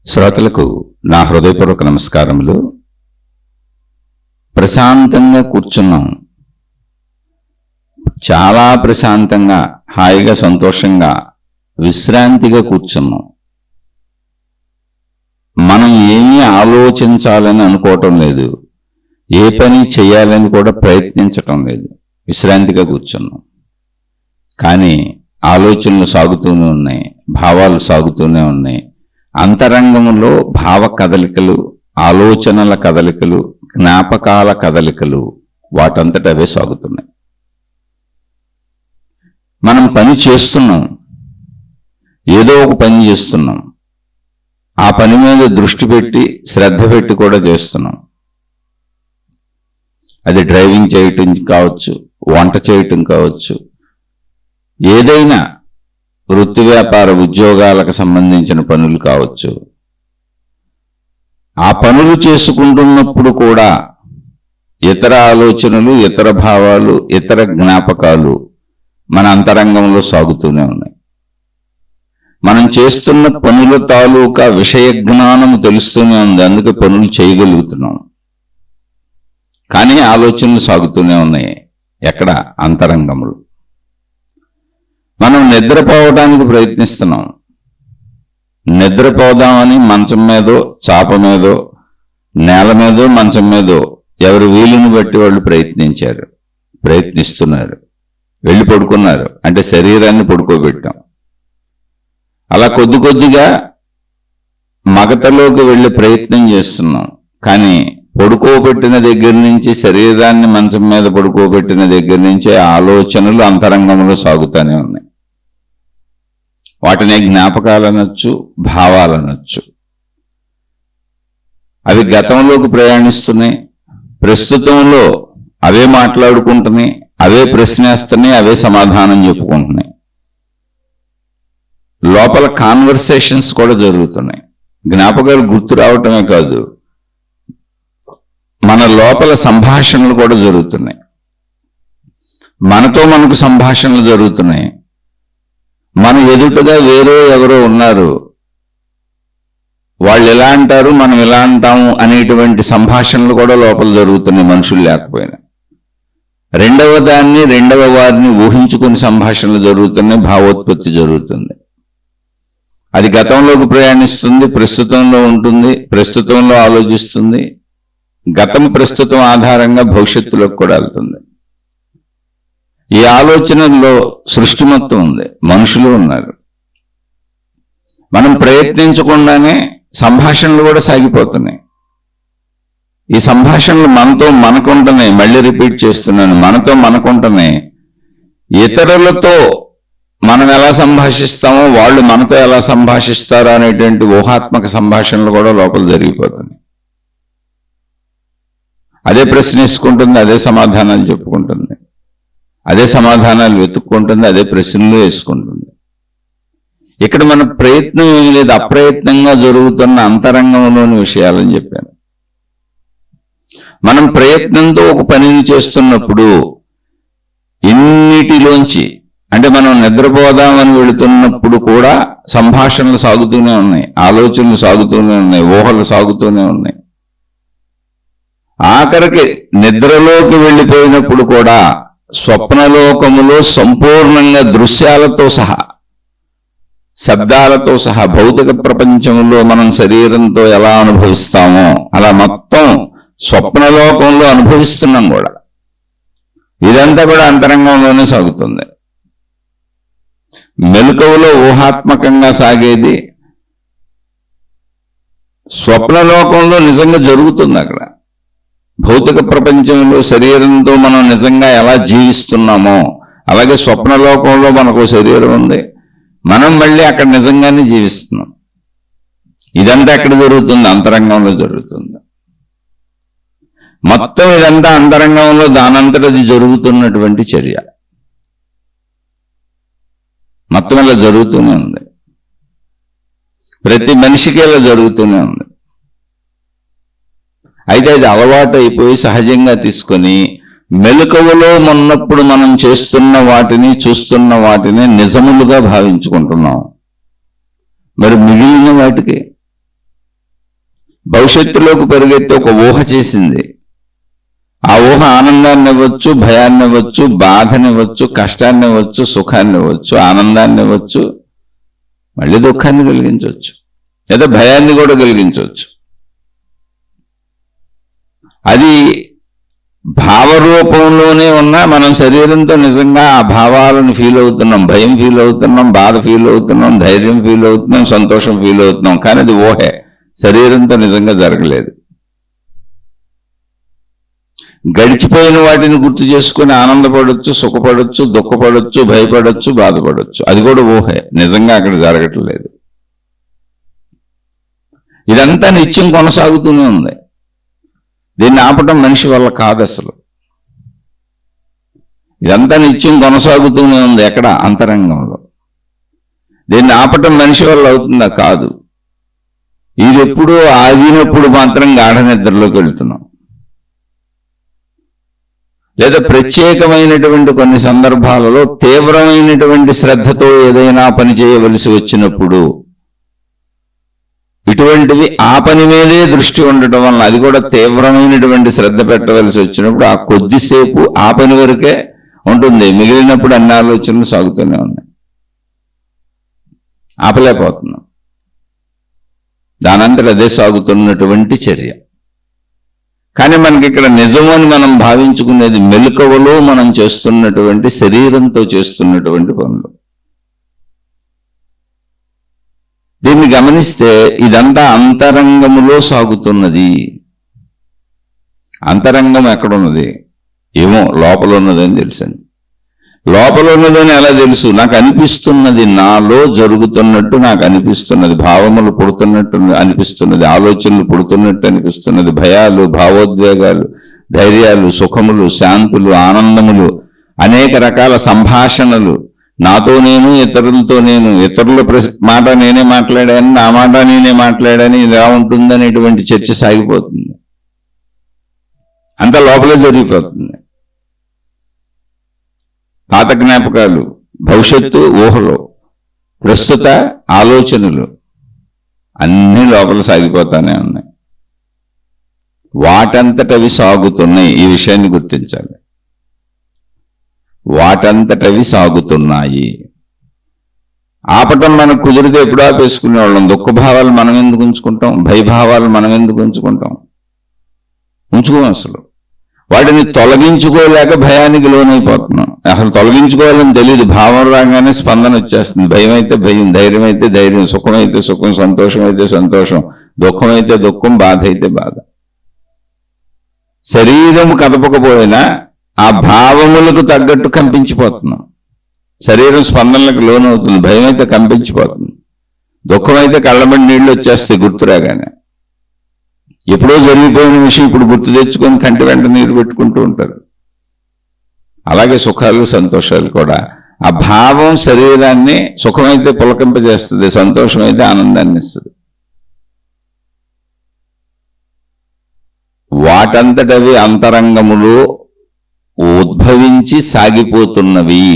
శ్రోతలకు నా హృదయపూర్వక నమస్కారములు. ప్రశాంతంగా కూర్చున్నాం, చాలా ప్రశాంతంగా, హాయిగా, సంతోషంగా, విశ్రాంతిగా కూర్చున్నాం. మనం ఏమీ ఆలోచించాలని అనుకోవటం లేదు, ఏ పని చేయాలని కూడా ప్రయత్నించటం లేదు, విశ్రాంతిగా కూర్చున్నాం. కానీ ఆలోచనలు సాగుతూనే ఉన్నాయి, భావాలు సాగుతూనే ఉన్నాయి. అంతరంగంలో భావ కదలికలు, ఆలోచనల కదలికలు, జ్ఞాపకాల కదలికలు వాటంతట అవే సాగుతున్నాయి. మనం పని చేస్తున్నాం, ఏదో ఒక పని చేస్తున్నాం, ఆ పని మీద దృష్టి పెట్టి శ్రద్ధ పెట్టి కూడా చేస్తున్నాం. అది డ్రైవింగ్ చేయటం కావచ్చు, వంట చేయటం కావచ్చు, ఏదైనా వృత్తి వ్యాపార ఉద్యోగాలకు సంబంధించిన పనులు కావచ్చు. ఆ పనులు చేసుకుంటున్నప్పుడు కూడా ఇతర ఆలోచనలు, ఇతర భావాలు, ఇతర జ్ఞాపకాలు మన అంతరంగంలో సాగుతూనే ఉన్నాయి. మనం చేస్తున్న పనుల తాలూకా విషయ జ్ఞానము తెలుస్తూనే ఉంది, అందుకే పనులు చేయగలుగుతున్నాం. కానీ ఆలోచనలు సాగుతూనే ఉన్నాయి. ఎక్కడ? అంతరంగంలో. మనం నిద్రపోవడానికి ప్రయత్నిస్తున్నాం. నిద్రపోదామని మంచం మీదో, చాప మీదో, నేల మీదో, మంచం మీదో ఎవరి వీలుని బట్టి వాళ్ళు ప్రయత్నిస్తున్నారు, వెళ్ళి పడుకున్నారు. అంటే శరీరాన్ని పడుకోబెట్టాం. అలా కొద్ది కొద్దిగా మగతలోకి వెళ్ళే ప్రయత్నం చేస్తున్నాం. కానీ పడుకోబెట్టిన దగ్గర నుంచి, శరీరాన్ని మంచం మీద పడుకోబెట్టిన దగ్గర నుంచే ఆలోచనలు అంతరంగంలో సాగుతూనే ఉన్నాయి. వాటిని జ్ఞాపకాలనొచ్చు, భావాలనొచ్చు. అవి గతంలోకి ప్రయాణిస్తున్నాయి, ప్రస్తుతంలో అవే మాట్లాడుకుంటున్నాయి, అవే ప్రశ్నేస్తున్నాయి, అవే సమాధానం చెప్పుకుంటున్నాయి. లోపల కాన్వర్సేషన్స్ కూడా జరుగుతున్నాయి. జ్ఞాపకాలు గుర్తు రావటమే కాదు, మన లోపల సంభాషణలు కూడా జరుగుతున్నాయి. మనతో మనకు సంభాషణలు జరుగుతున్నాయి. మన ఎదుటగా వేరే ఎవరో ఉన్నారు, వాళ్ళు ఎలా అంటారు, మనం ఎలా అంటాము అనేటువంటి సంభాషణలు కూడా లోపల జరుగుతున్నాయి, మనుషులు లేకపోయినా. రెండవ వారిని ఊహించుకుని సంభాషణలు జరుగుతున్నాయి, భావోత్పత్తి జరుగుతుంది. అది గతంలోకి ప్రయాణిస్తుంది, ప్రస్తుతంలో ఉంటుంది, ప్రస్తుతంలో ఆలోచిస్తుంది. గతం ప్రస్తుతం ఆధారంగా భవిష్యత్తులోకి కూడా వెళ్తుంది. ఈ ఆలోచనల్లో సృష్టి మొత్తం ఉంది, మనుషులు ఉన్నారు. మనం ప్రయత్నించకుండానే సంభాషణలు కూడా సాగిపోతున్నాయి. ఈ సంభాషణలు మనతో మనకుంటున్నాయి. మళ్ళీ రిపీట్ చేస్తున్నాను, మనతో మనకుంటున్నాయి. ఇతరులతో మనం ఎలా సంభాషిస్తామో వాళ్ళు మనతో ఎలా సంభాషిస్తారో అనేటువంటి ఊహాత్మక సంభాషణలు కూడా లోపల జరిగిపోతున్నాయి. అదే ప్రశ్న వేసుకుంటుంది, అదే సమాధానాలు చెప్పుకుంటుంది, అదే సమాధానాలు వెతుక్కుంటుంది, అదే ప్రశ్నలు వేసుకుంటుంది. ఇక్కడ మన ప్రయత్నం ఏమి లేదు, అప్రయత్నంగా జరుగుతున్న అంతరంగంలోని విషయాలని చెప్పాను. మనం ప్రయత్నంతో ఒక పనిని చేస్తున్నప్పుడు ఇన్నిటిలోంచి, అంటే మనం నిద్రపోదామని వెళుతున్నప్పుడు కూడా సంభాషణలు సాగుతూనే ఉన్నాయి, ఆలోచనలు సాగుతూనే ఉన్నాయి, ఊహలు సాగుతూనే ఉన్నాయి. ఆఖరికి నిద్రలోకి వెళ్ళిపోయినప్పుడు కూడా స్వప్నలోకములో సంపూర్ణంగా దృశ్యాలతో సహా, శబ్దాలతో సహా, భౌతిక ప్రపంచంలో మనం శరీరంతో ఎలా అనుభవిస్తామో అలా మొత్తం స్వప్నలోకంలో అనుభవిస్తున్నాం కూడా. ఇదంతా కూడా అంతరంగంలోనే సాగుతుంది. మెలకువలో ఊహాత్మకంగా సాగేది స్వప్నలోకంలో నిజంగా జరుగుతుంది. అక్కడ భౌతిక ప్రపంచంలో శరీరంతో మనం నిజంగా ఎలా జీవిస్తున్నామో అలాగే స్వప్నలోకంలో మనకు శరీరం ఉంది, మనం మళ్ళీ అక్కడ నిజంగానే జీవిస్తున్నాం. ఇదంతా ఎక్కడ జరుగుతుంది? అంతరంగంలో జరుగుతుంది. మొత్తం ఇదంతా అంతరంగంలో దానంతటది జరుగుతున్నటువంటి చర్య. మొత్తం ఇలా జరుగుతూనే ఉంది, ప్రతి మనిషికి ఇలా జరుగుతూనే ఉంది. అయితే అది అలవాటు అయిపోయి సహజంగా తీసుకొని మెలకువలో ఉన్నప్పుడు మనం చేస్తున్న వాటిని, చూస్తున్న వాటిని నిజములుగా భావించుకుంటున్నాం. మరి మిగిలిన వాటికి భవిష్యత్తులోకి పరిగెత్తి ఒక ఊహ చేసింది. ఆ ఊహ ఆనందాన్ని ఇవ్వచ్చు, భయాన్ని ఇవ్వచ్చు, బాధని ఇవ్వచ్చు, కష్టాన్ని ఇవ్వచ్చు, సుఖాన్ని ఇవ్వచ్చు, ఆనందాన్ని ఇవ్వచ్చు, మళ్ళీ దుఃఖాన్ని కలిగించవచ్చు, లేదా భయాన్ని కూడా కలిగించవచ్చు. అది భావరూపంలోనే ఉన్నా మనం శరీరంతో నిజంగా ఆ భావాలను ఫీల్ అవుతున్నాం. భయం ఫీల్ అవుతున్నాం, బాధ ఫీల్ అవుతున్నాం, ధైర్యం ఫీల్ అవుతున్నాం, సంతోషం ఫీల్ అవుతున్నాం. కానీ అది ఊహే, శరీరంతో నిజంగా జరగలేదు. గడిచిపోయిన వాటిని గుర్తు చేసుకుని ఆనందపడవచ్చు, సుఖపడవచ్చు, దుఃఖపడవచ్చు, భయపడవచ్చు, బాధపడవచ్చు. అది కూడా ఊహే, నిజంగా అక్కడ జరగట్లేదు. ఇదంతా నిత్యం కొనసాగుతూనే ఉంది. దీన్ని ఆపటం మనిషి వల్ల కాదు అసలు. ఇదంతా నిత్యం కొనసాగుతూనే ఉంది ఎక్కడ? అంతరంగంలో. దీన్ని ఆపటం మనిషి వల్ల అవుతుందా? కాదు. ఇది ఎప్పుడూ ఆగినప్పుడు మాత్రం గాఢ నిద్రలోకి వెళ్తున్నాం, లేదా ప్రత్యేకమైనటువంటి కొన్ని సందర్భాలలో తీవ్రమైనటువంటి శ్రద్ధతో ఏదైనా పని చేయవలసి వచ్చినప్పుడు, ఇటువంటివి ఆ పని మీదే దృష్టి ఉండటం వల్ల, అది కూడా తీవ్రమైనటువంటి శ్రద్ధ పెట్టవలసి వచ్చినప్పుడు ఆ కొద్దిసేపు ఆ పని వరకే ఉంటుంది. మిగిలినప్పుడు అన్ని ఆలోచనలు సాగుతూనే ఉన్నాయి. ఆపలేకపోతున్నాం. దానంతట అదే సాగుతున్నటువంటి చర్య. కానీ మనకి ఇక్కడ నిజము అని మనం భావించుకునేది మెలకువలో మనం చేస్తున్నటువంటి, శరీరంతో చేస్తున్నటువంటి పనులు. దీన్ని గమనిస్తే ఇదంతా అంతరంగములో సాగుతున్నది. అంతరంగం ఎక్కడున్నది? ఏమో లోపల ఉన్నదని తెలిసింది. లోపల ఉన్నదని ఎలా తెలుసు? నాకు అనిపిస్తున్నది, నాలో జరుగుతున్నట్టు నాకు అనిపిస్తున్నది, భావములు పుడుతున్నట్టు అనిపిస్తున్నది, ఆలోచనలు పుడుతున్నట్టు అనిపిస్తున్నది, భయాలు, భావోద్వేగాలు, ధైర్యాలు, సుఖములు, శాంతులు, ఆనందములు, అనేక రకాల సంభాషణలు, నాతో నేను, ఇతరులతో నేను, ఇతరుల మాట నేనే మాట్లాడాను, నా మాట నేనే మాట్లాడాను, ఇలా ఉంటుందనేటువంటి చర్చ సాగిపోతుంది. అంత లోపలే జరిగిపోతుంది. పాత జ్ఞాపకాలు, భవిష్యత్తు ఊహలు, ప్రస్తుత ఆలోచనలు అన్నీ లోపల సాగిపోతానే ఉన్నాయి. వాటంతటవి సాగుతున్నాయి. ఈ విషయాన్ని గుర్తించాలి. వాటంతటవి సాగుతున్నాయి. ఆపటం మనకు కుదిరితే ఎప్పుడూ ఆపేసుకునేవాళ్ళం. దుఃఖభావాలు మనం ఎందుకు ఉంచుకుంటాం? భయభావాలు మనం ఎందుకు ఉంచుకుంటాం? ఉంచుకోం అసలు. వాటిని తొలగించుకోలేక భయానికి లోనైపోతున్నాం. అసలు తొలగించుకోవాలని తెలియదు. భావం రాగానే స్పందన వచ్చేస్తుంది. భయం అయితే భయం, ధైర్యం అయితే ధైర్యం, సుఖం అయితే సుఖం, సంతోషం అయితే సంతోషం, దుఃఖం అయితే దుఃఖం, బాధ అయితే బాధ. శరీరం కదపకపోయినా ఆ భావములకు తగ్గట్టు కంపించిపోతున్నాం. శరీరం స్పందనలకు లోనవుతుంది. భయం అయితే కంపించిపోతుంది. దుఃఖం అయితే కళ్ళబడి నీళ్లు వచ్చేస్తాయి గుర్తురాగానే. ఎప్పుడో జరిగిపోయిన విషయం ఇప్పుడు గుర్తు తెచ్చుకొని కంటి వెంట నీరు పెట్టుకుంటూ ఉంటారు. అలాగే సుఖాలు, సంతోషాలు కూడా ఆ భావం శరీరాన్ని సుఖమైతే పులకింపజేస్తుంది, సంతోషం అయితే ఆనందాన్ని ఇస్తుంది. వాటంతటవి అంతరంగములు ఉద్భవించి సాగిపోతున్నవి.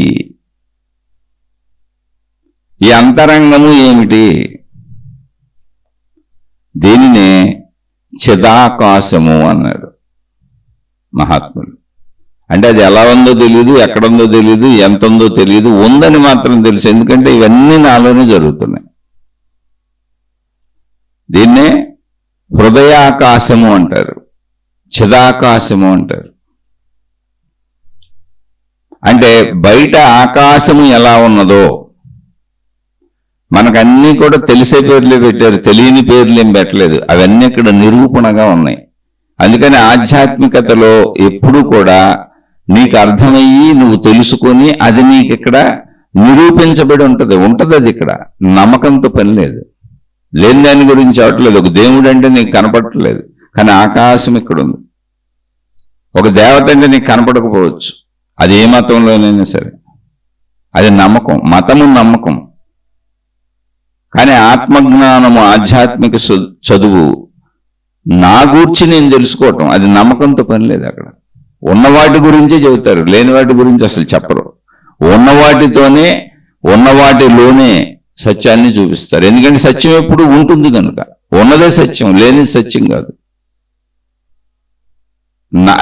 ఈ అంతరంగము ఏమిటి? దీనినే చిదాకాశము అన్నాడు మహాత్ములు. అంటే అది ఎలా ఉందో తెలియదు, ఎక్కడుందో తెలియదు, ఎంత ఉందో తెలియదు, ఉందని మాత్రం తెలుసు. ఎందుకంటే ఇవన్నీ నాలోనే జరుగుతున్నాయి. దీన్నే హృదయాకాశము అంటారు, చిదాకాశము అంటారు. అంటే బయట ఆకాశము ఎలా ఉన్నదో మనకన్నీ కూడా తెలిసే పేర్లే పెట్టారు, తెలియని పేర్లు ఏం పెట్టలేదు. అవన్నీ ఇక్కడ నిరూపణగా ఉన్నాయి. అందుకని ఆధ్యాత్మికతలో ఎప్పుడు కూడా నీకు అర్థమయ్యి నువ్వు తెలుసుకొని అది నీకు ఇక్కడ నిరూపించబడి ఉంటుంది. అది ఇక్కడ నమ్మకంతో పని లేదు. లేని దాని గురించి అవట్లేదు. ఒక దేవుడు అంటే నీకు కనపడట్లేదు, కానీ ఆకాశం ఇక్కడ ఉంది. ఒక దేవత అంటే నీకు కనపడకపోవచ్చు, అది ఏ మతంలోనైనా సరే. అది నమ్మకం, మతము నమ్మకం. కానీ ఆత్మజ్ఞానము, ఆధ్యాత్మిక చదువు, నా గూర్చి నేను తెలుసుకోవటం, అది నమ్మకంతో పని లేదు. అక్కడ ఉన్నవాటి గురించే చెబుతారు, లేని వాటి గురించి అసలు చెప్పరు. ఉన్నవాటితోనే, ఉన్నవాటిలోనే సత్యాన్ని చూపిస్తారు. ఎందుకంటే సత్యం ఎప్పుడు ఉంటుంది కనుక. ఉన్నదే సత్యం, లేనిది సత్యం కాదు.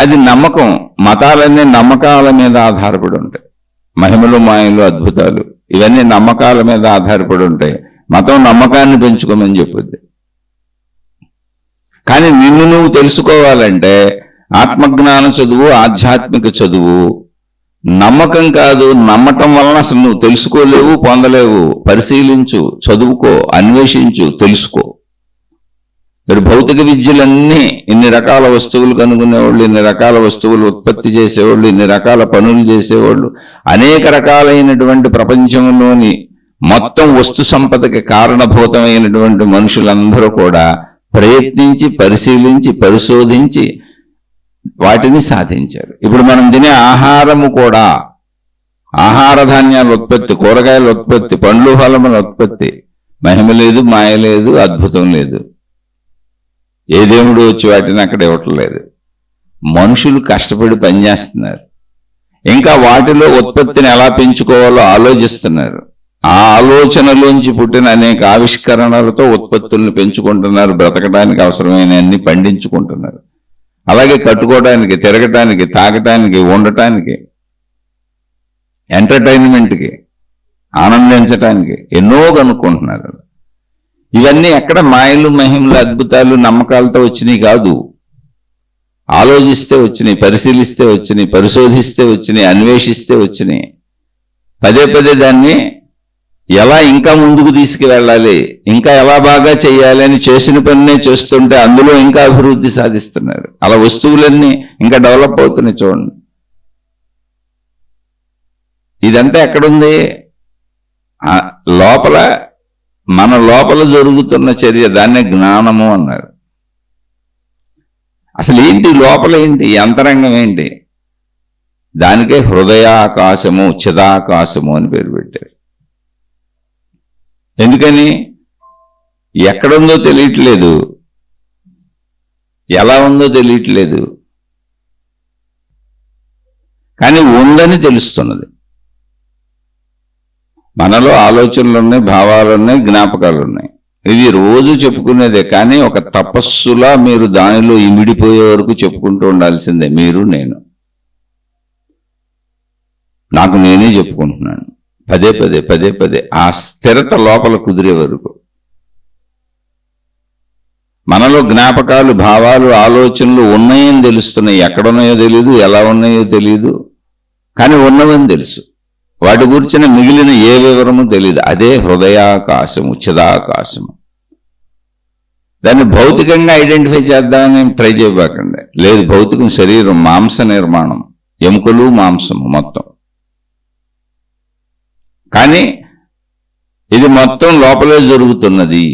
అది నమ్మకం. మతాలన్నీ నమ్మకాల మీద ఆధారపడి ఉంటాయి. మహిమలు, మాయలు, అద్భుతాలు ఇవన్నీ నమ్మకాల మీద ఆధారపడి ఉంటాయి. మతం నమ్మకాన్ని పెంచుకోమని చెప్పుద్ది. కానీ నిన్ను నువ్వు తెలుసుకోవాలంటే ఆత్మజ్ఞాన చదువు, ఆధ్యాత్మిక చదువు. నమ్మకం కాదు, నమ్మటం వలన అసలు నువ్వు తెలుసుకోలేవు, పొందలేవు. పరిశీలించు, చదువుకో, అన్వేషించు, తెలుసుకో. మీరు భౌతిక విద్యలన్నీ ఇన్ని రకాల వస్తువులు కనుగొనేవాళ్ళు, ఇన్ని రకాల వస్తువులు ఉత్పత్తి చేసేవాళ్ళు, ఇన్ని రకాల పనులు చేసేవాళ్ళు, అనేక రకాలైనటువంటి ప్రపంచంలోని మొత్తం వస్తు సంపదకి కారణభూతమైనటువంటి మనుషులందరూ కూడా ప్రయత్నించి, పరిశీలించి, పరిశోధించి వాటిని సాధించారు. ఇప్పుడు మనం తినే ఆహారము కూడా, ఆహార ధాన్యాల ఉత్పత్తి, కూరగాయల ఉత్పత్తి, పండ్లు ఫలముల ఉత్పత్తి, మహిమ లేదు, మాయ లేదు, అద్భుతం లేదు. ఏ దేవుడు వచ్చి వాటిని అక్కడ ఇవ్వట్లేదు. మనుషులు కష్టపడి పనిచేస్తున్నారు. ఇంకా వాటిలో ఉత్పత్తిని ఎలా పెంచుకోవాలో ఆలోచిస్తున్నారు. ఆ ఆలోచనలోంచి పుట్టిన అనేక ఆవిష్కరణలతో ఉత్పత్తులను పెంచుకుంటున్నారు. బ్రతకడానికి అవసరమైన అన్ని పండించుకుంటున్నారు. అలాగే కట్టుకోవడానికి, తిరగటానికి, తాగటానికి, ఉండటానికి, ఎంటర్టైన్మెంట్కి, ఆనందించటానికి ఎన్నో కనుక్కుంటున్నారు. ఇవన్నీ ఎక్కడ మాయలు, మహిమలు, అద్భుతాలు, నమ్మకాలతో వచ్చినాయి కాదు. ఆలోచిస్తే వచ్చినాయి, పరిశీలిస్తే వచ్చినాయి, పరిశోధిస్తే వచ్చినాయి, అన్వేషిస్తే వచ్చినాయి. పదే పదే దాన్ని ఎలా ఇంకా ముందుకు తీసుకువెళ్ళాలి, ఇంకా ఎలా బాగా చేయాలి అని చేసిన పనినే చేస్తుంటే అందులో ఇంకా అభివృద్ధి సాధిస్తున్నారు. అలా వస్తువులన్నీ ఇంకా డెవలప్ అవుతున్నాయి. చూడండి, ఇదంతా ఎక్కడుంది? లోపల, మన లోపల జరుగుతున్న చర్య. దాన్నే జ్ఞానము అన్నారు. అసలు ఏంటి లోపల, ఏంటి అంతరంగం, ఏంటి? దానికే హృదయాకాశము, చిదాకాశము అని పేరు పెట్టారు. ఎందుకని? ఎక్కడుందో తెలియట్లేదు, ఎలా ఉందో తెలియట్లేదు, కానీ ఉందని తెలుస్తున్నది. మనలో ఆలోచనలు ఉన్నాయి, భావాలు ఉన్నాయి, జ్ఞాపకాలు ఉన్నాయి. ఇది రోజు చెప్పుకునేదే. కానీ ఒక తపస్సులా మీరు దానిలో ఇమిడిపోయే వరకు చెప్పుకుంటూ ఉండాల్సిందే. మీరు, నేను, నాకు నేనే చెప్పుకుంటున్నాను పదే పదే పదే పదే. ఆ స్థిరత లోపల కుదిరే వరకు. మనలో జ్ఞాపకాలు, భావాలు, ఆలోచనలు ఉన్నాయని తెలుస్తున్నాయి. ఎక్కడున్నాయో తెలియదు, ఎలా ఉన్నాయో తెలియదు, కానీ ఉన్నవని తెలుసు. వాటి గురించిన మిగిలిన ఏ వివరము తెలియదు. అదే హృదయాకాశము, చిదాకాశము. దాన్ని భౌతికంగా ఐడెంటిఫై చేద్దామని ట్రై చేయబాకండి. లేదు, భౌతికం శరీరం, మాంస నిర్మాణం, ఎముకలు, మాంసము మొత్తం. కానీ ఇది మొత్తం లోపలే జరుగుతున్నది.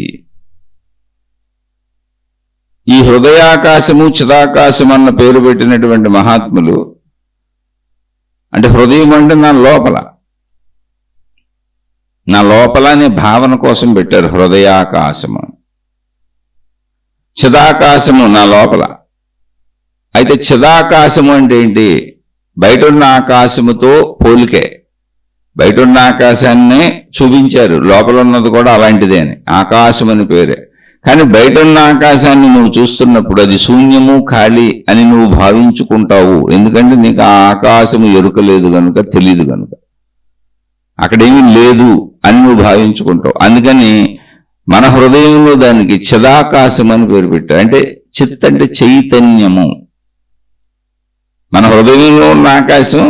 ఈ హృదయాకాశము, చిదాకాశం అన్న పేరు పెట్టినటువంటి మహాత్ములు, అంటే హృదయం అంటే నా లోపల, నా లోపల అనే భావన కోసం పెట్టారు హృదయాకాశము. చిదాకాశము నా లోపల. అయితే చిదాకాశము అంటే ఏంటి? బయట ఉన్న ఆకాశముతో పోలికే. బయట ఉన్న ఆకాశాన్ని చూపించారు, లోపల ఉన్నది కూడా అలాంటిదే అని, ఆకాశం అని పేరే. కానీ బయట ఉన్న ఆకాశాన్ని నువ్వు చూస్తున్నప్పుడు అది శూన్యము, ఖాళీ అని నువ్వు భావించుకుంటావు. ఎందుకంటే నీకు ఆ ఆకాశము ఎరుకలేదు కనుక, తెలియదు కనుక. అక్కడేమీ లేదు అని నువ్వు భావించుకుంటావు. అందుకని మన హృదయంలో దానికి చిదాకాశం అని పేరు పెట్టారు. అంటే చిత్ అంటే చైతన్యము. మన హృదయంలో ఉన్న ఆకాశం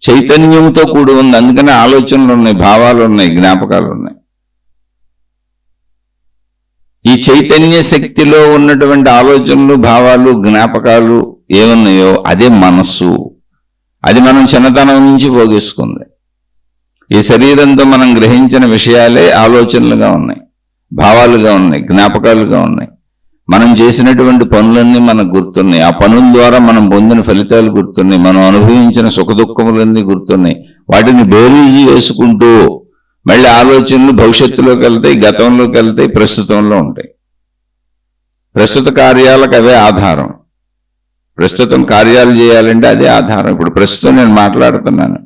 చైతన్యంతో కూడి ఉంది. అందుకని ఆలోచనలు ఉన్నాయి, భావాలు ఉన్నాయి, జ్ఞాపకాలు ఉన్నాయి. ఈ చైతన్య శక్తిలో ఉన్నటువంటి ఆలోచనలు, భావాలు, జ్ఞాపకాలు ఏమున్నాయో అదే మనస్సు. అది మనం చిన్నతనం నుంచి పోగేసుకుంది. ఈ శరీరంతో మనం గ్రహించిన విషయాలే ఆలోచనలుగా ఉన్నాయి, భావాలుగా ఉన్నాయి, జ్ఞాపకాలుగా ఉన్నాయి. మనం చేసినటువంటి పనులన్నీ మనకు గుర్తున్నాయి. ఆ పనుల ద్వారా మనం పొందిన ఫలితాలు గుర్తున్నాయి. మనం అనుభవించిన సుఖదుఖములన్నీ గుర్తున్నాయి. వాటిని బేరీజు వేసుకుంటూ మళ్ళీ ఆలోచనలు భవిష్యత్తులోకి వెళ్తాయి, గతంలోకి వెళ్తాయి, ప్రస్తుతంలో ఉంటాయి. ప్రస్తుత కార్యాలకు అవే ఆధారం. ప్రస్తుతం కార్యాలు చేయాలంటే అదే ఆధారం. ఇప్పుడు ప్రస్తుతం నేను మాట్లాడుతున్నాను,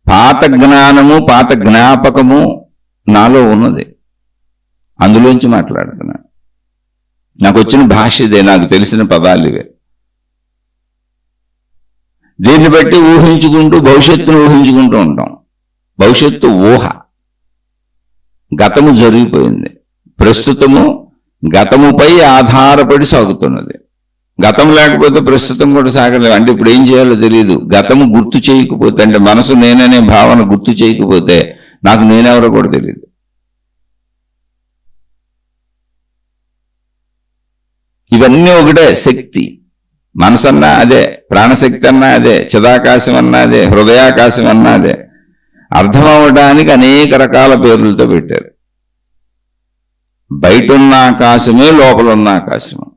పాత జ్ఞానము, పాత జ్ఞాపకము నాలో ఉన్నది, అందులోంచి మాట్లాడుతున్నాను. వచ్చిన భాష ఇదే, నాకు తెలిసిన పదాలు ఇవే. దీన్ని బట్టి ఊహించుకుంటూ భవిష్యత్తును ఊహించుకుంటూ ఉంటాం. భవిష్యత్తు ఊహ. గతము జరిగిపోయింది, ప్రస్తుతము గతముపై ఆధారపడి సాగుతున్నది. గతం లేకపోతే ప్రస్తుతం కూడా సాగలేదు. అంటే ఇప్పుడు ఏం చేయాలో తెలియదు. గతము గుర్తు చేయకపోతే, అంటే మనసు నేననే భావన గుర్తు చేయకపోతే నాకు నేనెవరో కూడా తెలియదు. ఇవన్నీ ఒకటే శక్తి. మనసన్నా అదే, ప్రాణశక్తి అన్నా అదే, చిదాకాశం అన్నా అదే, హృదయాకాశం అన్నా అదే. అర్థం అవడానికి అనేక రకాల పేర్లతో పెట్టారు. బయటున్న ఆకాశమే లోపలున్న ఆకాశము.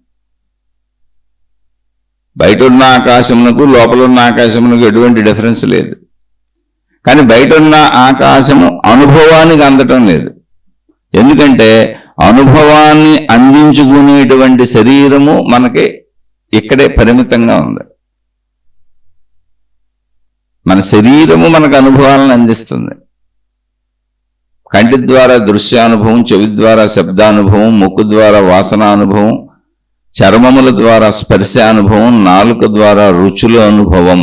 బయటున్న ఆకాశమునకు లోపలున్న ఆకాశమునకు ఎటువంటి డిఫరెన్స్ లేదు. కానీ బయటున్న ఆకాశము అనుభవానికి అందటం లేదు. ఎందుకంటే అనుభవాన్ని అందించుకునేటువంటి శరీరము మనకి ఇక్కడే పరిమితంగా ఉంది. మన శరీరము మనకు అనుభవాలను అందిస్తుంది. కంటి ద్వారా దృశ్యానుభవం, చెవి ద్వారా శబ్దానుభవం, ముక్కు ద్వారా వాసనానుభవం, చర్మముల ద్వారా స్పర్శానుభవం, నాలుక ద్వారా రుచుల అనుభవం.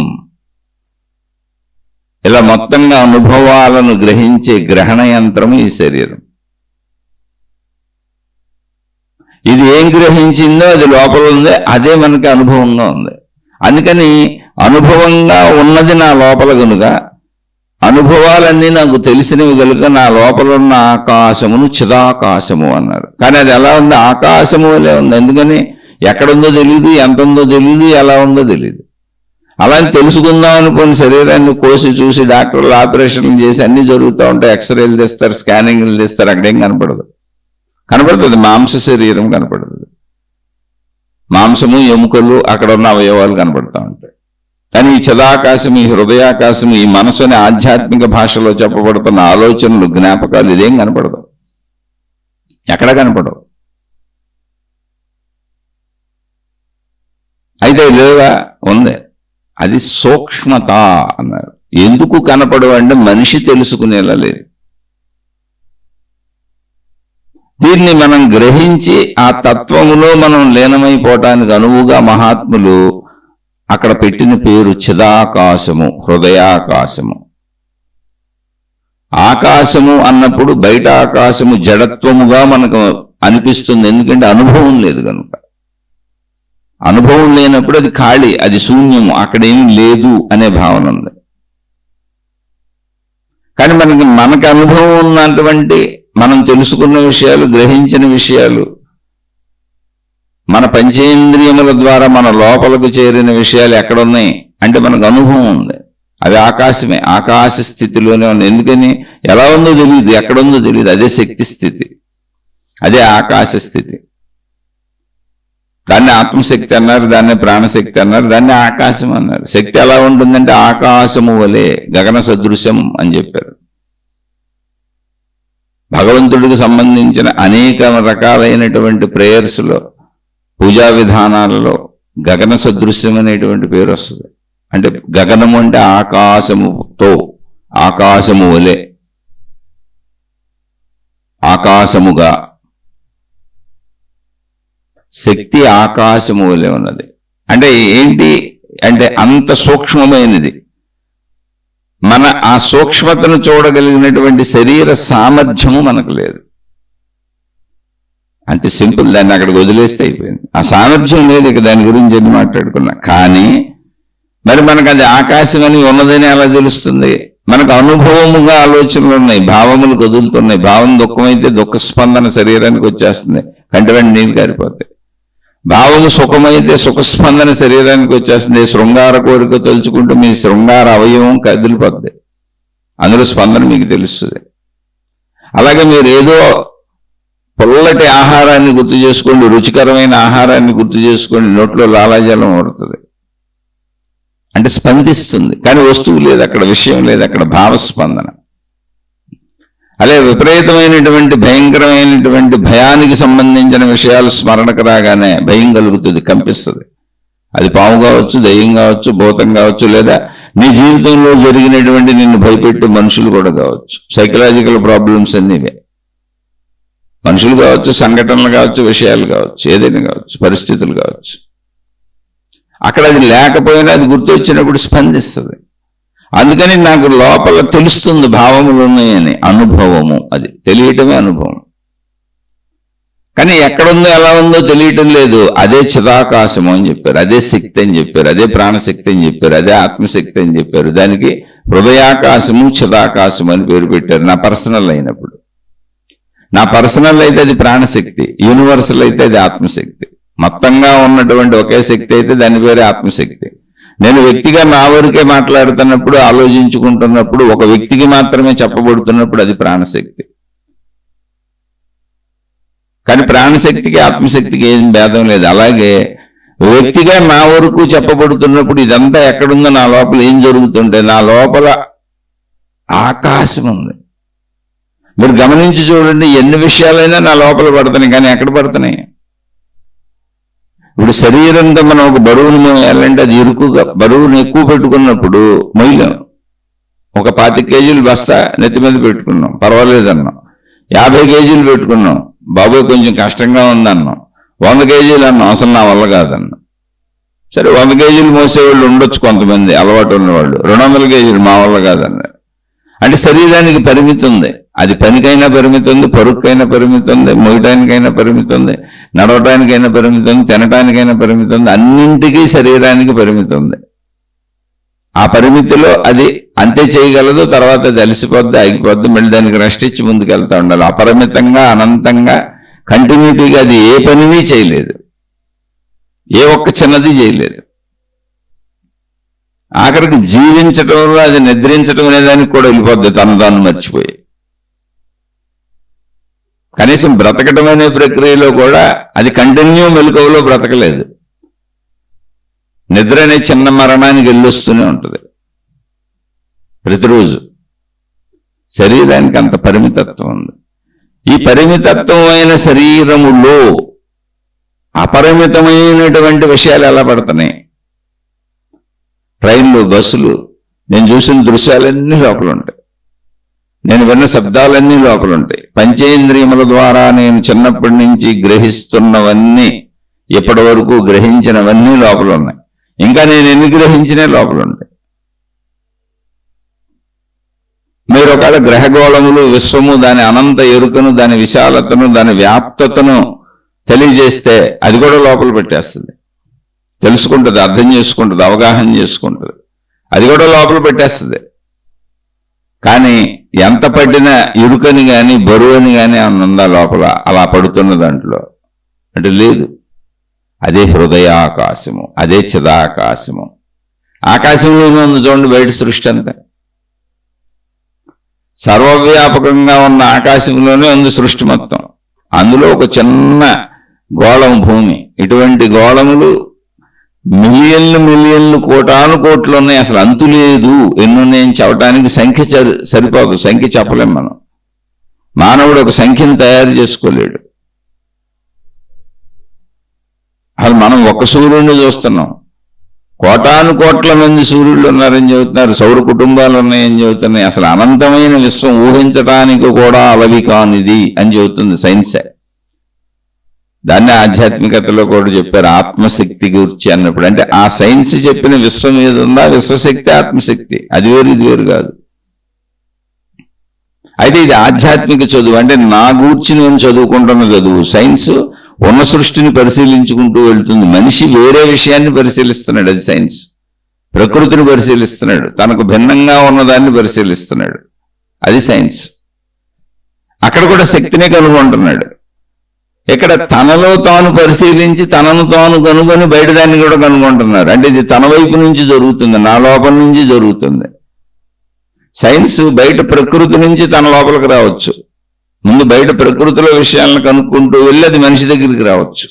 ఇలా మొత్తంగా అనుభవాలను గ్రహించే గ్రహణ యంత్రము ఈ శరీరం. ఇది ఏం గ్రహించిందో అది లోపల ఉంది, అదే మనకి అనుభవంగా ఉంది. అందుకని అనుభవంగా ఉన్నది నా లోపల కనుక, అనుభవాలన్నీ నాకు తెలిసినవి కనుక నా లోపల ఉన్న ఆకాశమును చిదాకాశము అన్నారు. కానీ అది ఎలా ఉంది? ఆకాశము వలె ఉంది. ఎందుకని? ఎక్కడుందో తెలియదు, ఎంత ఉందో తెలియదు, ఎలా ఉందో తెలియదు. అలా తెలుసుకుందాం అనుకుని శరీరాన్ని కోసి చూసి డాక్టర్లు ఆపరేషన్లు చేసి అన్నీ జరుగుతూ ఉంటాయి. ఎక్స్రేలు తీస్తారు, స్కానింగ్లు తీస్తారు, అక్కడేం కనపడదు. కనపడుతుంది మాంస శరీరం కనపడుతుంది. మాంసము, ఎముకలు, అక్కడ ఉన్న అవయవాలు కనపడుతూ ఉంటాయి. కానీ ఈ చిదాకాశం, ఈ హృదయాకాశం, ఈ మనసు అనే ఆధ్యాత్మిక భాషలో చెప్పబడుతున్న ఆలోచనలు, జ్ఞాపకాలు ఇదేం కనపడదు, ఎక్కడ కనపడవు. అయితే లేవా? ఉంది. అది సూక్ష్మత అన్నారు. ఎందుకు కనపడవు అంటే మనిషి తెలుసుకునేలా లేదు. దీన్ని మనం గ్రహించి ఆ తత్వములో మనం లీనమైపోవటానికి అనువుగా మహాత్ములు అక్కడ పెట్టిన పేరు చిదాకాశము, హృదయాకాశము. ఆకాశము అన్నప్పుడు బయట ఆకాశము జడత్వముగా మనకు అనిపిస్తుంది. ఎందుకంటే అనుభవం లేదు కనుక. అనుభవం లేనప్పుడు అది ఖాళీ, అది శూన్యము, అక్కడేమీ లేదు అనే భావన ఉంది. కానీ మనకి అనుభవం ఉన్నటువంటి, మనం తెలుసుకున్న విషయాలు, గ్రహించిన విషయాలు, మన పంచేంద్రియముల ద్వారా మన లోపలకు చేరిన విషయాలు ఎక్కడున్నాయి అంటే మనకు అనుభవం ఉంది. అది ఆకాశమే, ఆకాశ స్థితిలోనే ఉంది. ఎందుకని? ఎలా ఉందో తెలియదు, ఎక్కడుందో తెలియదు. అదే శక్తి స్థితి, అదే ఆకాశ స్థితి. దాన్ని ఆత్మశక్తి అన్నారు, దాన్ని ప్రాణశక్తి అన్నారు, దాన్ని ఆకాశం అన్నారు. శక్తి ఎలా ఉంటుందంటే ఆకాశము వలె గగన సదృశం అని చెప్పారు. భగవంతుడికి సంబంధించిన అనేక రకాలైనటువంటి ప్రేయర్స్లో, పూజా విధానాలలో గగన సదృశ్యం అనేటువంటి పేరు వస్తుంది. అంటే గగనము అంటే ఆకాశముతో, ఆకాశము వలె, ఆకాశముగా. శక్తి ఆకాశము వలె ఉన్నది. అంటే ఏంటి అంటే అంత సూక్ష్మమైనది. మన ఆ సూక్ష్మతను చూడగలిగినటువంటి శరీర సామర్థ్యము మనకు లేదు. అంతే సింపుల్. దాన్ని అక్కడికి వదిలేస్తే అయిపోయింది. ఆ సామర్థ్యం లేదు, ఇక దాని గురించి ఎన్ని మాట్లాడుకున్నా. కానీ మరి మనకు అది ఆకాశం అని ఉన్నదని ఎలా తెలుస్తుంది? మనకు అనుభవముగా ఆలోచనలు ఉన్నాయి, భావములు కదులుతున్నాయి. భావం దుఃఖమైతే దుఃఖ స్పందన శరీరానికి వచ్చేస్తుంది, కంటి వెంట నీళ్ళు కారిపోతాయి. భావము సుఖమైతే సుఖస్పందన శరీరానికి వచ్చేస్తుంది. శృంగార కోరిక తలుచుకుంటూ మీ శృంగార అవయవం కదిలిపోద్ది, అందులో స్పందన మీకు తెలుస్తుంది. అలాగే మీరు ఏదో పొల్లటి ఆహారాన్ని గుర్తు చేసుకోండి, రుచికరమైన ఆహారాన్ని గుర్తు చేసుకోండి, నోట్లో లాలాజలం పడుతుంది, అంటే స్పందిస్తుంది. కానీ వస్తువు లేదు అక్కడ, విషయం లేదు అక్కడ, భావస్పందన. అదే విపరీతమైనటువంటి భయంకరమైనటువంటి భయానికి సంబంధించిన విషయాలు స్మరణకు రాగానే భయం కలుగుతుంది, కంపిస్తుంది. అది పాము కావచ్చు, దయ్యం కావచ్చు, భూతం కావచ్చు, లేదా నీ జీవితంలో జరిగినటువంటి నిన్ను భయపెట్టే మనుషులు కూడా కావచ్చు. సైకలాజికల్ ప్రాబ్లమ్స్ అన్నీవే. మనుషులు కావచ్చు, సంఘటనలు కావచ్చు, విషయాలు కావచ్చు, ఏదైనా కావచ్చు, పరిస్థితులు కావచ్చు. అక్కడ అది లేకపోయినా అది గుర్తొచ్చినప్పుడు స్పందిస్తుంది. అందుకని నాకు లోపల తెలుస్తుంది భావములు ఉన్నాయని. అనుభవము, అది తెలియటమే అనుభవం. కానీ ఎక్కడుందో ఎలా ఉందో తెలియటం లేదు. అదే చిదాకాశము అని చెప్పారు, అదే శక్తి అని చెప్పారు, అదే ప్రాణశక్తి అని చెప్పారు, అదే ఆత్మశక్తి అని చెప్పారు. దానికి హృదయాకాశము, చిదాకాశము అని పేరు పెట్టారు. నా పర్సనల్ అయినప్పుడు, నా పర్సనల్ అయితే అది ప్రాణశక్తి, యూనివర్సల్ అయితే అది ఆత్మశక్తి. మొత్తంగా ఉన్నటువంటి ఒకే శక్తి అయితే దాని పేరే ఆత్మశక్తి. నేను వ్యక్తిగా నా వరకే మాట్లాడుతున్నప్పుడు, ఆలోచించుకుంటున్నప్పుడు, ఒక వ్యక్తికి మాత్రమే చెప్పబడుతున్నప్పుడు అది ప్రాణశక్తి. కానీ ప్రాణశక్తికి ఆత్మశక్తికి ఏం భేదం లేదు. అలాగే వ్యక్తిగా నా వరకు చెప్పబడుతున్నప్పుడు ఇదంతా ఎక్కడుందో, నా లోపల ఏం జరుగుతుంటే, నా లోపల ఆకాశం ఉంది. మీరు గమనించి చూడండి, ఎన్ని విషయాలైనా నా లోపల పడుతున్నాయి, కానీ ఎక్కడ పడుతున్నాయి? ఇప్పుడు శరీరంతో మనం ఒక బరువును మోయాలంటే అది ఇరుకుగా, బరువును ఎక్కువ పెట్టుకున్నప్పుడు మొయ్యలేం. ఒక 25 కేజీలు బస్తా నెత్తి మీద పెట్టుకున్నాం, పర్వాలేదన్నాం. 50 కేజీలు పెట్టుకున్నాం, బాబోయ్ కొంచెం కష్టంగా ఉందన్నాం. 100 కేజీలు అన్నాం, అసలు నా వల్ల కాదన్నాం. సరే 100 కేజీలు మోసేవాళ్ళు ఉండొచ్చు కొంతమంది, అలవాటు ఉన్నవాళ్ళు. 200 కేజీలు మా వల్ల కాదన్నారు. అంటే శరీరానికి పరిమితి ఉంది. అది పనికైనా పరిమితి ఉంది, పరుక్కైనా పరిమితి ఉంది, మోయటానికైనా పరిమితి ఉంది, నడవటానికైనా పరిమితి ఉంది, తినటానికైనా పరిమితి ఉంది. అన్నింటికీ శరీరానికి పరిమితి ఉంది. ఆ పరిమితిలో అది అంతే చేయగలదు. తర్వాత అది అలసిపోద్ది, ఆగిపోద్ది, మళ్ళీ దానికి రెస్ట్ ఇచ్చి ముందుకెళ్తా ఉండాలి. అపరిమితంగా, అనంతంగా, కంటిన్యూటీగా అది ఏ పనిని చేయలేదు, ఏ ఒక్క చిన్నది చేయలేదు. ఆఖరికి జీవించటంలో అది నిద్రించటం అనేదానికి కూడా వెళ్ళిపోద్ది, తను తాను మర్చిపోయి. కనీసం బ్రతకటం అనే ప్రక్రియలో కూడా అది కంటిన్యూ మెలకువలో బ్రతకలేదు. నిద్ర అనే చిన్న మరణానికి వెళ్ళొస్తూనే ఉంటుంది ప్రతిరోజు. శరీరానికి అంత పరిమితత్వం ఉంది. ఈ పరిమితత్వమైన శరీరములో అపరిమితమైనటువంటి విషయాలు ఎలా పడుతున్నాయి? ట్రైన్లు, బస్సులు, నేను చూసిన దృశ్యాలన్నీ లోపల ఉంటాయి, నేను విన్న శబ్దాలన్నీ లోపల ఉంటాయి. పంచేంద్రియముల ద్వారా నేను చిన్నప్పటి నుంచి గ్రహిస్తున్నవన్నీ, ఇప్పటి వరకు గ్రహించినవన్నీ లోపల ఉన్నాయి. ఇంకా నేను ఎన్ని గ్రహించినా లోపల ఉంటాయి. మీరు ఒకవేళ గ్రహగోళములు, విశ్వము, దాని అనంత ఎరుకను, దాని విశాలతను, దాని వ్యాప్తతను తెలియజేస్తే అది కూడా లోపల పెట్టేస్తుంది. తెలుసుకుంటుంది, అర్థం చేసుకుంటుంది, అవగాహన చేసుకుంటుంది, అది కూడా లోపల పెట్టేస్తుంది. కానీ ఎంత పడినా ఇరుకని కానీ బరువుని కానీ ఉందా లోపల? అలా పడుతున్న దాంట్లో అంటే లేదు. అదే హృదయాకాశము, అదే చిదాకాశము. ఆకాశంలోనే ఉంది చూడండి బయట సృష్టి అంతా. సర్వవ్యాపకంగా ఉన్న ఆకాశంలోనే ఉంది సృష్టి మొత్తం. అందులో ఒక చిన్న గోళం భూమి. ఇటువంటి గోళములు మిలియన్లు కోటాను కోట్లు ఉన్నాయి. అసలు అంతు లేదు. ఎన్నున్నాయని చెప్పడానికి సంఖ్య సరిపోదు, సంఖ్య చెప్పలేం మనం. మానవుడు ఒక సంఖ్యను తయారు చేసుకోలేడు. అసలు మనం ఒక సూర్యుడిని చూస్తున్నాం, కోటాను కోట్ల మంది సూర్యుళ్ళు ఉన్నారని చెబుతున్నారు, సౌర కుటుంబాలు ఉన్నాయని చెబుతున్నాయి. అసలు అనంతమైన విశ్వం ఊహించడానికి కూడా అలవి కానిది అని చెబుతుంది సైన్సే. దాన్ని ఆధ్యాత్మికతలో కూడా చెప్పారు, ఆత్మశక్తి గురించి అన్నప్పుడు. అంటే ఆ సైన్స్ చెప్పిన విశ్వం ఏది ఉందా, విశ్వశక్తి, ఆత్మశక్తి, అది వేరు ఇది వేరు కాదు. అయితే ఇది ఆధ్యాత్మిక చదువు, అంటే నా గూర్చి నేను చదువుకుంటున్న చదువు. సైన్స్ ఉన్న సృష్టిని పరిశీలించుకుంటూ వెళ్తుంది. మనిషి వేరే విషయాన్ని పరిశీలిస్తున్నాడు, అది సైన్స్. ప్రకృతిని పరిశీలిస్తున్నాడు, తనకు భిన్నంగా ఉన్నదాన్ని పరిశీలిస్తున్నాడు, అది సైన్స్. అక్కడ కూడా శక్తినే కనుగొంటున్నాడు. ఇక్కడ తనలో తాను పరిశీలించి తనను తాను కనుగొని బయట దాన్ని కూడా కనుగొంటున్నారు. అంటే ఇది తన వైపు నుంచి జరుగుతుంది, నా లోపల నుంచి జరుగుతుంది. సైన్స్ బయట ప్రకృతి నుంచి తన లోపలికి రావచ్చు. ముందు బయట ప్రకృతిలో విషయాలను కనుక్కుంటూ వెళ్ళి అది మనిషి దగ్గరికి రావచ్చు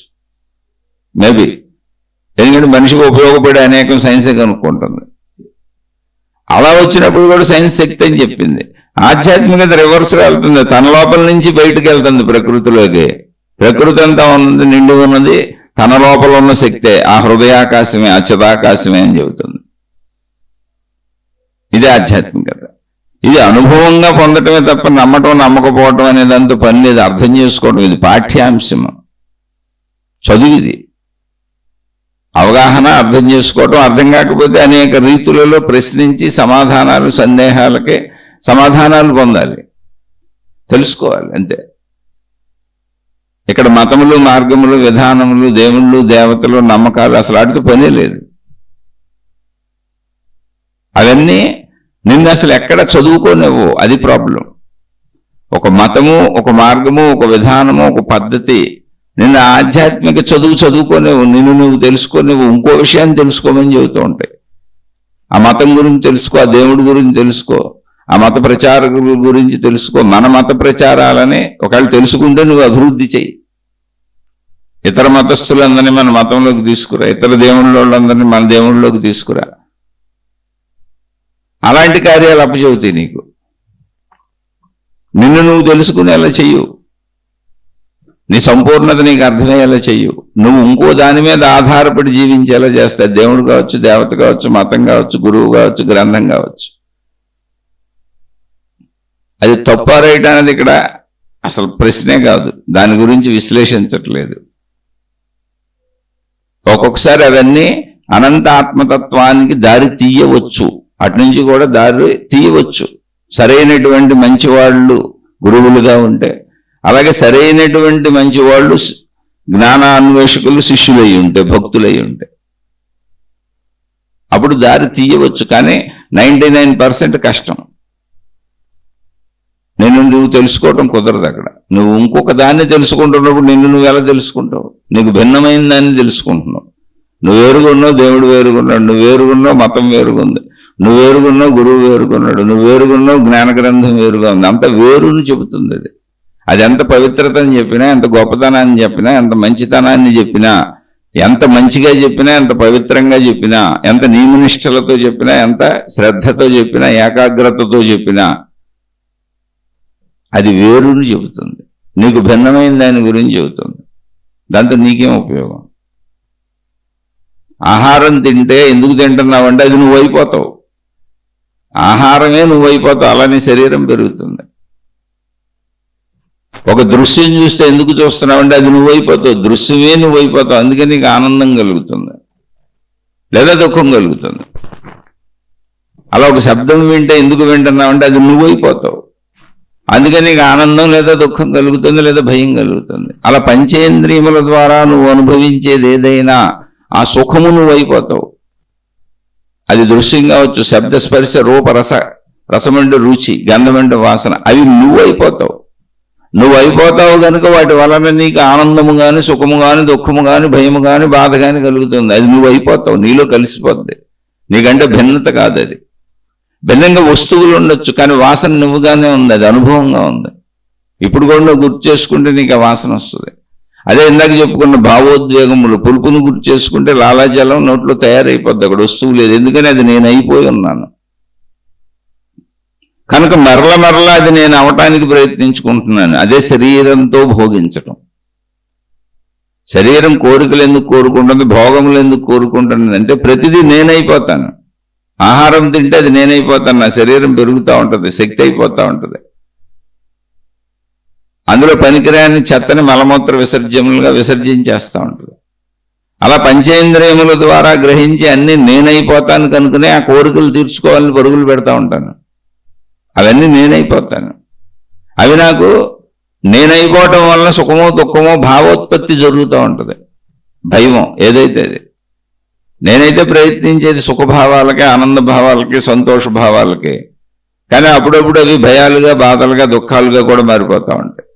మేబీ. ఎందుకంటే మనిషికి ఉపయోగపడే అనేకం సైన్సే కనుక్కుంటుంది. అలా వచ్చినప్పుడు కూడా సైన్స్ శక్తి అని చెప్పింది. ఆధ్యాత్మికత రివర్స్ వెళ్తుంది, తన లోపల నుంచి బయటకు వెళ్తుంది ప్రకృతిలోకి. ప్రకృతి అంతా ఉన్నది, నిండి ఉన్నది తన లోపల ఉన్న శక్తే, ఆ హృదయాకాశమే, ఆ చిదాకాశమే అని చెబుతుంది. ఇదే ఆధ్యాత్మికత. ఇది అనుభవంగా పొందటమే తప్ప నమ్మటం నమ్మకపోవటం అనేది అంత పని లేదు. అర్థం చేసుకోవడం ఇది పాఠ్యాంశం, చదువు ఇది. అవగాహన, అర్థం చేసుకోవటం, అర్థం కాకపోతే అనేక రీతులలో ప్రశ్నించి సమాధానాలు, సందేహాలకే సమాధానాలు పొందాలి, తెలుసుకోవాలి అంతే. ఇక్కడ మతములు, మార్గములు, విధానములు, దేవుళ్ళు, దేవతలు, నమ్మకాలు అసలు వాటితో పనే లేదు. అవన్నీ నిన్ను అసలు ఎక్కడ చదువుకోనివ్వు, అది ప్రాబ్లం. ఒక మతము, ఒక మార్గము, ఒక విధానము, ఒక పద్ధతి నిన్ను ఆధ్యాత్మిక చదువుకోనివ్వు, నిన్ను నువ్వు తెలుసుకోనివ్వు, ఇంకో విషయాన్ని తెలుసుకోమని చెబుతూ ఉంటాయి. ఆ మతం గురించి తెలుసుకో, ఆ దేవుడి గురించి తెలుసుకో, ఆ మత ప్రచారకుల గురించి తెలుసుకో. మన మత ప్రచారాలని ఒకవేళ తెలుసుకుంటే నువ్వు అభివృద్ధి చెయ్యి. ఇతర మతస్థులందరినీ మన మతంలోకి తీసుకురా, ఇతర దేవుళ్ళందరినీ మన దేవుళ్ళలోకి తీసుకురా. అలాంటి కార్యాలు అప్పచెబుతాయి నీకు. నిన్ను నువ్వు తెలుసుకునేలా చెయ్యు, నీ సంపూర్ణత నీకు అర్థమయ్యేలా చెయ్యు. నువ్వు ఇంకో దాని మీద ఆధారపడి జీవించేలా చేస్తాయి. దేవుడు కావచ్చు, దేవత కావచ్చు, మతం కావచ్చు, గురువు కావచ్చు, గ్రంథం కావచ్చు. అది తప్ప రైట్ అనేది ఇక్కడ అసలు ప్రశ్నే కాదు, దాని గురించి విశ్లేషించట్లేదు. ఒక్కొక్కసారి అవన్నీ అనంత ఆత్మతత్వానికి దారి తీయవచ్చు, అటు నుంచి కూడా దారి తీయవచ్చు. సరైనటువంటి మంచివాళ్ళు గురువులుగా ఉంటే, అలాగే సరైనటువంటి మంచివాళ్ళు జ్ఞానాన్వేషకులు శిష్యులై ఉంటే, భక్తులై ఉంటే అప్పుడు దారి తీయవచ్చు. కానీ 99% కష్టం. నువ్వు తెలుసుకోవటం కుదరదు అక్కడ. నువ్వు ఇంకొక దాన్ని తెలుసుకుంటున్నప్పుడు నువ్వు ఎలా తెలుసుకుంటావు? నీకు భిన్నమైన దాన్ని తెలుసుకుంటున్నావు. నువ్వు వేరుగున్నావు, దేవుడు వేరుగున్నాడు. నువ్వు వేరుగున్నావు, మతం వేరుగుంది. నువ్వు వేరుగున్నావు, గురువు వేరుగున్నాడు. నువ్వు వేరుగున్నావు, జ్ఞాన గ్రంథం వేరుగా ఉంది. అంత వేరుని చెబుతుంది అది. అది ఎంత పవిత్రతని చెప్పినా, ఎంత గొప్పతనాన్ని చెప్పినా, ఎంత మంచితనాన్ని చెప్పినా, ఎంత మంచిగా చెప్పినా, ఎంత పవిత్రంగా చెప్పినా, ఎంత నియమనిష్టలతో చెప్పినా, ఎంత శ్రద్ధతో చెప్పినా, ఏకాగ్రతతో చెప్పినా అది వేరుని చెబుతుంది. నీకు భిన్నమైన దాని గురించి చెబుతుంది. దాంతో నీకేం ఉపయోగం? ఆహారం తింటే ఎందుకు తింటున్నావంటే అది నువ్వు అయిపోతావు. ఆహారమే నువ్వు అయిపోతావు, అలానే శరీరం పెరుగుతుంది. ఒక దృశ్యం చూస్తే ఎందుకు చూస్తున్నావంటే అది నువ్వు అయిపోతావు, దృశ్యమే నువ్వు అయిపోతావు. అందుకే నీకు ఆనందం కలుగుతుంది లేదా దుఃఖం కలుగుతుంది. అలా ఒక శబ్దం వింటే ఎందుకు వింటున్నావంటే అది నువ్వు అయిపోతావు. అందుకని నీకు ఆనందం లేదా దుఃఖం కలుగుతుంది, లేదా భయం కలుగుతుంది. అలా పంచేంద్రియముల ద్వారా నువ్వు అనుభవించేది ఏదైనా ఆ సుఖము నువ్వు అయిపోతావు. అది దృశ్యం కావచ్చు, శబ్ద స్పర్శ రూప రసమంటే రుచి, గంధమంటే వాసన, అవి నువ్వు అయిపోతావు. నువ్వు అయిపోతావు కనుక వాటి వలన నీకు ఆనందము కానీ, సుఖము కానీ, దుఃఖము కానీ, భయము కానీ, బాధ కానీ కలుగుతుంది. అది నువ్వు అయిపోతావు, నీలో కలిసిపోద్ది. నీకంటే భిన్నత కాదు అది. భిన్నంగా వస్తువులు ఉండొచ్చు, కానీ వాసన నువ్వుగానే ఉంది, అది అనుభవంగా ఉంది. ఇప్పుడు కూడా నువ్వు గుర్తు చేసుకుంటే నీకు ఆ వాసన వస్తుంది. అదే ఇందాక చెప్పుకున్న భావోద్వేగములు, పులుపును గుర్తు చేసుకుంటే లాలాజలం నోట్లో తయారైపోద్ది, అక్కడ వస్తువు లేదు. ఎందుకని అది నేను అయిపోయి ఉన్నాను కనుక మరల అది నేను అవటానికి ప్రయత్నించుకుంటున్నాను. అదే శరీరంతో భోగించటం. శరీరం కోరికలు ఎందుకు కోరుకుంటుంది, భోగములు ఎందుకు కోరుకుంటుంది అంటే ప్రతిదీ నేనైపోతాను. ఆహారం తింటే అది నేనైపోతాను, నా శరీరం పెరుగుతూ ఉంటుంది, శక్తి అయిపోతూ ఉంటుంది. అందులో పనికిరాని చెత్తని మలమూత్ర విసర్జములుగా విసర్జించేస్తూ ఉంటుంది. అలా పంచేంద్రియముల ద్వారా గ్రహించి అన్ని నేనైపోతాను కనుకనే ఆ కోరికలు తీర్చుకోవాలని పరుగులు పెడతా ఉంటాను. అవన్నీ నేనైపోతాను. అవి నాకు నేనైపోవటం వల్ల సుఖమో దుఃఖమో భావోత్పత్తి జరుగుతూ ఉంటుంది, భయమో ఏదైతే అది. నేనైతే ప్రయత్నించేది సుఖభావాలకి, ఆనంద భావాలకి, సంతోష భావాలకి. కానీ అప్పుడప్పుడు అవి భయాలుగా, బాధలుగా, దుఃఖాలుగా కూడా మారిపోతూ ఉంటాయి.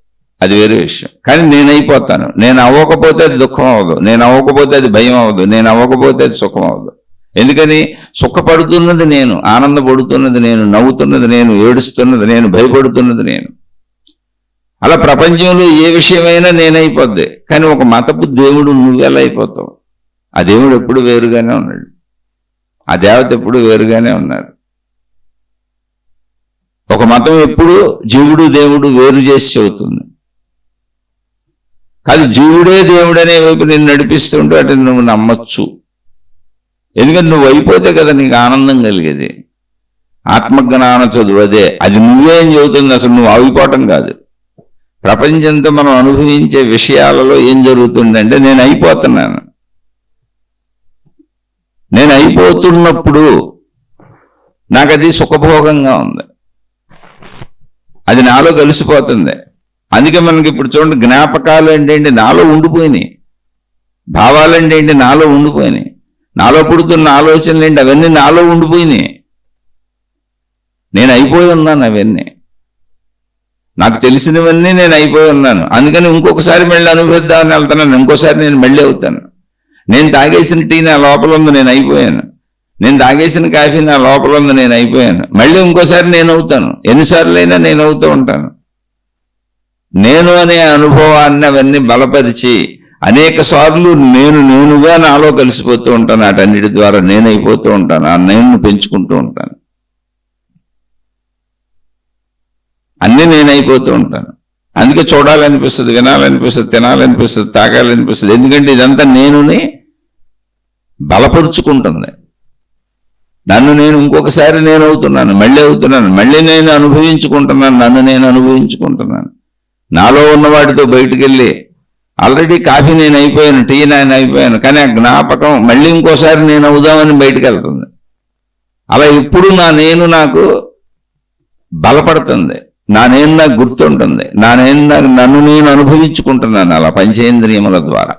అది వేరే విషయం. కానీ నేనైపోతాను. నేను అవ్వకపోతే అది దుఃఖం అవ్వదు, నేను అవ్వకపోతే అది భయం అవ్వదు, నేను అవ్వకపోతే అది సుఖం అవ్వదు. ఎందుకని? సుఖపడుతున్నది నేను, ఆనందపడుతున్నది నేను, నవ్వుతున్నది నేను, ఏడుస్తున్నది నేను, భయపడుతున్నది నేను. అలా ప్రపంచంలో ఏ విషయమైనా నేనైపోద్ది. కానీ ఒక మతపు దేవుడు నువ్వెలా అయిపోతావు? ఆ దేవుడు ఎప్పుడు వేరుగానే ఉన్నాడు, ఆ దేవత ఎప్పుడు వేరుగానే ఉన్నాడు. ఒక మతం ఎప్పుడు జీవుడు దేవుడు వేరు చేసి చెబుతుంది. కాదు, జీవుడే దేవుడనే వైపు నేను నడిపిస్తుంటే అటు నువ్వు నమ్మచ్చు. ఎందుకంటే నువ్వు అయిపోతే కదా నీకు ఆనందం కలిగేది. ఆత్మజ్ఞాన చదువు అదే. అది నువ్వేం చెబుతుంది, అసలు నువ్వు అయిపోవటం కాదు. ప్రపంచంతో మనం అనుభవించే విషయాలలో ఏం జరుగుతుందంటే నేను అయిపోతున్నాను. నేను అయిపోతున్నప్పుడు నాకు అది సుఖభోగంగా ఉంది, అది నాలో కలిసిపోతుంది. అందుకే మనకి ఇప్పుడు చూడండి, జ్ఞాపకాలు అంటే ఏంటి, నాలో ఉండిపోయినాయి. భావాలు అంటే ఏంటి, నాలో ఉండిపోయినాయి. నాలో పుడుతున్న ఆలోచనలు ఏంటి, అవన్నీ నాలో ఉండిపోయినాయి. నేను అయిపోయి ఉన్నాను. అవన్నీ నాకు తెలిసినవన్నీ నేను అయిపోయి ఉన్నాను. అందుకని ఇంకొకసారి మళ్ళీ అనుభవిద్దామని వెళ్తున్నాను. ఇంకోసారి నేను మళ్ళీ అవుతాను. నేను తాగేసిన టీ నా లోపల ఉంది, నేను అయిపోయాను. నేను తాగేసిన కాఫీ నా లోపల ఉంది, నేను అయిపోయాను. మళ్ళీ ఇంకోసారి నేను అవుతాను. ఎన్నిసార్లు అయినా నేను అవుతూ ఉంటాను. నేను అనే అనుభవాన్ని అవన్నీ బలపరిచి అనేక సార్లు నేనుగా నాలో కలిసిపోతూ ఉంటాను. వాటన్నిటి ద్వారా నేనైపోతూ ఉంటాను. ఆ నేను పెంచుకుంటూ ఉంటాను. అన్నీ నేనైపోతూ ఉంటాను. అందుకే చూడాలనిపిస్తుంది, వినాలనిపిస్తుంది, తినాలనిపిస్తుంది, తాగాలనిపిస్తుంది. ఎందుకంటే ఇదంతా నేనుని బలపరుచుకుంటుంది. నన్ను నేను ఇంకొకసారి నేను అవుతున్నాను, మళ్ళీ అవుతున్నాను, మళ్ళీ నేను అనుభవించుకుంటున్నాను, నన్ను నేను అనుభవించుకుంటున్నాను. నాలో ఉన్న వాటితో బయటికి వెళ్ళి ఆల్రెడీ కాఫీ నేను అయిపోయాను, టీ నేను అయిపోయాను, కానీ ఆ జ్ఞాపకం మళ్ళీ ఇంకోసారి నేను అవుదామని బయటికి వెళ్తుంది. అలా ఎప్పుడు నా నేను నాకు బలపడుతుంది, నా నేను నాకు గుర్తుంటుంది, నన్ను నేను అనుభవించుకుంటున్నాను. అలా పంచేంద్రియముల ద్వారా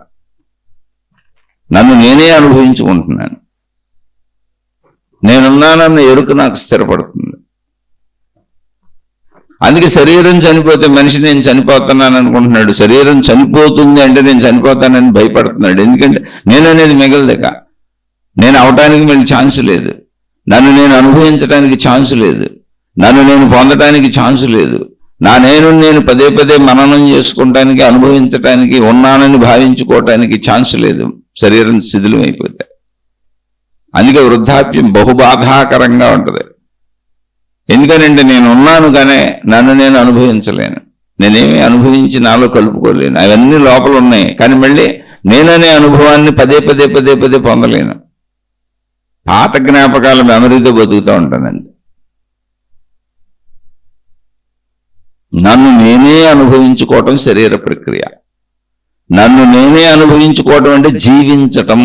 నన్ను నేనే అనుభవించుకుంటున్నాను. నేనున్నానన్న ఎరుక నాకు స్థిరపడుతుంది. అందుకే శరీరం చనిపోతే మనిషి నేను చనిపోతున్నాను అనుకుంటున్నాడు. శరీరం చనిపోతుంది అంటే నేను చనిపోతానని భయపడుతున్నాడు. ఎందుకంటే నేను అనేది మిగలదిక. నేను అవటానికి మళ్ళీ ఛాన్స్ లేదు. నన్ను నేను అనుభవించడానికి ఛాన్స్ లేదు. నన్ను నేను పొందటానికి ఛాన్స్ లేదు. నా నేను పదే పదే మననం చేసుకుంటానికి, అనుభవించటానికి, ఉన్నానని భావించుకోవటానికి ఛాన్స్ లేదు శరీరం శిథిలమైపోతే. అందుకే వృద్ధాప్యం బహుబాధాకరంగా ఉంటుంది. ఎందుకనంటే నేను ఉన్నాను కానీ నన్ను నేను అనుభవించలేను. నేనేమి అనుభవించి నాలో కలుపుకోలేను. అవన్నీ లోపల ఉన్నాయి, కానీ మళ్ళీ నేననే అనుభవాన్ని పదే పదే పదే పదే పొందలేను. పాత జ్ఞాపకాల మెమరీతో బతుకుతూ ఉంటానండి. నన్ను నేనే అనుభవించుకోవటం శరీర ప్రక్రియ. నన్ను నేనే అనుభవించుకోవటం అంటే జీవించటం.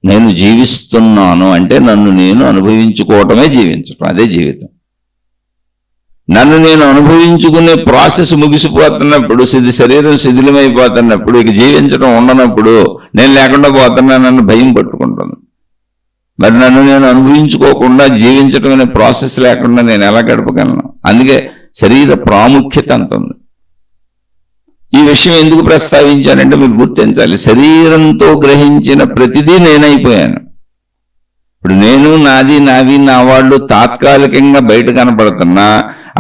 నేను జీవిస్తున్నాను అంటే నన్ను నేను అనుభవించుకోవటమే జీవించటం, అదే జీవితం. నన్ను నేను అనుభవించుకునే ప్రాసెస్ ముగిసిపోతున్నప్పుడు, శరీరం శిథిలమైపోతున్నప్పుడు, ఇక జీవించడం ఉండనప్పుడు నేను లేకుండా పోతున్నానన్న భయం పట్టుకుంటుంది. మరి నన్ను నేను అనుభవించుకోకుండా జీవించడం అనే ప్రాసెస్ లేకుండా నేను ఎలా గడపగలను? అందుకే శరీర ప్రాముఖ్యత అంత ఉంది. ఈ విషయం ఎందుకు ప్రస్తావించానంటే మీరు గుర్తించాలి, శరీరంతో గ్రహించిన ప్రతిదీ నేనైపోయాను. ఇప్పుడు నేను, నాది, నావి, నా వాళ్ళు తాత్కాలికంగా బయట కనపడుతున్నా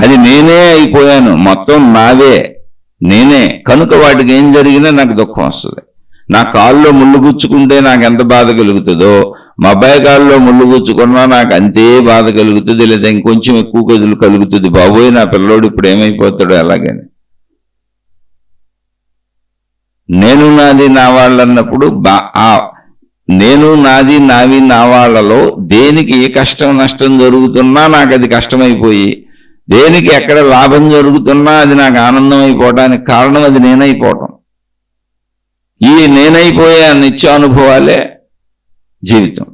అది నేనే అయిపోయాను. మొత్తం నావే, నేనే. కనుక వాటికి ఏం జరిగినా నాకు దుఃఖం వస్తుంది. నా కాల్లో ముళ్ళు గుచ్చుకుంటే నాకు ఎంత బాధ కలుగుతుందో, మా అబ్బాయి కాల్లో ముళ్ళు గుచ్చుకున్నా నాకు అంతే బాధ కలుగుతుంది, లేదా ఇంకొంచెం ఎక్కువ గదులు కలుగుతుంది. బాబోయ్ నా పిల్లోడు ఇప్పుడు ఏమైపోతాడో అలాగని. నేను, నాది, నా వాళ్ళు అన్నప్పుడు నేను, నాది, నావి, నా వాళ్ళలో దేనికి ఏ కష్టం నష్టం జరుగుతున్నా నాకు అది కష్టమైపోయి, దేనికి ఎక్కడ లాభం జరుగుతున్నా అది నాకు ఆనందం అయిపోవడానికి కారణం అది నేనైపోవటం. ఈ నేనైపోయే నిత్యానుభవాలే జీవితం.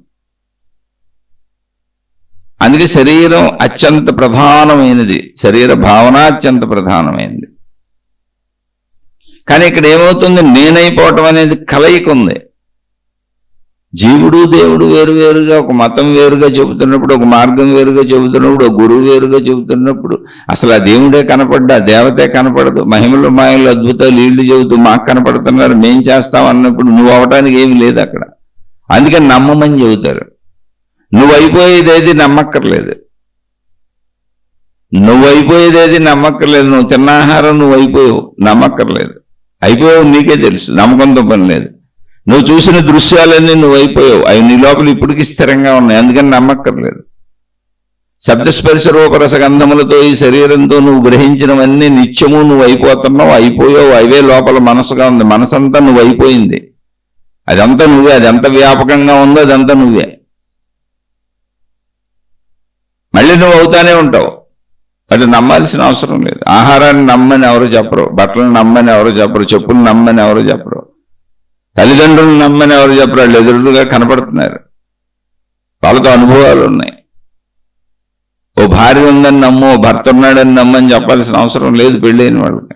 అందుకే శరీరం అత్యంత ప్రధానమైనది, శరీర భావన అత్యంత ప్రధానమైనది. కానీ ఇక్కడ ఏమవుతుంది, నేనైపోవటం అనేది కలయిక ఉంది. జీవుడు దేవుడు వేరువేరుగా, ఒక మతం వేరుగా చెబుతున్నప్పుడు, ఒక మార్గం వేరుగా చెబుతున్నప్పుడు, ఒక గురువు వేరుగా చెబుతున్నప్పుడు అసలు ఆ దేవుడే కనపడ్డా, దేవతే కనపడదు. మహిమలు మాయలు అద్భుతాలు వీళ్ళు చెబుతూ మాకు కనపడుతున్నారు, మేం చేస్తాం అన్నప్పుడు నువ్వు అవటానికి ఏమి లేదు అక్కడ. అందుకని నమ్మమని చెబుతారు. నువ్వు అయిపోయేదేది నమ్మక్కర్లేదు. నువ్వు తిన్న ఆహారం నువ్వు అయిపోయావు, నమ్మక్కర్లేదు. అయిపోయావు నీకే తెలుసు, నమ్మకంతో పని లేదు. నువ్వు చూసిన దృశ్యాలన్నీ నువ్వు అయిపోయావు, అవి నీ లోపల ఇప్పటికీ స్థిరంగా ఉన్నాయి, అందుకని నమ్మక్కర్లేదు. శబ్దస్పర్శ రూపరస గంధములతో ఈ శరీరంతో నువ్వు గ్రహించినవన్నీ నిత్యము నువ్వు అయిపోతున్నావు, అయిపోయావు. అవే లోపల మనసుగా ఉంది, మనసంతా నువ్వు అయిపోయింది. అదంతా నువ్వే, అది ఎంత వ్యాపకంగా ఉందో అదంతా నువ్వే. మళ్ళీ నువ్వు అవుతానే ఉంటావు. అంటే నమ్మాల్సిన అవసరం లేదు. ఆహారాన్ని నమ్మని ఎవరు చెప్పరు, బట్టలను నమ్మని ఎవరు చెప్పరు, చెప్పులు నమ్మని ఎవరు చెప్పరు, తల్లిదండ్రులను నమ్మని ఎవరు చెప్పరు. వాళ్ళు ఎదురుగా కనపడుతున్నారు, వాళ్ళతో అనుభవాలు ఉన్నాయి. ఓ భార్య ఉందని నమ్ము, ఓ భర్త ఉన్నాడని నమ్మని చెప్పాల్సిన అవసరం లేదు పెళ్ళైన వాళ్ళకి.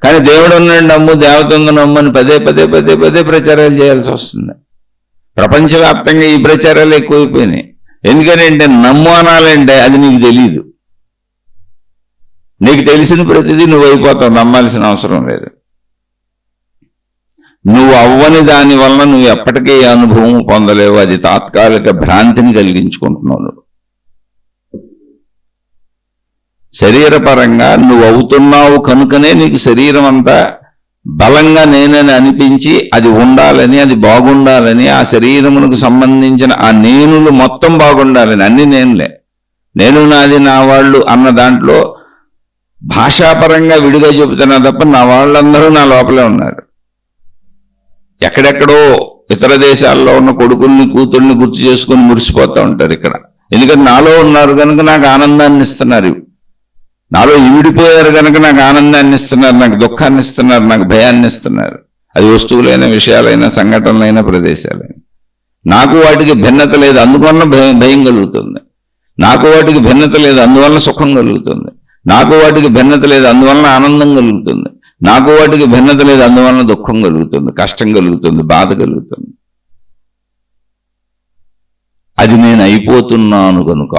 కానీ దేవుడు ఉన్నాడు నమ్ము, దేవత ఉంది నమ్మని పదే పదే పదే పదే ప్రచారాలు చేయాల్సి వస్తుంది. ప్రపంచవ్యాప్తంగా ఈ ప్రచారాలు ఎక్కువైపోయినాయి. ఎందుకంటే నమ్ము అనాలంటే అది నీకు తెలియదు. నీకు తెలిసిన ప్రతిదీ నువ్వు అయిపోతావు, నమ్మాల్సిన అవసరం లేదు. నువ్వు అవ్వని దాని వలన నువ్వు ఎప్పటికీ అనుభవం పొందలేవు. అది తాత్కాలిక భ్రాంతిని కలిగించుకుంటున్నావు. నువ్వు శరీరపరంగా నువ్వు అవుతున్నావు కనుకనే నీకు శరీరం అంతా బలంగా నేనని అనిపించి అది ఉండాలని, అది బాగుండాలని, ఆ శరీరమునకు సంబంధించిన ఆ నేనులు మొత్తం బాగుండాలని. అన్ని నేనులే, నేను నాది నా వాళ్ళు అన్న దాంట్లో భాషాపరంగా విడిగా చెబుతున్నా తప్ప నా వాళ్ళందరూ నా లోపలే ఉన్నారు. ఎక్కడెక్కడో ఇతర దేశాల్లో ఉన్న కొడుకుల్ని కూతుర్ని గుర్తు చేసుకుని మురిసిపోతూ ఉంటారు ఇక్కడ. ఎందుకంటే నాలో ఉన్నారు కనుక నాకు ఆనందాన్ని ఇస్తున్నారు, నాలో ఈవిడిపోయారు కనుక నాకు ఆనందాన్ని ఇస్తున్నారు, నాకు దుఃఖాన్ని ఇస్తున్నారు, నాకు భయాన్ని ఇస్తున్నారు. అది వస్తువులైన, విషయాలైన, సంఘటనలైన, ప్రదేశాలైన. నాకు వాటికి భిన్నత లేదు, అందువలన భయం కలుగుతుంది. నాకు వాటికి భిన్నత లేదు, అందువలన సుఖం కలుగుతుంది. నాకు వాటికి భిన్నత లేదు, అందువలన ఆనందం కలుగుతుంది. నాకు వాటికి భిన్నత లేదు, అందువలన దుఃఖం కలుగుతుంది, కష్టం కలుగుతుంది, బాధ కలుగుతుంది. అది నేను అయిపోతున్నాను కనుక.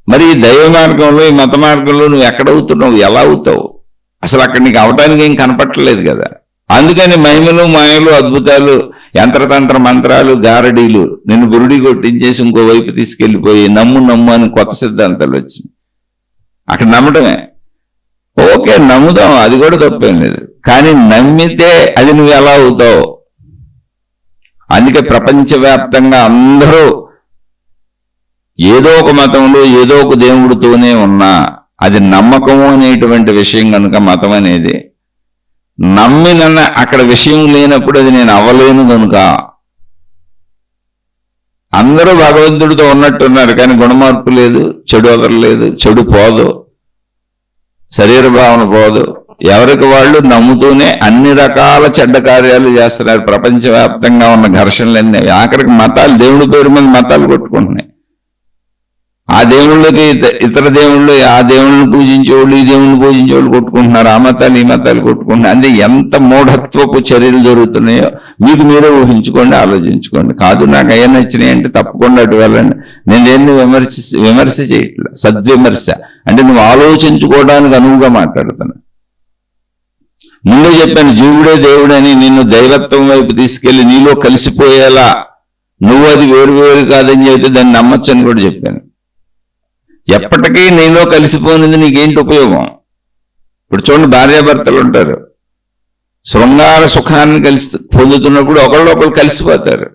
మరి ఈ దైవ మార్గంలో, ఈ మత మార్గంలో నువ్వు ఎక్కడవుతున్నావు, ఎలా అవుతావు? అసలు అక్కడ నీకు అవటానికి ఏం కనపట్టలేదు కదా. అందుకని మహిమలు, మాయలు, అద్భుతాలు, యంత్రతంత్ర మంత్రాలు, గారడీలు నిన్ను బురుడి కొట్టించేసి ఇంకోవైపు తీసుకెళ్లిపోయి నమ్ము నమ్ము అని కొత్త సిద్ధాంతాలు వచ్చినాయి. అక్కడ నమ్మటమే ఓకే, నమ్ముదాం, అది కూడా తప్పేం లేదు. కానీ నమ్మితే అది నువ్వు ఎలా అవుతావు? అందుకే ప్రపంచవ్యాప్తంగా అందరూ ఏదో ఒక మతంలో ఏదో ఒక దేవుడితోనే ఉన్నా అది నమ్మకము అనేటువంటి విషయం కనుక మతం అనేది నమ్మిన అక్కడ విషయం లేనప్పుడు అది నేను అవ్వలేను కనుక. అందరూ భగవంతుడితో ఉన్నట్టున్నారు కానీ గుణమార్పు లేదు, చెడు వదలలేదు, చెడు పోదు, శరీర భావన పోదు. ఎవరికి వాళ్ళు నమ్ముతూనే అన్ని రకాల చెడ్డ కార్యాలు చేస్తున్నారు. ప్రపంచవ్యాప్తంగా ఉన్న ఘర్షణలన్నీ ఆఖరికి మతాలు, దేవుడి పేరు మీద మతాలు కొట్టుకుంటున్నాయి. ఆ దేవుళ్ళకి ఇతర దేవుళ్ళు, ఆ దేవుళ్ళని పూజించేవాళ్ళు ఈ దేవుళ్ళని పూజించేవాళ్ళు కొట్టుకుంటున్నారు. ఆ మతాలు ఈ మతాలు కొట్టుకుంటున్నారు. అంటే ఎంత మూఢత్వపు చర్యలు జరుగుతున్నాయో మీకు మీరే ఊహించుకోండి, ఆలోచించుకోండి. కాదు నాకు అయ్యా నచ్చినాయి అంటే తప్పకుండా అటు వెళ్ళండి. నేను దేన్ని విమర్శ చేయట్లా, సద్విమర్శ. అంటే నువ్వు ఆలోచించుకోవడానికి అనువుగా మాట్లాడుతున్నా. ముందే చెప్పాను, జీవుడే దేవుడని నిన్ను దైవత్వం వైపు తీసుకెళ్లి నీలో కలిసిపోయేలా నువ్వు అది వేరు వేరు కాదని చెబితే దాన్ని నమ్మచ్చు అని కూడా చెప్పాను. ఎప్పటికీ నీలో కలిసిపోయినది నీకేంటి ఉపయోగం? ఇప్పుడు చూడండి, భార్యాభర్తలు ఉంటారు, శృంగార సుఖాన్ని పొందుతున్నప్పుడు ఒకళ్ళు కలిసిపోతారు.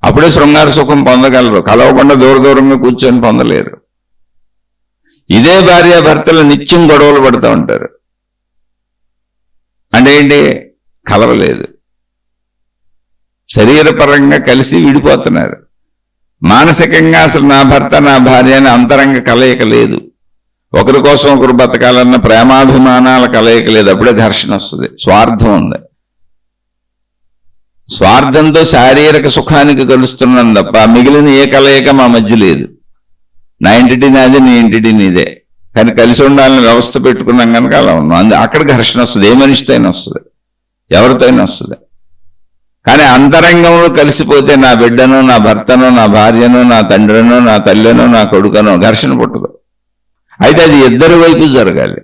అప్పుడే శృంగార సుఖం పొందగలరు, కలవకుండా దూరంగా కూర్చొని పొందలేరు. ఇదే భార్యాభర్తలు నిత్యం గొడవలు పడుతూ ఉంటారు. అంటే ఏంటి? కలవలేదు, శరీరపరంగా కలిసి విడిపోతున్నారు. మానసికంగా అసలు నా భర్త నా భార్య అని అంతరంగ కలయిక లేదు. ఒకరి కోసం ఒకరు బతకాలన్న ప్రేమాభిమానాల కలయిక లేదు. అప్పుడే ఘర్షణ వస్తుంది. స్వార్థం ఉంది. స్వార్థంతో శారీరక సుఖానికి కలుస్తున్నాం తప్ప మిగిలిన ఏ కలయిక మా మధ్య లేదు. నా ఇంటిటీ నాదే, నీ ఇంటిటీ నీదే, కానీ కలిసి ఉండాలని వ్యవస్థ పెట్టుకున్నాం కనుక అలా ఉన్నాం. అక్కడ ఘర్షణ వస్తుంది. ఏ మనిషితో అయినా వస్తుంది, ఎవరితో అయినా వస్తుంది. కానీ అంతరంగంలో కలిసిపోతే నా బిడ్డను, నా భర్తను, నా భార్యను, నా తండ్రిను, నా తల్లిను, నా కొడుకను ఘర్షణ పుట్టదు. అయితే అది ఇద్దరి వైపు జరగాలి.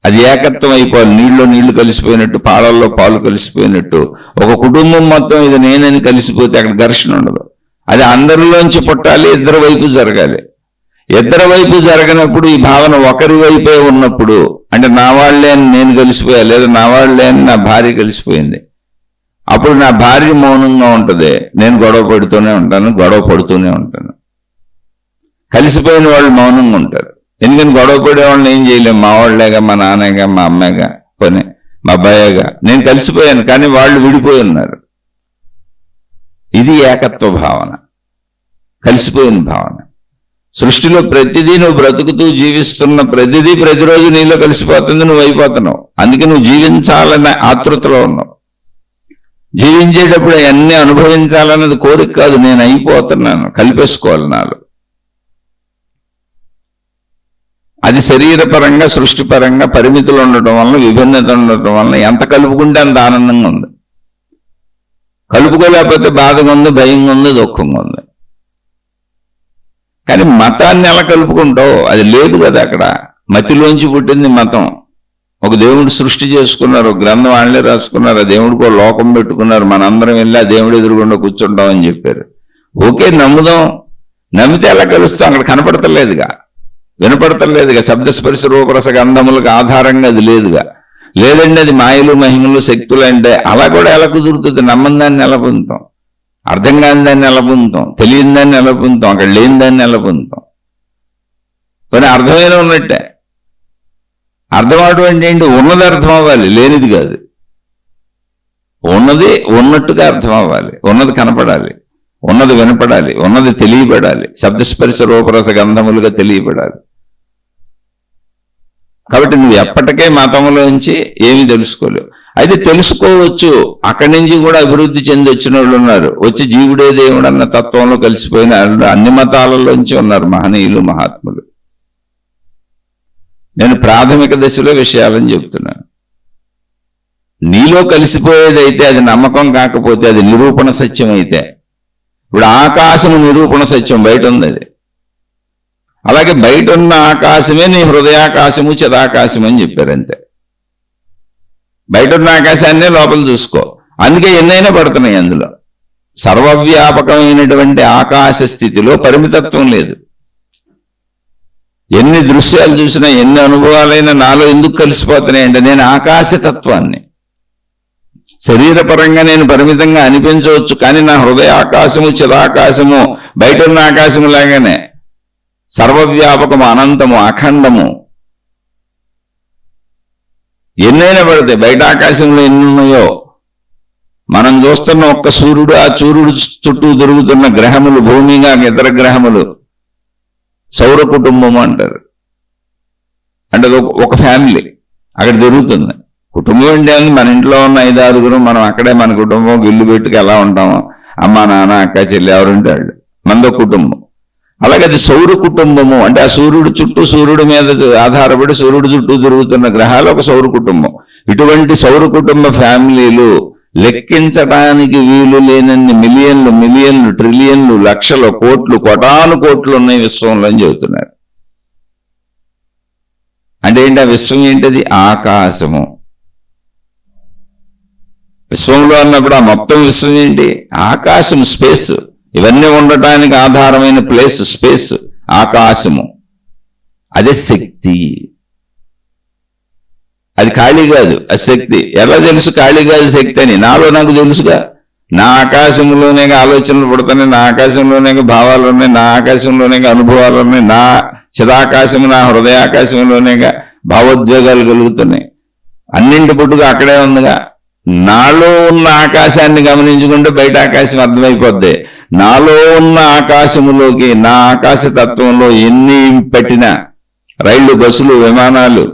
అది ఏకత్వం అయిపోవాలి. నీళ్ళు కలిసిపోయినట్టు, పాలల్లో పాలు కలిసిపోయినట్టు ఒక కుటుంబం మొత్తం ఇది నేనని కలిసిపోతే అక్కడ ఘర్షణ ఉండదు. అది అందరిలోంచి పుట్టాలి, ఇద్దరి వైపు జరగాలి. ఇద్దరి వైపు జరగనప్పుడు ఈ భావన ఒకరి వైపే ఉన్నప్పుడు, అంటే నా వాళ్లే అని నేను కలిసిపోయా, లేదా నా వాళ్లే అని నా భార్య కలిసిపోయింది, అప్పుడు నా భార్య మౌనంగా ఉంటుంది, నేను గొడవ పడుతూనే ఉంటాను. కలిసిపోయిన వాళ్ళు మౌనంగా ఉంటారు. ఎందుకని? గొడవ పడే వాళ్ళని ఏం చేయలేము. మా వాళ్ళేగా, మా నాన్నగా, మా అమ్మాయిగా, పోనీ మా అబ్బాయిగా నేను కలిసిపోయాను, కానీ వాళ్ళు విడిపోయి ఉన్నారు. ఇది ఏకత్వ భావన. కలిసిపోయిన భావన. సృష్టిలో ప్రతిదీ నువ్వు బ్రతుకుతూ జీవిస్తున్న ప్రతిదీ ప్రతిరోజు నీలో కలిసిపోతుంది, నువ్వు అయిపోతున్నావు. అందుకే నువ్వు జీవించాలనే ఆతృతలో ఉన్నావు. జీవించేటప్పుడు అన్నీ అనుభవించాలన్నది కోరిక కాదు, నేను అయిపోతున్నాను, కలిపేసుకోవాలి నాలో. అది శరీరపరంగా సృష్టిపరంగా పరిమితులు ఉండటం వలన, విభిన్నత ఉండటం వలన ఎంత కలుపుకుంటే అంత ఆనందంగా ఉంది. కలుపుకోలేకపోతే బాధగా ఉంది, భయంగా ఉంది, దుఃఖంగా ఉంది. కానీ మతాన్ని ఎలా కలుపుకుంటావు? అది లేదు కదా అక్కడ. మతిలోంచి పుట్టింది మతం. ఒక దేవుడు సృష్టి చేసుకున్నారు, ఒక గ్రంథం వాళ్ళే రాసుకున్నారు, ఆ దేవుడికి లోకం పెట్టుకున్నారు, మనందరం వెళ్ళి ఆ దేవుడు ఎదురుగుండా కూర్చుంటామని చెప్పారు. ఓకే, నమ్ముదాం. నమ్మితే ఎలా కలుస్తాం? అక్కడ కనపడతలేదుగా, వినపడతలేదుగా. శబ్దస్పర్శ రూపరస గంధములకు ఆధారంగా అది లేదుగా. లేదండి అది మాయలు మహిమలు శక్తులు అంటే అలా కూడా ఎలా కుదురుతుంది? నమ్మని దాన్ని ఎలా పొందుతాం? అర్థం కాని దాన్ని ఎలా పొందుతాం? తెలియని దాన్ని ఎలా పొందుతాం? అక్కడ లేని దాన్ని ఎలా పొందుతాం? కానీ అర్థమైన ఉన్నట్టే. అర్థం అవడం అంటే ఏంటి? ఉన్నది అర్థం అవ్వాలి, లేనిది కాదు. ఉన్నది ఉన్నట్టుగా అర్థం అవ్వాలి, ఉన్నది కనపడాలి, ఉన్నది వినపడాలి, ఉన్నది తెలియబడాలి, శబ్దస్పర్శ రూపరస గంధములుగా తెలియబడాలి. కాబట్టి నువ్వు ఎప్పటికే మతంలోంచి ఏమీ తెలుసుకోలేవు. అయితే తెలుసుకోవచ్చు, అక్కడి నుంచి కూడా అభివృద్ధి చెంది వచ్చిన వాళ్ళు ఉన్నారు. వచ్చి జీవుడే దేవుడు అన్న తత్వంలో కలిసిపోయిన అన్ని మతాలలోంచి ఉన్నారు మహనీయులు, మహాత్ములు. నేను ప్రాథమిక దశలో విషయాలని చెప్తున్నాను. నీలో కలిసిపోయేదైతే అది నమ్మకం కాకపోతే, అది నిరూపణ సత్యం అయితే, ఇప్పుడు ఆకాశము నిరూపణ సత్యం, బయట ఉంది అది. అలాగే బయట ఉన్న ఆకాశమే నీ హృదయాకాశము, చిదాకాశం అని చెప్పారు అంతే. బయట ఉన్న ఆకాశాన్నే లోపల చూసుకో. అందుకే ఎన్నైనా పడుతున్నాయి అందులో. సర్వవ్యాపకమైనటువంటి ఆకాశ స్థితిలో పరిమితత్వం లేదు. ఎన్ని దృశ్యాలు చూసినా, ఎన్ని అనుభవాలైనా నాలో ఎందుకు కలిసిపోతున్నాయంటే నేను ఆకాశతత్వాన్ని. శరీరపరంగా నేను పరిమితంగా అనిపించవచ్చు, కానీ నా హృదయ ఆకాశము, చిదాకాశము బయట ఉన్న ఆకాశము లాగానే సర్వవ్యాపకము, అనంతము, అఖండము. ఎన్నైనా పడితే బయట ఆకాశంలో ఎన్ని ఉన్నాయో. మనం చూస్తున్న ఒక్క సూర్యుడు, ఆ సూర్యుడు చుట్టూ తిరుగుతున్న గ్రహములు, భూమిగా ఇతర గ్రహములు సౌర కుటుంబము అంటారు. అంటే ఒక ఫ్యామిలీ అక్కడ తిరుగుతుంది. కుటుంబం అంటే మన ఇంట్లో ఉన్న 5-6 మనం అక్కడే మన కుటుంబం ఇల్లు పెట్టుకు ఎలా ఉంటామో, అమ్మ నాన్న అక్క చెల్లి ఎవరుంటే వాళ్ళు, మనదో కుటుంబం. అలాగే అది సౌర కుటుంబము అంటే ఆ సూర్యుడు చుట్టూ, సూర్యుడి మీద ఆధారపడి సూర్యుడు చుట్టూ తిరుగుతున్న గ్రహాలు ఒక సౌర కుటుంబం. ఇటువంటి సౌర కుటుంబ ఫ్యామిలీలు లెక్కించడానికి వీలు లేనన్ని మిలియన్లు, మిలియన్లు, ట్రిలియన్లు, లక్షల కోట్లు, కోటాను కోట్లు ఉన్నాయి విశ్వంలో అని చెబుతున్నారు. అంటే ఏంటి ఆ విశ్వం? ఏంటది? ఆకాశము. విశ్వంలో అన్నప్పుడు ఆ మొత్తం విశ్వం ఏంటి? ఆకాశం, స్పేస్. ఇవన్నీ ఉండటానికి ఆధారమైన ప్లేస్ స్పేస్, ఆకాశము. అదే శక్తి. అది ఖాళీ కాదు, అది శక్తి. ఎలా తెలుసు ఖాళీ కాదు శక్తి అని? నాలో నాకు తెలుసుగా. నా ఆకాశంలోనే ఆలోచనలు పుడతాయి, నా ఆకాశంలోనే భావాలు ఉన్నాయి, నా ఆకాశంలోనే అనుభవాలు ఉన్నాయి, నా చిదాకాశము, నా హృదయాకాశంలోనే భావోద్వేగాలు కలుగుతున్నాయి. అన్నింటి పుట్టుగా అక్కడే ఉందిగా. నాలో ఉన్న ఆకాశాన్ని గమనించుకుంటే బయట ఆకాశం అర్థమైపోద్ది. నాలో ఉన్న ఆకాశములోకి, నా ఆకాశ తత్వంలో ఎన్ని పెట్టినా, రైళ్లు, బస్సులు, విమానాలు,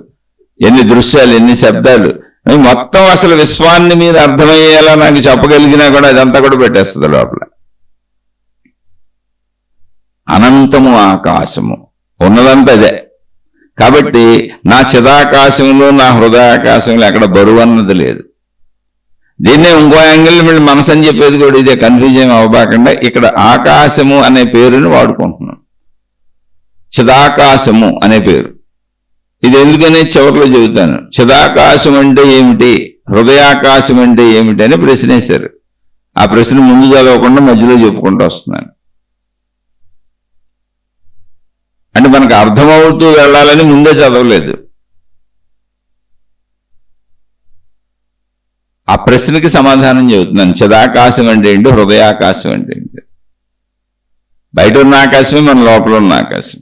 ఎన్ని దృశ్యాలు, ఎన్ని శబ్దాలు, మొత్తం అసలు విశ్వాన్ని మీద అర్థమయ్యేలా నాకు చెప్పగలిగినా కూడా అదంతా కూడా పెట్టేస్తుంది లోపల. అనంతము ఆకాశము, ఉన్నదంతా అదే. కాబట్టి నా చిదాకాశంలో, నా హృదయాకాశంలో ఎక్కడ బరువు అన్నది లేదు. దీన్నే ఇంకో యాంగిల్ మళ్ళీ మనసు అని చెప్పేది కూడా ఇదే. కన్ఫ్యూజన్ అవ్వకుండా ఇక్కడ ఆకాశము అనే పేరుని వాడుకుంటున్నాం, చిదాకాశము అనే పేరు. ఇది ఎందుకనే చివరిలో చెబుతాను. చిదాకాశం అంటే ఏమిటి, హృదయాకాశం అంటే ఏమిటి అని ప్రశ్నేశారు. ఆ ప్రశ్న ముందు చదవకుండా మధ్యలో చెప్పుకుంటూ వస్తున్నాను. అంటే మనకు అర్థమవుతూ వెళ్ళాలని ముందే చదవలేదు. ఆ ప్రశ్నకి సమాధానం చెబుతున్నాను. చిదాకాశం అంటే ఏంటి, హృదయాకాశం అంటే ఏంటి. బయట ఉన్న ఆకాశమే మన లోపల ఉన్న ఆకాశం.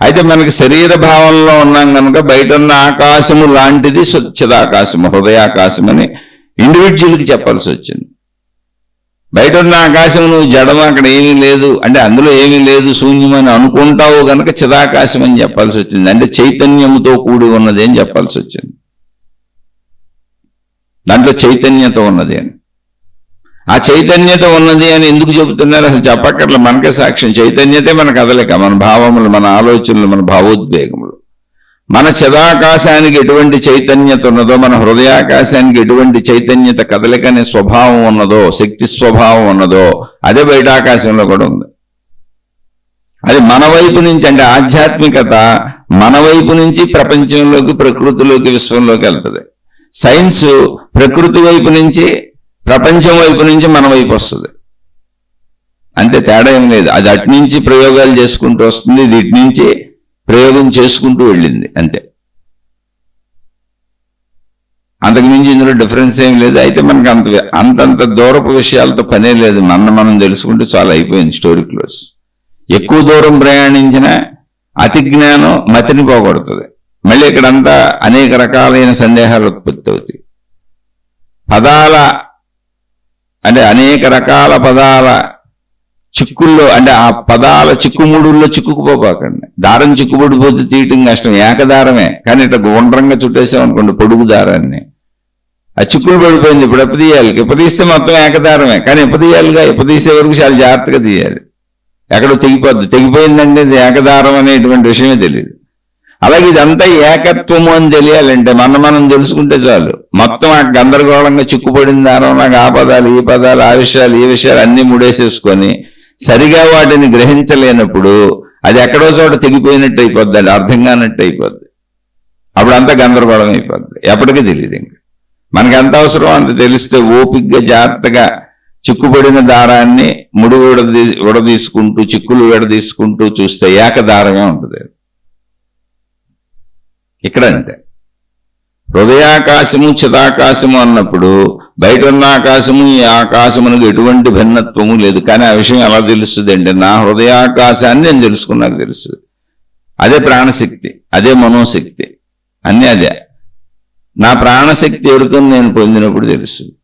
అయితే మనకి శరీర భావంలో ఉన్నాం కనుక బయట ఉన్న ఆకాశము లాంటిది చిదాకాశము, హృదయాకాశం అని ఇండివిజువల్కి చెప్పాల్సి వచ్చింది. బయట ఉన్న ఆకాశం నువ్వు జడము, అక్కడ ఏమీ లేదు అంటే అందులో ఏమీ లేదు శూన్యమని అనుకుంటావు కనుక చిదాకాశం అని చెప్పాల్సి వచ్చింది. అంటే చైతన్యముతో కూడి ఉన్నది అని చెప్పాల్సి వచ్చింది. దాంట్లో చైతన్యత ఉన్నది అని. ఆ చైతన్యత ఉన్నది అని ఎందుకు చెబుతున్నారు? అసలు చెప్పక్కర్లే, మనకే సాక్ష్యం. చైతన్యతే మన కదలిక, మన భావములు, మన ఆలోచనలు, మన భావోద్వేగములు. మన చిదాకాశానికి ఎటువంటి చైతన్యత ఉన్నదో, మన హృదయాకాశానికి ఎటువంటి చైతన్యత, కదలిక అనే స్వభావం ఉన్నదో, శక్తి స్వభావం ఉన్నదో, అదే బయట ఆకాశంలో కూడా ఉంది. అది మన వైపు నుంచి, అంటే ఆధ్యాత్మికత మన వైపు నుంచి ప్రపంచంలోకి, ప్రకృతిలోకి, విశ్వంలోకి వెళ్తుంది. సైన్స్ ప్రకృతి వైపు నుంచి, ప్రపంచం వైపు నుంచి మన వైపు వస్తుంది. అంతే, తేడా ఏం లేదు. అది అటు నుంచి ప్రయోగాలు చేసుకుంటూ వస్తుంది, ఇది ఇటు నుంచి ప్రయోగం చేసుకుంటూ వెళ్ళింది, అంతే. అంతకుమించి ఇందులో డిఫరెన్స్ ఏం లేదు. అయితే మనకు అంతంత దూరపు విషయాలతో పనే లేదు. మనం తెలుసుకుంటే చాలా అయిపోయింది, స్టోరీ క్లోజ్. ఎక్కువ దూరం ప్రయాణించిన అతి జ్ఞానం మతిని పోగొడుతుంది. మళ్ళీ ఇక్కడంతా అనేక రకాలైన సందేహాలు ఉత్పత్తి అవుతాయి. పదాల అంటే అనేక రకాల పదాల చిక్కుల్లో, అంటే ఆ పదాల చిక్కుముడుల్లో చిక్కుకుపోకండి. దారం చిక్కుపడిపోతే తీయటం కష్టం, ఏకదారమే. కానీ ఇట్లా గుండ్రంగా చుట్టేసాం అనుకోండి పొడుగు దారాన్ని, ఆ చిక్కులు పడిపోయింది. ఇప్పుడు ఎప్పదీయాలి, ఎప్పదీస్తే మొత్తం ఏకదారమే, కానీ ఎప్పదీయాలిగా, ఎప్పదీసే వరకు చాలా జాగ్రత్తగా తీయాలి. ఎక్కడో తెగిపోద్ది, తెగిపోయిందంటే ఇది ఏకదారం అనేటువంటి విషయమే తెలియదు. అలాగే ఇదంతా ఏకత్వము అని తెలియాలంటే మనం తెలుసుకుంటే చాలు. మొత్తం ఆ గందరగోళంగా చిక్కుపడిన దారం నాకు ఆ పదాలు, ఈ పదాలు, ఆ విషయాలు, ఈ విషయాలు అన్నీ ముడేసేసుకొని సరిగా వాటిని గ్రహించలేనప్పుడు అది ఎక్కడో చోట తెగిపోయినట్టు అయిపోద్ది, అది అర్థం కానట్టు అయిపోద్ది. అప్పుడు అంతా గందరగోళం అయిపోద్ది, ఎప్పటికీ తెలియదు. ఇంకా మనకి ఎంత అవసరం అంత తెలిస్తే ఓపిగ్గా జాగ్రత్తగా చిక్కుపడిన దారాన్ని ముడి విడదీసుకుంటూ, చిక్కులు విడదీసుకుంటూ చూస్తే ఏకదారమే ఉంటుంది. ఇక్కడ అంతే. హృదయాకాశము, చిదాకాశము అన్నప్పుడు బయట ఉన్న ఆకాశము, ఈ ఆకాశమునకు ఎటువంటి భిన్నత్వము లేదు. కానీ ఆ విషయం ఎలా తెలుస్తుంది అంటే, నా హృదయాకాశాన్ని నేను తెలుసుకున్నాక తెలుస్తుంది. అదే ప్రాణశక్తి, అదే మనోశక్తి, అన్నీ అదే. నా ప్రాణశక్తి ఎరుకని నేను పొందినప్పుడు తెలుస్తుంది.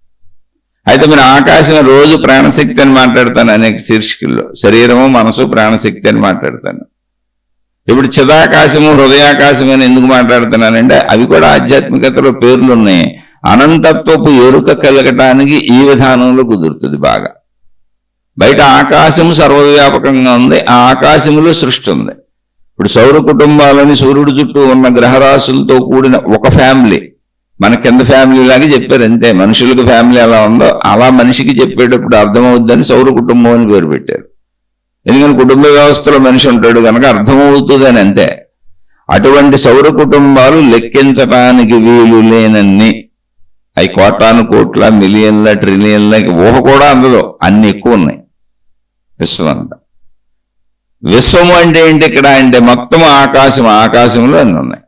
అయితే మీరు ఆకాశం రోజు ప్రాణశక్తి అని మాట్లాడతాను అనేక శీర్షికల్లో. శరీరము, మనసు, ప్రాణశక్తి అని మాట్లాడతాను. ఇప్పుడు చిదాకాశము, హృదయాకాశం అని ఎందుకు మాట్లాడుతున్నానంటే, అవి కూడా ఆధ్యాత్మికతలో పేర్లు ఉన్నాయి. అనంతత్వపు ఎరుక కలగటానికి ఈ విధానంలో కుదురుతుంది బాగా. బయట ఆకాశము సర్వవ్యాపకంగా ఉంది, ఆ ఆకాశములో సృష్టి ఉంది. ఇప్పుడు సౌర కుటుంబాలని సూర్యుడి చుట్టూ ఉన్న గ్రహరాశులతో కూడిన ఒక ఫ్యామిలీ, మన కింద ఫ్యామిలీ లాగా చెప్పారు అంతే. మనుషులకు ఫ్యామిలీ ఎలా ఉందో అలా మనిషికి చెప్పేటప్పుడు అర్థమవుద్దని సౌర కుటుంబం అని పేరు పెట్టారు. ఎందుకని కుటుంబ వ్యవస్థలో మనిషి ఉంటాడు కనుక అర్థమవుతుందని, అంతే. అటువంటి సౌర కుటుంబాలు లెక్కించటానికి వీలు లేనన్ని, అవి కోటాను కోట్ల, మిలియన్ల, ట్రిలియన్ల, ఊహ కూడా అందులో అన్ని ఎక్కువ ఉన్నాయి. విశ్వం అంతా. విశ్వము అంటే ఏంటి ఇక్కడ అంటే మొత్తం ఆకాశం, ఆకాశంలో అన్ని ఉన్నాయి.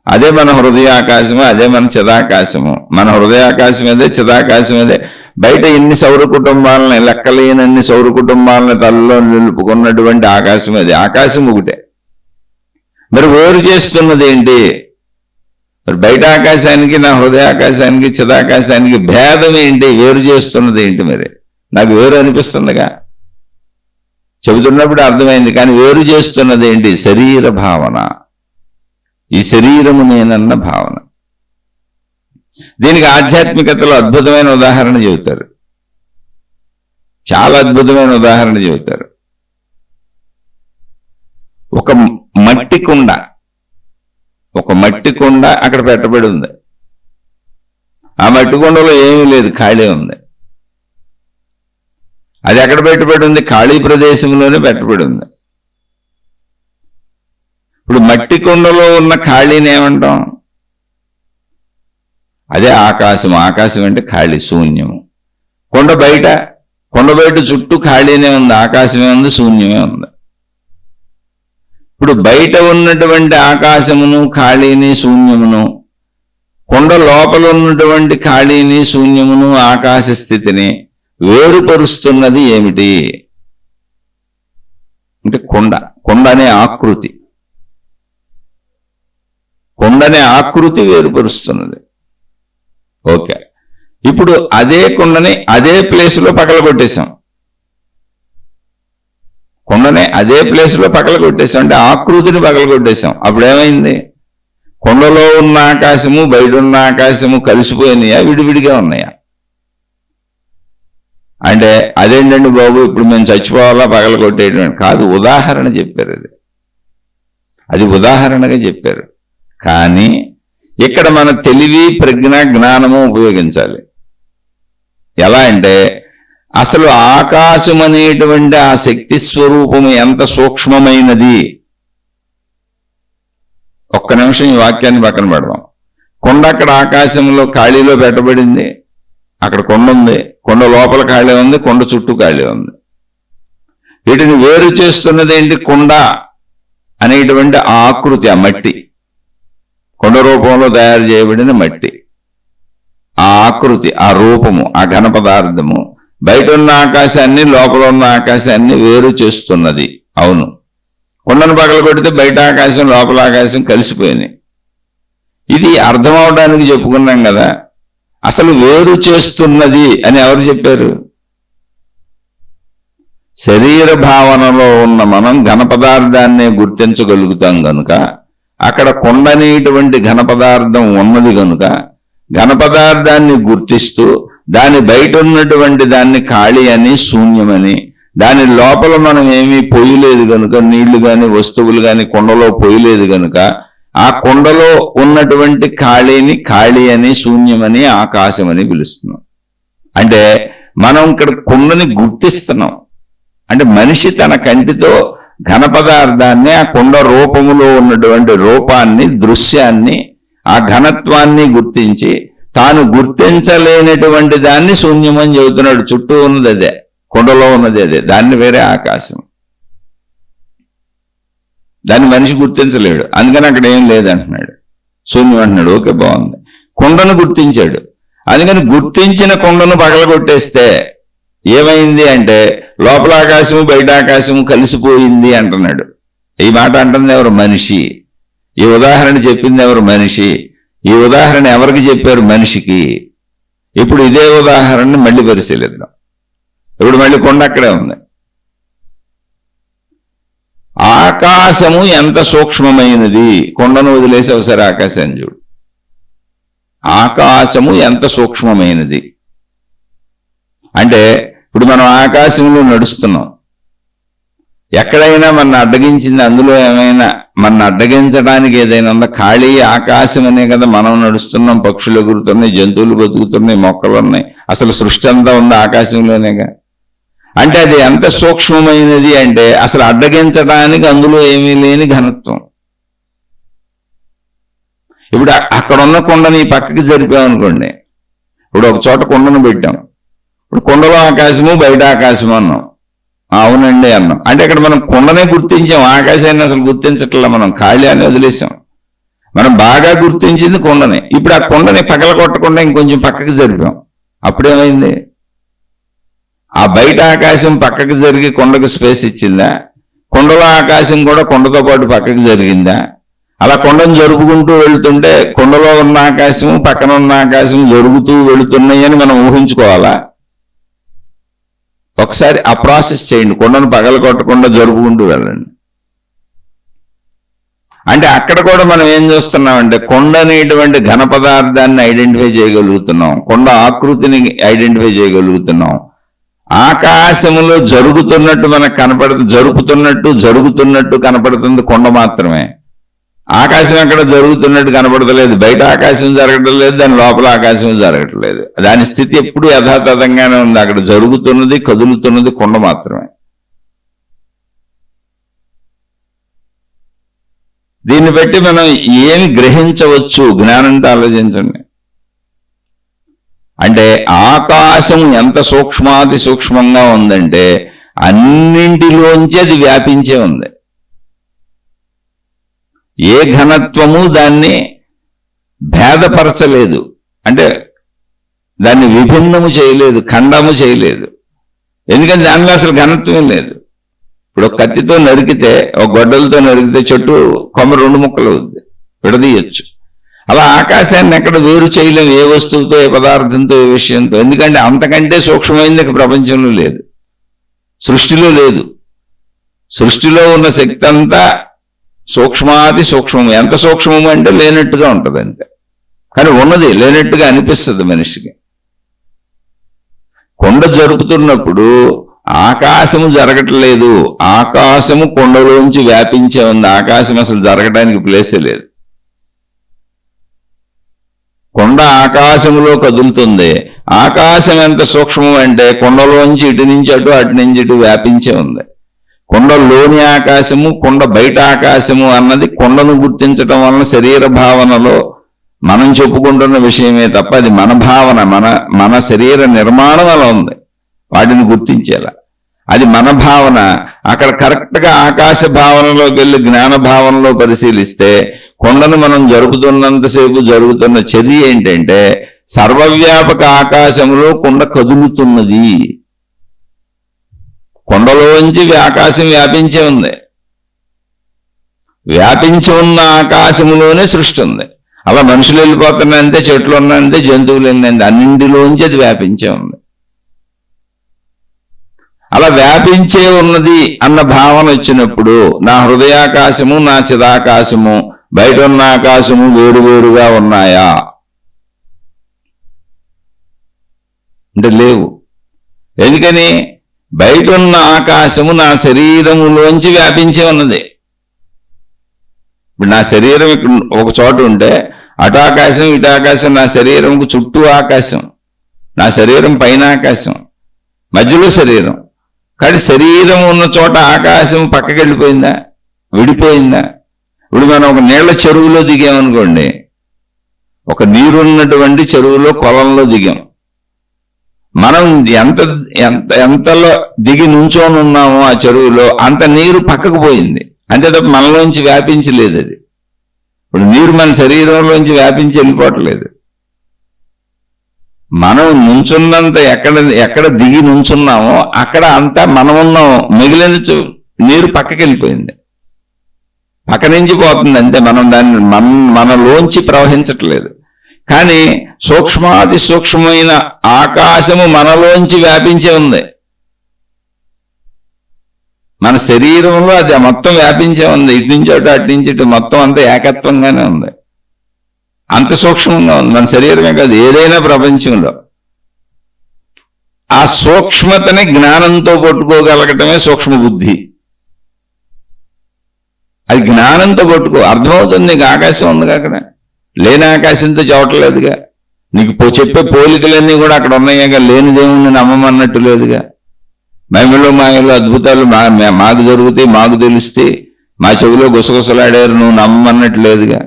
అదే మన హృదయాకాశము, అదే మన చిదాకాశము. మన హృదయాకాశం అదే, చిదాకాశం అదే. బయట ఎన్ని సౌర కుటుంబాలని, లెక్కలేనన్ని సౌర కుటుంబాలను తలలో నిలుపుకున్నటువంటి ఆకాశం అది. ఆకాశం ఒకటే. మరి వేరు చేస్తున్నది ఏంటి? మరి బయట ఆకాశానికి, నా హృదయాకాశానికి, చిదాకాశానికి భేదం ఏంటి? వేరు చేస్తున్నది ఏంటి? మరి నాకు వేరు అనిపిస్తుందిగా, చెబుతున్నప్పుడు అర్థమైంది. కానీ వేరు చేస్తున్నది ఏంటి? శరీర భావన. ఈ శరీరము నేనన్న భావన. దీనికి ఆధ్యాత్మికతలో అద్భుతమైన ఉదాహరణ చెబుతారు, చాలా అద్భుతమైన ఉదాహరణ చెబుతారు. ఒక మట్టి కుండ, ఒక మట్టి కుండ అక్కడ పెట్టబడి ఉంది. ఆ మట్టి కుండలో ఏమీ లేదు, ఖాళీ ఉంది. అది ఎక్కడ పెట్టబడి ఉంది? ఖాళీ ప్రదేశంలోనే పెట్టబడి ఉంది. ఇప్పుడు మట్టి కుండలో ఉన్న ఖాళీని ఏమంటాం? అదే ఆకాశం. ఆకాశం అంటే ఖాళీ, శూన్యము. కొండ బయట చుట్టూ ఖాళీనే ఉంది, ఆకాశమే ఉంది, శూన్యమే ఉంది. ఇప్పుడు బయట ఉన్నటువంటి ఆకాశమును, ఖాళీని, శూన్యమును, కొండ లోపల ఉన్నటువంటి ఖాళీని, శూన్యమును, ఆకాశ స్థితిని వేరుపరుస్తున్నది ఏమిటి అంటే కొండ అనే ఆకృతి. కొండనే ఆకృతి వేరుపరుస్తున్నది. ఓకే. ఇప్పుడు అదే కుండని అదే ప్లేస్లో పగలగొట్టేశాం. కుండని అదే ప్లేస్లో పగలగొట్టేశాం అంటే ఆకృతిని పగలగొట్టేశాం. అప్పుడు ఏమైంది? కుండలో ఉన్న ఆకాశము బయట ఉన్న ఆకాశము కలిసిపోయినాయా, విడివిడిగా ఉన్నాయా? అంటే అదేంటండి బాబు, ఇప్పుడు మేము చచ్చిపోవాలా పగలగొట్టేటువంటి కాదు, ఉదాహరణ చెప్పారు. అది ఉదాహరణగా చెప్పారు. కానీ ఇక్కడ మన తెలివి, ప్రజ్ఞ, జ్ఞానము ఉపయోగించాలి. ఎలా అంటే అసలు ఆకాశం అనేటువంటి ఆ శక్తి స్వరూపము ఎంత సూక్ష్మమైనది. ఒక్క నిమిషం ఈ వాక్యాన్ని పక్కన పెడదాం. కొండ అక్కడ ఆకాశంలో ఖాళీలో పెట్టబడింది, అక్కడ కొండ ఉంది, కొండ లోపల ఖాళీ ఉంది, కొండ చుట్టూ ఖాళీ ఉంది. వీటిని వేరు చేస్తున్నది ఏంటి? కొండ అనేటువంటి ఆ ఆకృతి, ఆ మట్టి, కొండ రూపంలో తయారు చేయబడిన మట్టి, ఆ ఆకృతి, ఆ రూపము, ఆ ఘన పదార్థము బయట ఉన్న ఆకాశాన్ని లోపల ఉన్న ఆకాశాన్ని వేరు చేస్తున్నది. అవును, కొండను పగలగొడితే బయట ఆకాశం లోపల ఆకాశం కలిసిపోయినాయి. ఇది అర్థం అవడానికి చెప్పుకున్నాం కదా. అసలు వేరు చేస్తున్నది అని ఎవరు చెప్పారు? శరీర భావనలో ఉన్న మనం ఘన పదార్థాన్ని గుర్తించగలుగుతాం కనుక, అక్కడ కొండనేటువంటి ఘన పదార్థం ఉన్నది కనుక ఘన పదార్థాన్ని గుర్తిస్తూ దాని బయట ఉన్నటువంటి దాన్ని ఖాళీ అని, శూన్యమని, దాని లోపల మనం ఏమీ పొయ్యలేదు కనుక, నీళ్లు కానీ వస్తువులు కానీ కొండలో పొయ్యలేదు కనుక ఆ కొండలో ఉన్నటువంటి ఖాళీని ఖాళీ అని, శూన్యమని, ఆకాశం అని పిలుస్తున్నాం. అంటే మనం ఇక్కడ కొండని గుర్తిస్తున్నాం. అంటే మనిషి తన కంటితో ఘన పదార్థాన్ని, ఆ కొండ రూపములో ఉన్నటువంటి రూపాన్ని, దృశ్యాన్ని, ఆ ఘనత్వాన్ని గుర్తించి తాను గుర్తించలేనటువంటి దాన్ని శూన్యమని చెబుతున్నాడు. చుట్టూ ఉన్నది అదే, కొండలో ఉన్నది అదే, దాన్ని వేరే ఆకాశం. దాన్ని మనిషి గుర్తించలేడు, అందుకని అక్కడ ఏం లేదంటున్నాడు, శూన్యం అంటున్నాడు. ఓకే, బాగుంది. కొండను గుర్తించాడు, అందుకని గుర్తించిన కొండను పగలగొట్టేస్తే ఏమైంది అంటే లోపల ఆకాశము బయట ఆకాశము కలిసిపోయింది అంటున్నాడు. ఈ మాట అంటుంది ఎవరు? మనిషి. ఈ ఉదాహరణ చెప్పింది ఎవరు? మనిషి. ఈ ఉదాహరణ ఎవరికి చెప్పారు? మనిషికి. ఇప్పుడు ఇదే ఉదాహరణని మళ్ళీ పరిశీలిద్దాం. ఇప్పుడు మళ్ళీ కొండ అక్కడే ఉంది. ఆకాశము ఎంత సూక్ష్మమైనది. కొండను వదిలేసి ఒకసారి ఆకాశాన్ని చూడు. ఆకాశము ఎంత సూక్ష్మమైనది అంటే ఇప్పుడు మనం ఆకాశంలో నడుస్తున్నాం. ఎక్కడైనా మన అడ్డగించింది, అందులో ఏమైనా మన అడ్డగించడానికి ఏదైనా ఉందా? ఖాళీ ఆకాశం అనే కదా మనం నడుస్తున్నాం. పక్షులు ఎగురుతున్నాయి, జంతువులు బతుకుతున్నాయి, మొక్కలు ఉన్నాయి. అసలు సృష్టి అంతా ఉంది ఆకాశంలోనేగా. అంటే అది ఎంత సూక్ష్మమైనది అంటే అసలు అడ్డగించడానికి అందులో ఏమీ లేని ఘనత్వం. ఇప్పుడు అక్కడ ఉన్న కొండని పక్కకి జరిపామనుకోండి. ఇప్పుడు ఒక చోట కొండను పెట్టాం. ఇప్పుడు కొండలో ఆకాశము బయట ఆకాశము అన్నాం. అవునండి అన్నాం. అంటే ఇక్కడ మనం కొండనే గుర్తించాం, ఆకాశాన్ని అసలు గుర్తించట్లా. మనం ఖాళీ అని వదిలేసాం. మనం బాగా గుర్తించింది కొండని. ఇప్పుడు ఆ కొండని పగల కొట్టకుండా ఇంకొంచెం పక్కకి జరిపాం. అప్పుడేమైంది? ఆ బయట ఆకాశం పక్కకి జరిగి కొండకు స్పేస్ ఇచ్చిందా? కొండలో ఆకాశం కూడా కొండతో పాటు పక్కకి జరిగిందా? అలా కొండను జరుపుకుంటూ వెళుతుంటే కొండలో ఉన్న ఆకాశము పక్కన ఉన్న ఆకాశం జరుగుతూ వెళుతున్నాయని మనం ఊహించుకోవాలా? ఒకసారి ఆ ప్రాసెస్ చేయండి. కొండను పగల కొట్టకుండా జరుపుకుంటూ వెళ్ళండి. అంటే అక్కడ కూడా మనం ఏం చేస్తున్నామంటే కొండ అనేటువంటి ఘన పదార్థాన్ని ఐడెంటిఫై చేయగలుగుతున్నాం, కొండ ఆకృతిని ఐడెంటిఫై చేయగలుగుతున్నాం. ఆకాశములో జరుగుతున్నట్టు మనకు జరుగుతున్నట్టు కనపడుతుంది కొండ మాత్రమే. ఆకాశం ఎక్కడ జరుగుతున్నట్టు కనపడతలేదు. బయట ఆకాశం జరగటం లేదు, దాని లోపల ఆకాశం జరగట్లేదు. దాని స్థితి ఎప్పుడు యథాతథంగానే ఉంది. అక్కడ జరుగుతున్నది, కదులుతున్నది కొండ మాత్రమే. దీన్ని బట్టి మనం ఏమి గ్రహించవచ్చు? జ్ఞానంతో ఆలోచించండి. అంటే ఆకాశం ఎంత సూక్ష్మాతి సూక్ష్మంగా ఉందంటే అన్నింటిలోంచి అది వ్యాపించే ఉంది. ఏ ఘనత్వము దాన్ని భేదపరచలేదు, అంటే దాన్ని విభిన్నము చేయలేదు, ఖండము చేయలేదు. ఎందుకంటే దానిలో అసలు ఘనత్వం లేదు. ఇప్పుడు ఒక కత్తితో నరికితే, ఒక గొడ్డలతో నరికితే చెట్టు కొమ్మ 2 ముక్కలు అవుద్ది, విడదీయచ్చు. అలా ఆకాశాన్ని ఎక్కడ వేరు చేయలేం, ఏ వస్తువుతో, ఏ పదార్థంతో, ఏ విషయంతో. ఎందుకంటే అంతకంటే సూక్ష్మమైంది ప్రపంచంలో లేదు, సృష్టిలో లేదు. సృష్టిలో ఉన్న శక్తి అంతా సూక్ష్మాతి సూక్ష్మము. ఎంత సూక్ష్మము అంటే లేనట్టుగా ఉంటుంది అంతే, కానీ ఉన్నది లేనట్టుగా అనిపిస్తుంది మనిషికి. కొండ జరుపుతున్నప్పుడు ఆకాశము జరగట్లేదు, ఆకాశము కొండలోంచి వ్యాపించే ఉంది. ఆకాశం అసలు జరగడానికి ప్లేసే లేదు. కొండ ఆకాశములో కదులుతుంది. ఆకాశం ఎంత సూక్ష్మం అంటే కొండలోంచి ఇటు నుంచి అటు, అటు నుంచి ఇటు వ్యాపించే ఉంది. కొండలోని ఆకాశము, కొండ బయట ఆకాశము అన్నది కొండను గుర్తించటం వలన శరీర భావనలో మనం చెప్పుకుంటున్న విషయమే తప్ప అది మన భావన, మన శరీర నిర్మాణం అలా ఉంది, వాటిని గుర్తించేలా. అది మన భావన. అక్కడ కరెక్ట్గా ఆకాశ భావనలోకి వెళ్ళి జ్ఞాన భావనలో పరిశీలిస్తే కొండను మనం జరుపుతున్నంతసేపు జరుగుతున్న చర్య ఏంటంటే సర్వవ్యాపక ఆకాశంలో కొండ కదులుతున్నది. కొండలోంచి ఆకాశం వ్యాపించి ఉంది. వ్యాపించి ఉన్న ఆకాశంలోనే సృష్టి ఉంది. అలా మనుషులు వెళ్ళిపోతున్నాయంటే, చెట్లు ఉన్నాయంటే, జంతువులు వెళ్ళినాయంటే, అన్నింటిలోంచి అది వ్యాపించే ఉంది. అలా వ్యాపించే ఉన్నది అన్న భావన వచ్చినప్పుడు నా హృదయాకాశము, నా చిదాకాశము, బయట ఉన్న ఆకాశము వేరువేరుగా ఉన్నాయా అంటే లేవు. ఎందుకని? బయట ఉన్న ఆకాశము నా శరీరములోంచి వ్యాపించే ఉన్నది. ఇప్పుడు నా శరీరం ఒక చోట ఉంటే అటు ఆకాశం, ఇటు ఆకాశం, నా శరీరంకు చుట్టూ ఆకాశం, నా శరీరం పైన ఆకాశం, మధ్యలో శరీరం. కానీ శరీరం ఉన్న చోట ఆకాశం పక్కకి వెళ్ళిపోయిందా, విడిపోయిందా? ఇప్పుడు మనం ఒక నీళ్ల చెరువులో దిగామనుకోండి, ఒక నీరున్నటువంటి చెరువులో, కొలంలో దిగాం. మనం ఎంతలో దిగి నుంచొని ఉన్నామో ఆ చెరువులో అంత నీరు పక్కకు పోయింది, అంతే తప్ప మనలోంచి వ్యాపించలేదు. అది ఇప్పుడు నీరు మన శరీరంలోంచి వ్యాపించి వెళ్ళిపోవట్లేదు. మనం నుంచున్నంత ఎక్కడ దిగి నుంచున్నామో అక్కడ అంతా మనం ఉన్నాం, మిగిలిన నీరు పక్కకి వెళ్ళిపోయింది, పక్క నుంచి పోతుంది అంతే. మనం దాన్ని మనలోంచి ప్రవహించట్లేదు. కానీ సూక్ష్మాతి సూక్ష్మమైన ఆకాశము మనలోంచి వ్యాపించి ఉంది. మన శరీరంలో అది మొత్తం వ్యాపించే ఉంది. ఇటు నుంచి అటు, అటు నుంచి ఇటు, మొత్తం అంతా ఏకత్వంగానే ఉంది. అంత సూక్ష్మంగా ఉంది మన శరీరమే కాదు, ఏదైనా ప్రపంచంలో. ఆ సూక్ష్మతని జ్ఞానంతో పట్టుకోగలగటమే సూక్ష్మ బుద్ధి. అది జ్ఞానంతో పట్టుకో, అర్థమవుతుంది. నీకు ఆకాశం ఉందిగా, అక్కడ లేని ఆకాశంతో చెప్పట్లేదుగా. నీకు చెప్పే పోలికలన్నీ కూడా అక్కడ ఉన్నాయిగా, లేని దేవుణ్ణి నమ్మమన్నట్టు లేదుగా. మహిమలో మాయలో అద్భుతాలు మాకు జరుగుతాయి, మాకు తెలిస్తే, మా చెవిలో గుసగుసలాడారు, నువ్వు నమ్మన్నట్టు లేదుగా.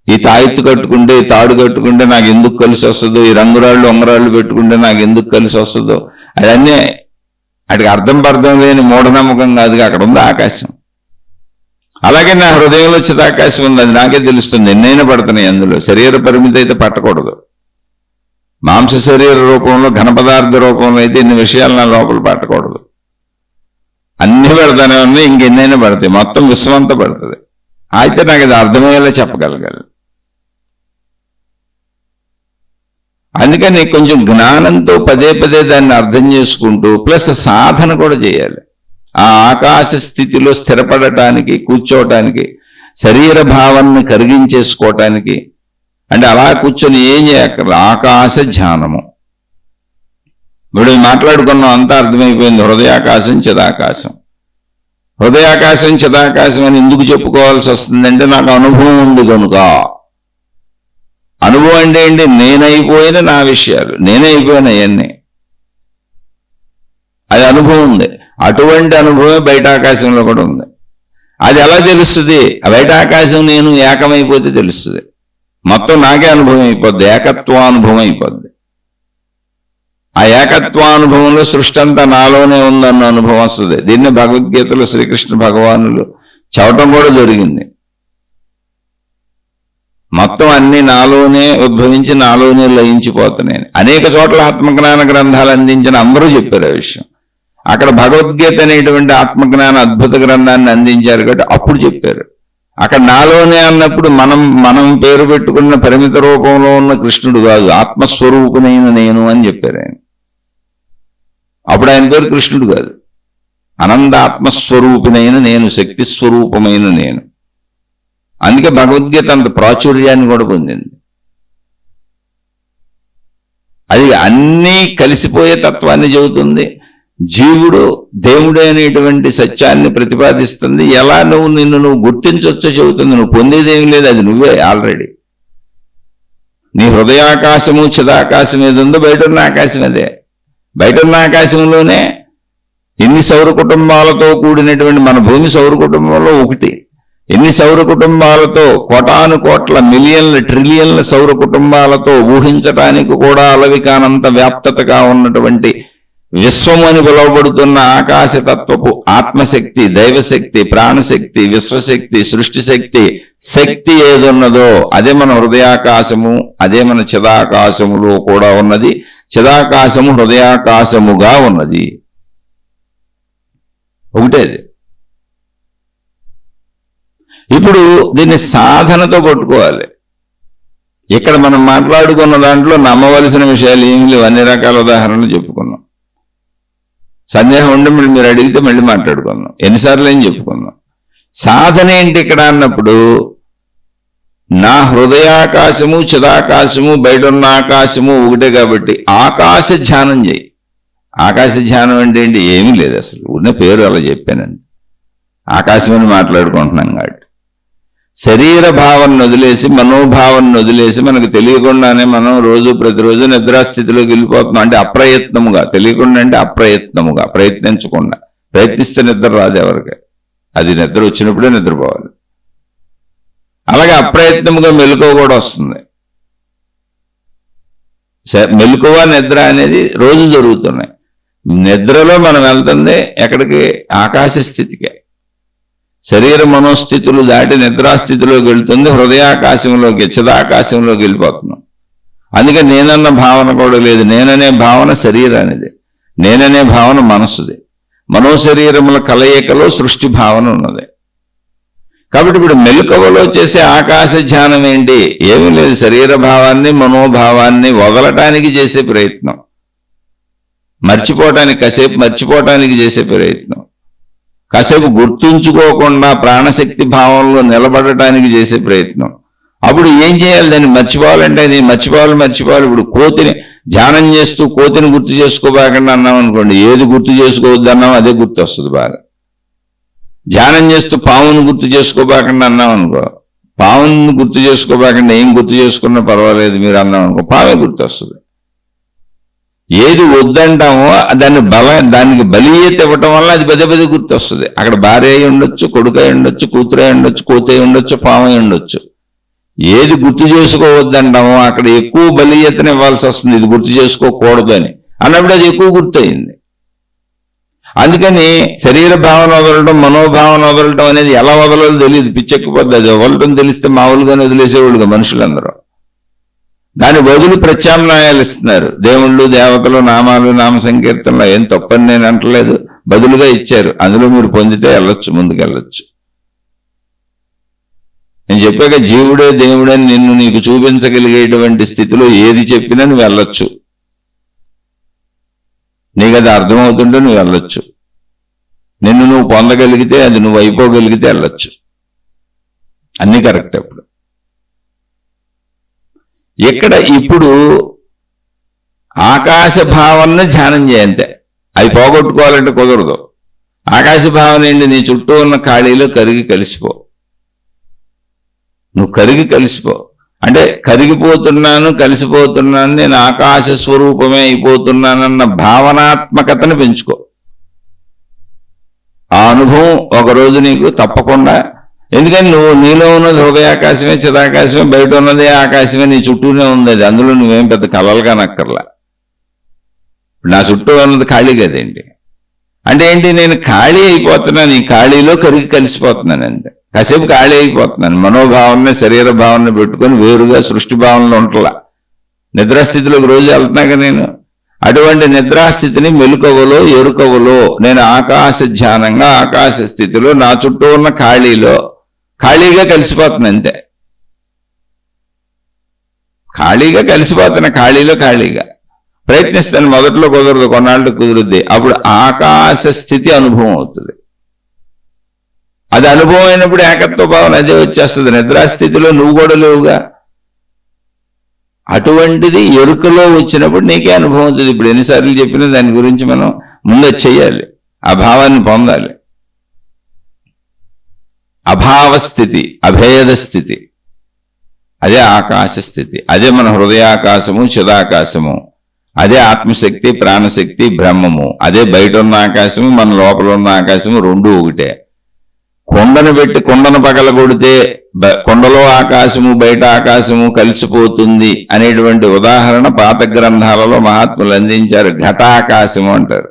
ఈ తాయెత్తు కట్టుకుంటే, ఈ తాడు కట్టుకుంటే నాకు ఎందుకు కలిసి వస్తుందో, ఈ రంగురాళ్ళు ఉంగరాళ్ళు పెట్టుకుంటే నాకు ఎందుకు కలిసి వస్తుందో, అవన్నీ వాటికి అర్థం లేని మూఢనమ్మకం కాదుగా. అక్కడ ఉంది ఆకాశం. అలాగే నా హృదయంలో చిదాకాశం ఉంది, అది నాకే తెలుస్తుంది. ఎన్నైనా పడుతున్నాయి అందులో. శరీర పరిమితి అయితే పట్టకూడదు. మాంస శరీర రూపంలో, ఘన పదార్థ రూపంలో అయితే ఇన్ని విషయాలు నా లోపల పట్టకూడదు. అన్ని పెడతానే ఉన్నాయి, ఇంకెన్నైనా పడతాయి, మొత్తం విశ్వమంతా పడుతుంది. అయితే నాకు ఇది అర్థమయ్యేలా చెప్పగలగాలి. అందుకని కొంచెం జ్ఞానంతో పదే పదే దాన్ని అర్థం చేసుకుంటూ, ప్లస్ సాధన కూడా చేయాలి. ఆ ఆకాశ స్థితిలో స్థిరపడటానికి, కూర్చోవటానికి, శరీర భావాన్ని కరిగించేసుకోవటానికి, అంటే అలా కూర్చొని ఏం చేయక్కర్లేదు, ఆకాశ ధ్యానము. ఇప్పుడు మాట్లాడుకున్నాం, అంతా అర్థమైపోయింది. హృదయాకాశం, చిదాకాశం. హృదయాకాశం, చిదాకాశం అని ఎందుకు చెప్పుకోవాల్సి వస్తుందంటే నాకు అనుభవం ఉంది కనుక. అనుభవం అంటే ఏంటి? నేనైపోయిన నా విషయాలు, నేనైపోయిన అవన్నీ, అది అనుభవం ఉంది. అటువంటి అనుభవమే బయట ఆకాశంలో కూడా ఉంది. అది ఎలా తెలుస్తుంది? బయట ఆకాశం నేను ఏకమైపోతే తెలుస్తుంది. మొత్తం నాకే అనుభవం అయిపోద్ది, ఏకత్వానుభవం అయిపోద్ది. ఆ ఏకత్వానుభవంలో సృష్టి అంతా నాలోనే ఉందన్న అనుభవం వస్తుంది. దీన్ని భగవద్గీతలో శ్రీకృష్ణ భగవానులు చెప్పటం కూడా జరిగింది. మొత్తం అన్ని నాలోనే ఉద్భవించి నాలోనే లయించిపోతున్నాయి. అనేక చోట్ల ఆత్మజ్ఞాన గ్రంథాలు అందించిన అందరూ చెప్పారు ఆ విషయం. అక్కడ భగవద్గీత అనేటువంటి ఆత్మజ్ఞాన అద్భుత గ్రంథాన్ని అందించారు కాబట్టి అప్పుడు చెప్పారు. అక్కడ నాలోనే అన్నప్పుడు మనం పేరు పెట్టుకున్న పరిమిత రూపంలో ఉన్న కృష్ణుడు కాదు, ఆత్మస్వరూపునైన నేను అని చెప్పారు ఆయన. అప్పుడు ఆయన పేరు కృష్ణుడు కాదు, అనంత ఆత్మస్వరూపినైన నేను, శక్తి స్వరూపమైన నేను. అందుకే భగవద్గీత అంత ప్రాచుర్యాన్ని కూడా పొందింది. అది అన్నీ కలిసిపోయే తత్వాన్ని చెబుతుంది. జీవుడు దేవుడు అనేటువంటి సత్యాన్ని ప్రతిపాదిస్తుంది. ఎలా నిన్ను గుర్తించవచ్చో చెబుతుంది. నువ్వు పొందేదేమి లేదు, అది నువ్వే ఆల్రెడీ. నీ హృదయాకాశము చిదాకాశం ఏది ఉందో బయట ఉన్న ఆకాశం అదే. బయట ఉన్న ఆకాశంలోనే ఎన్ని సౌర కుటుంబాలతో కూడినటువంటి మన భూమి సౌర కుటుంబంలో ఒకటి. ఎన్ని సౌర కుటుంబాలతో, కోటాను కోట్ల మిలియన్ల ట్రిలియన్ల సౌర కుటుంబాలతో ఊహించటానికి కూడా అలవి కానంత వ్యాప్తతగా ఉన్నటువంటి విశ్వం అని పిలువబడుతున్న ఆకాశతత్వపు ఆత్మశక్తి, దైవశక్తి, ప్రాణశక్తి, విశ్వశక్తి, సృష్టి శక్తి, శక్తి ఏదున్నదో అదే మన హృదయాకాశము, అదే మన చిదాకాశములో కూడా ఉన్నది. చిదాకాశము హృదయాకాశముగా ఉన్నది, ఒకటేది. ఇప్పుడు దీన్ని సాధనతో పట్టుకోవాలి. ఇక్కడ మనం మాట్లాడుకున్న దాంట్లో నమ్మవలసిన విషయాలు ఏమి లేవు, అన్ని రకాల ఉదాహరణలు చెప్పుకున్నాం. సందేహం ఉండి మీరు అడిగితే మళ్ళీ మాట్లాడుకుందాం, ఎన్నిసార్లు ఏం చెప్పుకుందాం. సాధన ఏంటి ఇక్కడ అన్నప్పుడు, నా హృదయాకాశము చిదాకాశము బయట ఉన్న ఆకాశము ఒకటే కాబట్టి ఆకాశ ధ్యానం చేయి. ఆకాశ ధ్యానం అంటే ఏంటి? ఏమీ లేదు, అసలు ఉన్న పేరు అలా చెప్పానండి. ఆకాశం అని మాట్లాడుకుంటున్నాం కాబట్టి శరీర భావాన్ని వదిలేసి మనోభావాన్ని వదిలేసి మనకు తెలియకుండానే మనం ప్రతిరోజు నిద్రాస్థితిలోకి వెళ్ళిపోతున్నాం. అంటే అప్రయత్నముగా, తెలియకుండా అంటే అప్రయత్నముగా, ప్రయత్నించకుండా. ప్రయత్నిస్తే నిద్ర రాదు ఎవరికి, అది నిద్ర వచ్చినప్పుడే నిద్రపోవాలి. అలాగే అప్రయత్నముగా మెలకువ కూడా వస్తుంది. మెలకువ నిద్ర అనేది రోజు జరుగుతున్నాయి. నిద్రలో మనం వెళ్తుంది ఎక్కడికి? ఆకాశ స్థితికే. శరీర మనోస్థితులు దాటి నిద్రాస్థితిలోకి వెళ్తుంది, హృదయాకాశంలోకి, చిదాకాశంలోకి వెళ్ళిపోతున్నాం. అందుకే నేనన్న భావన కూడా లేదు. నేననే భావన శరీరానిది, నేననే భావన మనస్సుది. మనోశరీరముల కలయికలో సృష్టి భావన ఉన్నది. కాబట్టి ఇప్పుడు మెలకువలో చేసే ఆకాశ ధ్యానం ఏంటి? ఏమీ లేదు, శరీర భావాన్ని మనోభావాన్ని వదలటానికి చేసే ప్రయత్నం, కాసేపు మర్చిపోవటానికి చేసే ప్రయత్నం, కాసేపు గుర్తుంచుకోకుండా ప్రాణశక్తి భావంలో నిలబడటానికి చేసే ప్రయత్నం. అప్పుడు ఏం చేయాలి? దాన్ని మర్చిపోవాలంటే అది మర్చిపోవాలి. ఇప్పుడు కోతిని ధ్యానం చేస్తూ కోతిని గుర్తు చేసుకోబాకుండా అన్నాం అనుకోండి, ఏది గుర్తు చేసుకోవద్దు అన్నాం అదే గుర్తు వస్తుంది బాగా. ధ్యానం చేస్తూ పావును గుర్తు చేసుకోబాకుండా అన్నాం అనుకో, పావును గుర్తు చేసుకోబాకుండా ఏం గుర్తు చేసుకున్నా పర్వాలేదు మీరు అన్నాం అనుకో, పావే గుర్తు వస్తుంది. ఏది వద్దంటామో దానికి బలీయత ఇవ్వటం వల్ల అది పదే గుర్తు వస్తుంది. అక్కడ భార్య అయి ఉండొచ్చు, కొడుకు అయి ఉండొచ్చు, కూతురు అయి ఉండొచ్చు, కోతి అయి ఉండొచ్చు, పాము అయి ఉండొచ్చు. ఏది గుర్తు చేసుకోవద్దంటామో అక్కడ ఎక్కువ బలీయతను ఇవ్వాల్సి వస్తుంది, ఇది గుర్తు చేసుకోకూడదు అని అన్నప్పుడు అది ఎక్కువ గుర్తయింది. అందుకని శరీర భావన వదలటం, మనోభావన వదలటం అనేది ఎలా వదలాలో తెలియదు, పిచ్చెక్కిపోద్ది. అది వదలటం తెలిస్తే మామూలుగానే వదిలేసేవాళ్ళుగా మనుషులందరూ. దాని బదులు ప్రత్యామ్నాయాలు ఇస్తున్నారు. దేవుళ్ళు, దేవతలు, నామాలు, నామ సంకీర్తనలు ఏం తప్పని నేను అంటలేదు, బదులుగా ఇచ్చారు. అందులో మీరు పొందితే వెళ్ళొచ్చు, ముందుకెళ్ళొచ్చు. నేను చెప్పాక జీవుడే దేవుడని నిన్ను నీకు చూపించగలిగేటువంటి స్థితిలో ఏది చెప్పినా నువ్వు వెళ్ళొచ్చు. నీకు అది అర్థమవుతుంటే నువ్వు వెళ్ళొచ్చు. నిన్ను నువ్వు పొందగలిగితే, అది నువ్వు అయిపోగలిగితే వెళ్ళొచ్చు. అన్నీ కరెక్ట్. అప్పుడు ఇక్కడ ఇప్పుడు ఆకాశ భావన ధ్యానం చేయంతే, అది పోగొట్టుకోవాలంటే కుదరదు. ఆకాశ భావన ఏంటి? నీ చుట్టూ ఉన్న ఖాళీలో కరిగి కలిసిపో. నువ్వు కరిగి కలిసిపో అంటే కలిసిపోతున్నాను, నేను ఆకాశ స్వరూపమే అయిపోతున్నానన్న భావనాత్మకతను పెంచుకో. ఆ అనుభవం ఒకరోజు నీకు తప్పకుండా, ఎందుకని నువ్వు నీలో ఉన్నది హృదయాకాశమే, చిదాకాశమే, బయట ఉన్నదే ఆకాశమే, నీ చుట్టూనే ఉంది అది. అందులో నువ్వేం పెద్ద కలలుగా నక్కర్లా. నా చుట్టూ ఉన్నది ఖాళీ కదేంటి అంటే ఏంటి? నేను ఖాళీ అయిపోతున్నాను, ఈ ఖాళీలో కరిగి కలిసిపోతున్నాను అంతే. కాసేపు ఖాళీ అయిపోతున్నాను, మనోభావాన్ని శరీర భావాన్ని పెట్టుకొని వేరుగా సృష్టి భావనలో ఉంటలా. నిద్రాస్థితిలోకి రోజు వెళ్తున్నాక నేను అటువంటి నిద్రాస్థితిని మెలకువలో, ఎరుకవలో నేను ఆకాశ ధ్యానంగా, ఆకాశ స్థితిలో నా చుట్టూ ఉన్న ఖాళీలో ఖాళీగా కలిసిపోతుంది అంతే. ఖాళీగా కలిసిపోతున్న ఖాళీగా ప్రయత్నిస్తాను. మొదట్లో కుదరదు, కొన్నాళ్ళు కుదురుద్ది. అప్పుడు ఆకాశ స్థితి అనుభవం అవుతుంది. అది అనుభవం అయినప్పుడు ఏకత్వ భావన అదే వచ్చేస్తుంది. నిద్రాస్థితిలో నువ్వు కూడా లేవుగా. అటువంటిది ఎరుకలో వచ్చినప్పుడు నీకే అనుభవం అవుతుంది. ఇప్పుడు ఎన్నిసార్లు చెప్పినా దాని గురించి మనం ముందే చెయ్యాలి, ఆ భావాన్ని పొందాలి. అభావ స్థితి, అభేద స్థితి, అదే ఆకాశ స్థితి. అదే మన హృదయాకాశము, చిదాకాశము. అదే ఆత్మశక్తి, ప్రాణశక్తి, బ్రహ్మము. అదే బయట ఉన్న ఆకాశము, మన లోపల ఉన్న ఆకాశము, రెండూ ఒకటే. కొండను పెట్టి కొండను పగలగొడితే కొండలో ఆకాశము బయట ఆకాశము కలిసిపోతుంది అనేటువంటి ఉదాహరణ పాత గ్రంథాలలో మహాత్ములు అందించారు. ఘటాకాశము అంటారు,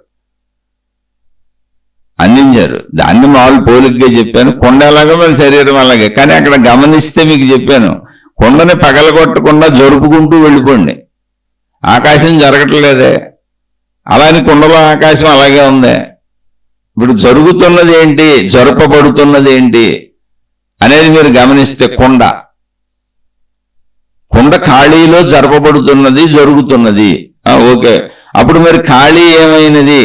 అందించారు. దాన్ని మామూలు పోలికగా చెప్పాను. కొండ ఎలాగో మన శరీరం అలాగే. కానీ అక్కడ గమనిస్తే మీకు చెప్పాను, కొండని పగలగొట్టకుండా జరుపుకుంటూ వెళ్ళిపోండి. ఆకాశం జరగట్లేదే, అలానే కొండలో ఆకాశం అలాగే ఉందే. ఇప్పుడు జరుగుతున్నది ఏంటి, జరపబడుతున్నది ఏంటి అనేది మీరు గమనిస్తే కొండ ఖాళీలో జరపబడుతున్నది, జరుగుతున్నది. ఓకే, అప్పుడు మరి ఖాళీ ఏమైనది?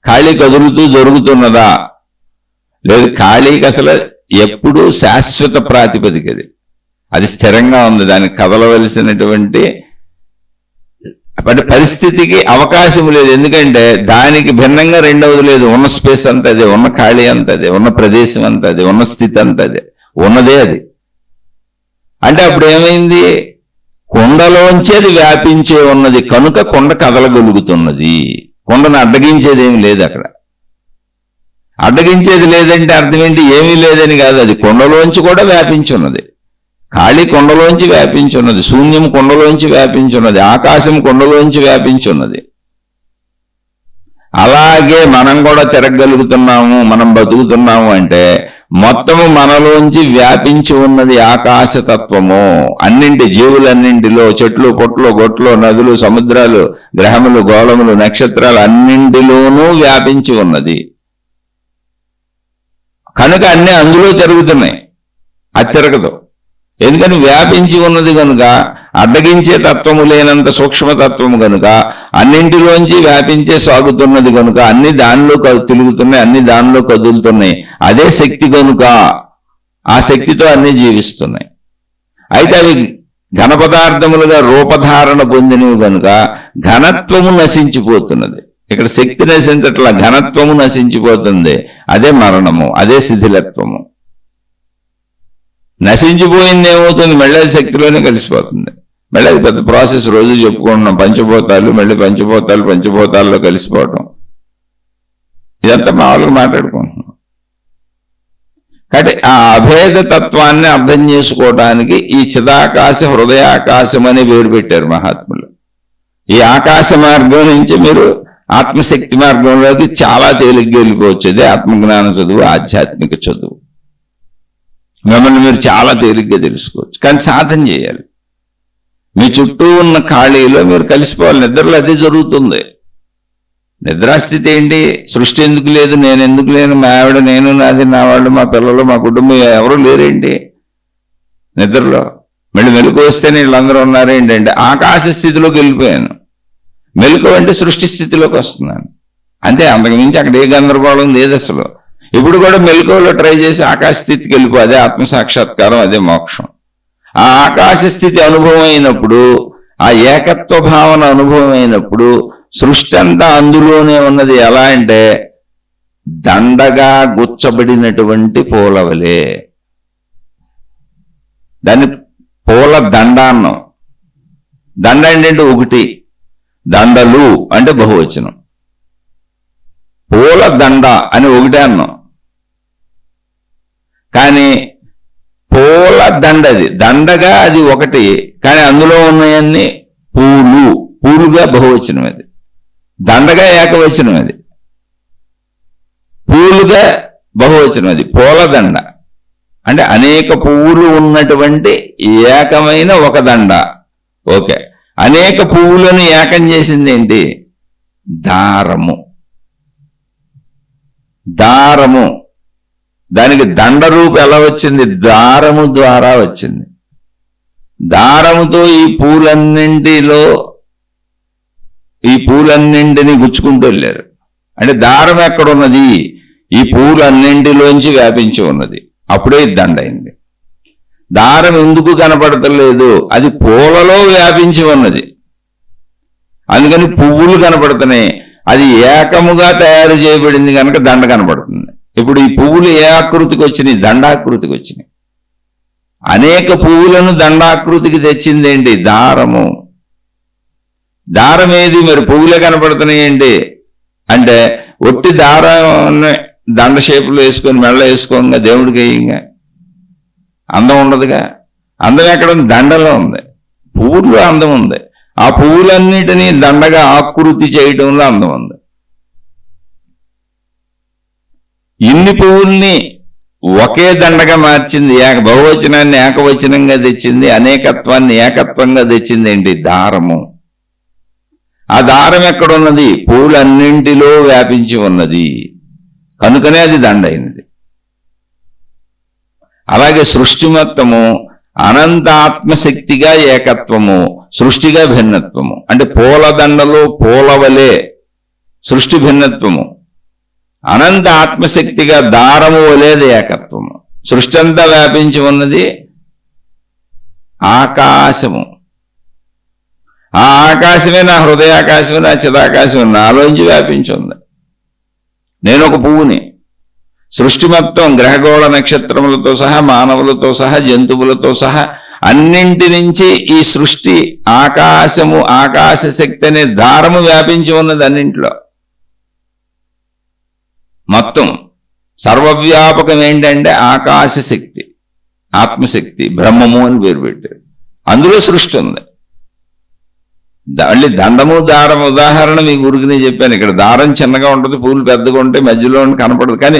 ఖాళీ కదులుతూ జరుగుతున్నదా? లేదు, ఖాళీకి అసలు ఎప్పుడూ శాశ్వత ప్రాతిపదికది. అది స్థిరంగా ఉంది. దానికి కదలవలసినటువంటి పరిస్థితికి అవకాశం లేదు. ఎందుకంటే దానికి భిన్నంగా రెండవది లేదు. ఉన్న స్పేస్ అంతా అదే, ఉన్న ఖాళీ అంతా అదే, ఉన్న ప్రదేశం అంతా అదే, ఉన్న స్థితి అంతా అదే, ఉన్నదే అది. అంటే అప్పుడు ఏమైంది? కొండలోంచి అది వ్యాపించే ఉన్నది కనుక కొండ కదలగలుగుతున్నది. కొండను అడ్డగించేది ఏమి లేదు అక్కడ. అడ్డగించేది లేదంటే అర్థం ఏంటి? ఏమీ లేదని కాదు, అది కొండలోంచి కూడా వ్యాపించున్నది. ఖాళీ కొండలోంచి వ్యాపించున్నది, శూన్యం కొండలోంచి వ్యాపించున్నది, ఆకాశం కొండలోంచి వ్యాపించున్నది. అలాగే మనం కూడా తిరగలుగుతున్నాము, మనం బతుకుతున్నాము అంటే మొత్తము మనలోంచి వ్యాపించి ఉన్నది ఆకాశతత్వము. అన్నింటి జీవులన్నింటిలో, చెట్లు, పొట్లు, గొట్లు, నదులు, సముద్రాలు, గ్రహములు, గోళములు, నక్షత్రాలు అన్నింటిలోనూ వ్యాపించి ఉన్నది కనుక అన్నీ అందులో తిరుగుతున్నాయి. అది తిరగదు. ఎందుకని? వ్యాపించి ఉన్నది కనుక. అడ్డగించే తత్వము లేనంత సూక్ష్మతత్వము కనుక, అన్నింటిలోంచి వ్యాపించే సాగుతున్నది కనుక అన్ని దానిలో తిరుగుతున్నాయి, అన్ని దానిలో కదులుతున్నాయి. అదే శక్తి కనుక ఆ శక్తితో అన్ని జీవిస్తున్నాయి. అయితే అవి ఘన పదార్థములుగా రూపధారణ పొందినవి కనుక ఘనత్వము నశించిపోతున్నది. ఇక్కడ శక్తి నశించట్ల, ఘనత్వము నశించిపోతుంది. అదే మరణము, అదే శిథిలత్వము. నశించిపోయింది ఏమవుతుంది? మళ్ళీ అది శక్తిలోనే కలిసిపోతుంది. మళ్ళీ అది పెద్ద ప్రాసెస్. రోజు చెప్పుకుంటున్నాం పంచభూతాలు, మళ్ళీ పంచభూతాల్లో కలిసిపోవటం. ఇదంతా మామూలుగా మాట్లాడుకుంటున్నాం. కాబట్టి ఆ అభేద తత్వాన్ని అర్థం చేసుకోవడానికి ఈ చిదాకాశ, హృదయాకాశం అని పేరు పెట్టారు మహాత్ములు. ఈ ఆకాశ మార్గం నుంచి మీరు ఆత్మశక్తి మార్గంలోకి చాలా తేలిగ్గా వెళ్ళిపోవచ్చు. అదే ఆత్మజ్ఞాన చదువు, ఆధ్యాత్మిక చదువు. మిమ్మల్ని మీరు చాలా తేలిగ్గా తెలుసుకోవచ్చు. కానీ సాధన చేయాలి. మీ చుట్టూ ఉన్న ఖాళీలో మీరు కలిసిపోవాలి. నిద్రలో అదే జరుగుతుంది. నిద్రాస్థితి ఏంటి? సృష్టి ఎందుకు లేదు, నేను ఎందుకు లేను, మా ఆవిడ, నేను, నాది, నా వాళ్ళు, మా పిల్లలు, మా కుటుంబం ఎవరు లేరేంటి నిద్రలో? మళ్ళీ మెలకు వస్తేనే వీళ్ళందరూ ఉన్నారేంటంటే ఆకాశ స్థితిలోకి వెళ్ళిపోయాను. మెలకు అంటే సృష్టి స్థితిలోకి వస్తున్నాను అంతే. అంతకుమించి అక్కడ ఏ గందరగోళం లేదు అసలు. ఇప్పుడు కూడా మెలకువలో ట్రై చేసి ఆకాశ స్థితికి వెళ్ళిపో. అదే ఆత్మసాక్షాత్కారం, అదే మోక్షం. ఆ ఆకాశ స్థితి అనుభవం అయినప్పుడు, ఆ ఏకత్వ భావన అనుభవం అయినప్పుడు సృష్టి అంతా అందులోనే ఉన్నది. ఎలా అంటే దండగా గుచ్చబడినటువంటి పూలవలే. దాన్ని పూల దండ అన్నాం. దండ ఏంటంటే ఒకటి, దండలు అంటే బహువచనం. పూల దండ అని ఒకటే అన్నాం. కానీ పూల దండ, అది దండగా అది ఒకటి, కానీ అందులో ఉన్నాయన్ని పూలుగా బహువచనం. అది దండగా ఏకవచనం, అది పూలుగా బహువచనం. అది పూలదండ అంటే అనేక పువ్వులు ఉన్నటువంటి ఏకమైన ఒక దండ. ఓకే, అనేక పువ్వులను ఏకం చేసింది ఏంటి? దారము. దారము దానికి దండ రూపు ఎలా వచ్చింది? దారము ద్వారా వచ్చింది. దారముతో ఈ పూలన్నింటినీ గుచ్చుకుంటూ వెళ్ళారు. అంటే దారం ఎక్కడున్నది? ఈ పూలన్నింటిలోంచి వ్యాపించి ఉన్నది. అప్పుడే దండ అయింది. దారం ఎందుకు కనపడతలేదు? అది పూలలో వ్యాపించి ఉన్నది, అందుకని పువ్వులు కనపడుతున్నాయి. అది ఏకముగా తయారు చేయబడింది కనుక దండ కనపడుతుంది. ఇప్పుడు ఈ పువ్వులు ఏ ఆకృతికి వచ్చినాయి? దండాకృతికి వచ్చినాయి. అనేక పువ్వులను దండాకృతికి తెచ్చింది ఏంటి? దారము. దారం ఏది? మరి పువ్వులే కనపడుతున్నాయి అంటే ఒట్టి దారాన్ని దండ షేపులో వేసుకొని మెళ్ళ వేసుకోగా దేవుడికి వేయంగా అందం ఉండదుగా. అందం ఎక్కడ ఉంది? దండలో ఉంది. పువ్వుల్లో అందం ఉంది. ఆ పువ్వులన్నిటినీ దండగా ఆకృతి చేయటంలో అందం ఉంది. ఇన్ని పువ్వుల్ని ఒకే దండగా మార్చింది, బహువచనాన్ని ఏకవచనంగా తెచ్చింది, అనేకత్వాన్ని ఏకత్వంగా తెచ్చింది ఏంటి? దారము. ఆ దారం ఎక్కడున్నది? పువ్వులన్నింటిలో వ్యాపించి ఉన్నది కనుకనే అది దండ అయింది. అలాగే సృష్టి మొత్తము అనంత ఆత్మశక్తిగా ఏకత్వము, సృష్టిగా భిన్నత్వము. అంటే పూలదండలో పూలవలే సృష్టి భిన్నత్వము, అనంత ఆత్మశక్తిగా దారము వలేది ఏకత్వము. సృష్టి అంతా వ్యాపించి ఉన్నది ఆకాశము. ఆ ఆకాశమే నా హృదయాకాశమే, నా చిదాకాశమే, నాలోంచి వ్యాపించి ఉంది. నేను ఒక పువ్వుని. సృష్టి మొత్తం గ్రహగోళ నక్షత్రములతో సహా, మానవులతో సహా, జంతువులతో సహా అన్నింటి నుంచి ఈ సృష్టి ఆకాశము, ఆకాశ శక్తి అనే దారము వ్యాపించి ఉన్నది అన్నింటిలో. మొత్తం సర్వవ్యాపకం ఏంటంటే ఆకాశ శక్తి, ఆత్మశక్తి, బ్రహ్మము అని పేరు పెట్టారు. అందులో సృష్టి ఉంది. మళ్ళీ దండము దారము ఉదాహరణ మీ గురుకునే చెప్పాను. ఇక్కడ దారం చిన్నగా ఉంటుంది, పూలు పెద్దగా ఉంటాయి, మధ్యలో కనపడదు, కానీ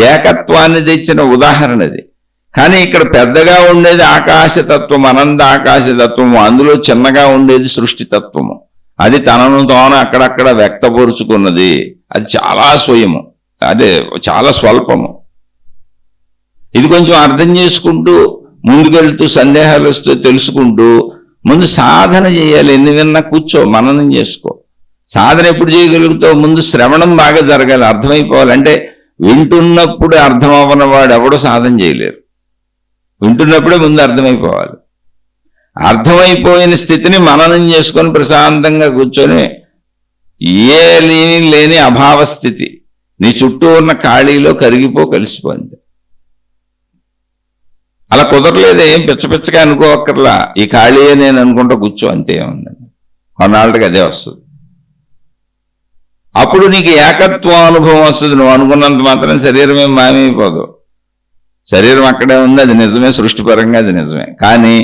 ఏకత్వాన్ని తెచ్చిన ఉదాహరణ అది. కానీ ఇక్కడ పెద్దగా ఉండేది ఆకాశతత్వం, అనంత ఆకాశతత్వము. అందులో చిన్నగా ఉండేది సృష్టి తత్వము. అది తనను తాను అక్కడక్కడ వ్యక్తపరుచుకున్నది. అది చాలా స్వయము, అదే చాలా స్వల్పము. ఇది కొంచెం అర్థం చేసుకుంటూ ముందుకెళ్తూ సందేహాలు వస్తూ తెలుసుకుంటూ ముందు సాధన చేయాలి. ఎన్ని విన్నా కూర్చో, మననం చేసుకో. సాధన ఎప్పుడు చేయగలుగుతావు? ముందు శ్రవణం బాగా జరగాలి, అర్థమైపోవాలి. అంటే వింటున్నప్పుడు అర్థం అవ్వని వాడు ఎవడో సాధన చేయలేరు. వింటున్నప్పుడే ముందు అర్థమైపోవాలి. అర్థమైపోయిన స్థితిని మననం చేసుకొని ప్రశాంతంగా కూర్చొని ఏ లేని అభావ స్థితి, నీ చుట్టూ ఉన్న ఖాళీలో కరిగిపో, కలిసిపోయింది. అలా కుదరలేదు, ఏం పిచ్చపిచ్చగా అనుకోవక్కర్లా. ఈ ఖాళీయే నేను అనుకుంటా కూర్చో, అంతే ఏముందండి. కొన్నాళ్ళకి అదే వస్తుంది. అప్పుడు నీకు ఏకత్వ అనుభవం వస్తుంది. నువ్వు అనుకున్నంత మాత్రం శరీరం ఏం మాయమైపోదు. శరీరం అక్కడే ఉంది, అది నిజమే, సృష్టిపరంగా అది నిజమే. కానీ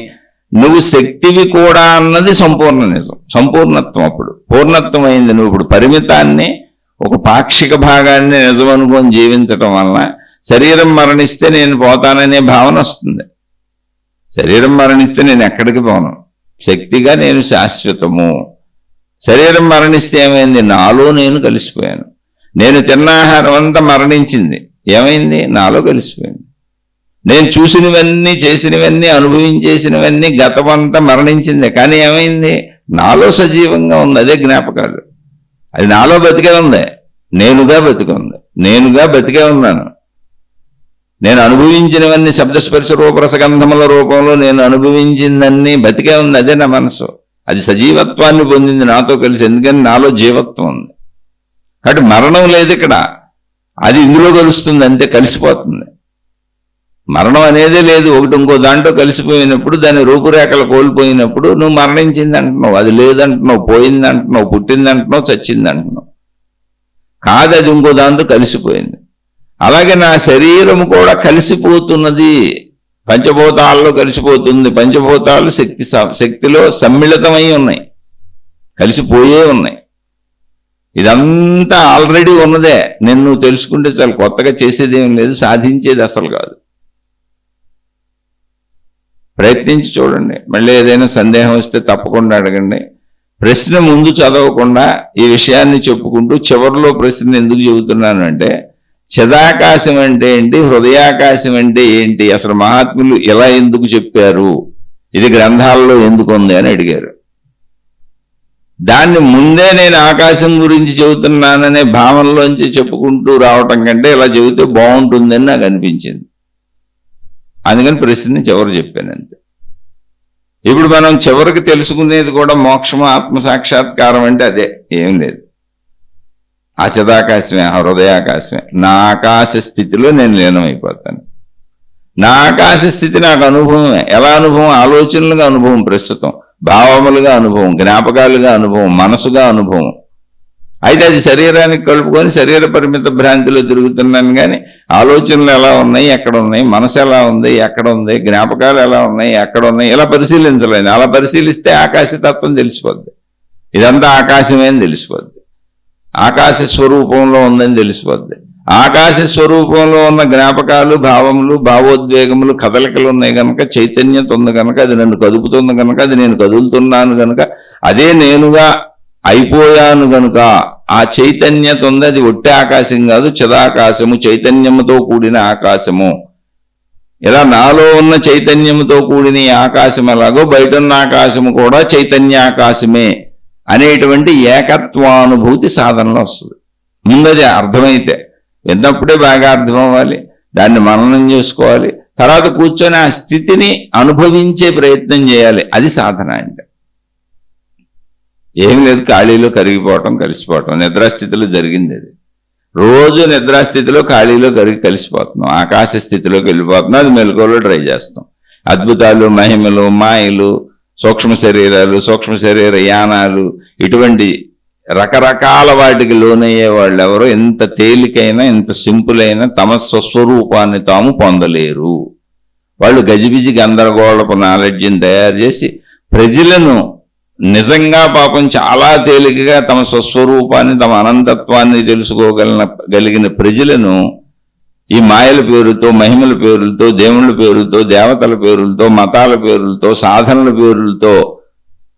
నువ్వు శక్తివి కూడా అన్నది సంపూర్ణ నిజం, సంపూర్ణత్వం. అప్పుడు పూర్ణత్వం అయింది. నువ్వు ఇప్పుడు పరిమితాన్ని, ఒక పాక్షిక భాగాన్ని నిజం అనుకొని జీవించటం వలన శరీరం మరణిస్తే నేను పోతాననే భావన వస్తుంది. శరీరం మరణిస్తే నేను ఎక్కడికి పోను, శక్తిగా నేను శాశ్వతము. శరీరం మరణిస్తే ఏమైంది? నాలో నేను కలిసిపోయాను. నేను తిన్న ఆహారం అంతా మరణించింది, ఏమైంది? నాలో కలిసిపోయింది. నేను చూసినవన్నీ, చేసినవన్నీ, అనుభవించేసినవన్నీ గతమంతా మరణించింది, కానీ ఏమైంది? నాలో సజీవంగా ఉంది. అదే జ్ఞాపకాలు. అది నాలో బతికే ఉంది, నేనుగా బతికే ఉంది, నేనుగా బతికే ఉన్నాను. నేను అనుభవించినవన్నీ శబ్దస్పర్శ రూపరసగంధముల రూపంలో నేను అనుభవించిందన్నీ బతికే ఉంది. అదే నా మనసు. అది సజీవత్వాన్ని పొందింది నాతో కలిసి, ఎందుకని నాలో జీవత్వం ఉంది. కాబట్టి మరణం లేదు ఇక్కడ, అది ఇందులో కలుస్తుంది, అంతే, కలిసిపోతుంది. మరణం అనేదే లేదు. ఒకటి ఇంకో దాంట్లో కలిసిపోయినప్పుడు, దాని రూపురేఖలు కోల్పోయినప్పుడు నువ్వు మరణించింది అంటున్నావు, అది లేదంటున్నావు, పోయింది అంటున్నావు, పుట్టింది అంటున్నావు, చచ్చింది అంటున్నావు. కాదు, అది ఇంకో దాంట్లో కలిసిపోయింది. అలాగే నా శరీరం కూడా కలిసిపోతున్నది, పంచభూతాల్లో కలిసిపోతుంది. పంచభూతాలు శక్తిలో సమ్మిళితమై ఉన్నాయి, కలిసిపోయే ఉన్నాయి. ఇదంతా ఆల్రెడీ ఉన్నదే. నేను నువ్వు తెలుసుకుంటే చాలా, కొత్తగా చేసేది ఏం లేదు, సాధించేది అసలు కాదు. ప్రయత్నించి చూడండి. మళ్ళీ ఏదైనా సందేహం వస్తే తప్పకుండా అడగండి. ప్రశ్న ముందు చదవకుండా ఈ విషయాన్ని చెప్పుకుంటూ చివరిలో ప్రశ్న ఎందుకు చెబుతున్నాను అంటే, చిదాకాశం అంటే ఏంటి, హృదయాకాశం అంటే ఏంటి, అసలు మహాత్ములు ఎలా ఎందుకు చెప్పారు, ఇది గ్రంథాల్లో ఎందుకు ఉంది అని అడిగారు. దాన్ని ముందే నేను ఆకాశం గురించి చెబుతున్నాననే భావనలోంచి చెప్పుకుంటూ రావటం కంటే ఇలా చెబితే బాగుంటుందని నాకు అనిపించింది. అందుకని ప్రశ్న చివరి చెప్పాను అంతే. ఇప్పుడు మనం చివరికి తెలుసుకునేది కూడా మోక్షము, ఆత్మసాక్షాత్కారం అంటే అదే, ఏం లేదు. ఆ చిదాకాశమే, ఆ హృదయాకాశమే. నా ఆకాశ స్థితిలో నేను లీనమైపోతాను. నా ఆకాశ స్థితి నాకు అనుభవమే. ఎలా అనుభవం? ఆలోచనలుగా అనుభవం, ప్రస్తుతం భావములుగా అనుభవం, జ్ఞాపకాలుగా అనుభవం, మనసుగా అనుభవం. అయితే అది శరీరానికి కలుపుకొని శరీర పరిమిత భ్రాంతిలో తిరుగుతున్నాను, కానీ ఆలోచనలు ఎలా ఉన్నాయి, ఎక్కడ ఉన్నాయి, మనసు ఎలా ఉంది, ఎక్కడ ఉంది, జ్ఞాపకాలు ఎలా ఉన్నాయి, ఎక్కడ ఉన్నాయి, ఇలా పరిశీలించలేదు. అలా పరిశీలిస్తే ఆకాశతత్వం తెలిసిపోద్ది. ఇదంతా ఆకాశమే అని తెలిసిపోద్ది. ఆకాశ స్వరూపంలో ఉందని తెలిసిపోద్ది. ఆకాశ స్వరూపంలో ఉన్న జ్ఞాపకాలు, భావములు, భావోద్వేగములు, కదలికలు ఉన్నాయి కనుక, చైతన్యత ఉంది కనుక, అది నన్ను కదుపుతుంది కనుక, అది నేను కదులుతున్నాను కనుక, అదే నేనుగా అయిపోయాను కనుక ఆ చైతన్యత ఉంది. అది ఒట్టి ఆకాశం కాదు, చిదాకాశము, చైతన్యముతో కూడిన ఆకాశము. ఇలా నాలో ఉన్న చైతన్యముతో కూడిన ఈ ఆకాశం ఎలాగో బయట ఉన్న ఆకాశము కూడా చైతన్యాకాశమే అనేటువంటి ఏకత్వానుభూతి సాధనలో వస్తుంది. ముందది అర్థమైతే, విన్నప్పుడే బాగా అర్థం అవ్వాలి, దాన్ని మననం చేసుకోవాలి, తర్వాత కూర్చొని ఆ స్థితిని అనుభవించే ప్రయత్నం చేయాలి. అది సాధన అంటే. ఏం లేదు, ఖాళీలో కరిగిపోవటం, కలిసిపోవటం. నిద్రాస్థితిలో జరిగింది అది. రోజు నిద్రాస్థితిలో ఖాళీలో కరిగి కలిసిపోతున్నాం, ఆకాశ స్థితిలోకి వెళ్ళిపోతున్నాం. అది మెలకువలో ట్రై చేస్తాం. అద్భుతాలు, మహిమలు, మాయలు, సూక్ష్మ శరీరాలు, సూక్ష్మ శరీర యానాలు, ఇటువంటి రకరకాల వాటికి లోనయ్యే వాళ్ళు ఎవరో ఎంత తేలికైనా, ఎంత సింపుల్ అయినా తమ స్వస్వరూపాన్ని తాము పొందలేరు. వాళ్ళు గజిబిజి గందరగోళపు నాలెడ్జిని తయారు చేసి ప్రజలను నిజంగా పాపం చాలా తేలికగా తమ స్వస్వరూపాన్ని, తమ అనంతత్వాన్ని తెలుసుకోగలిగిన ప్రజలను ఈ మాయల పేరుతో, మహిమల పేరులతో, దేవుళ్ళ పేరులతో, దేవతల పేరులతో, మతాల పేరులతో, సాధనల పేరులతో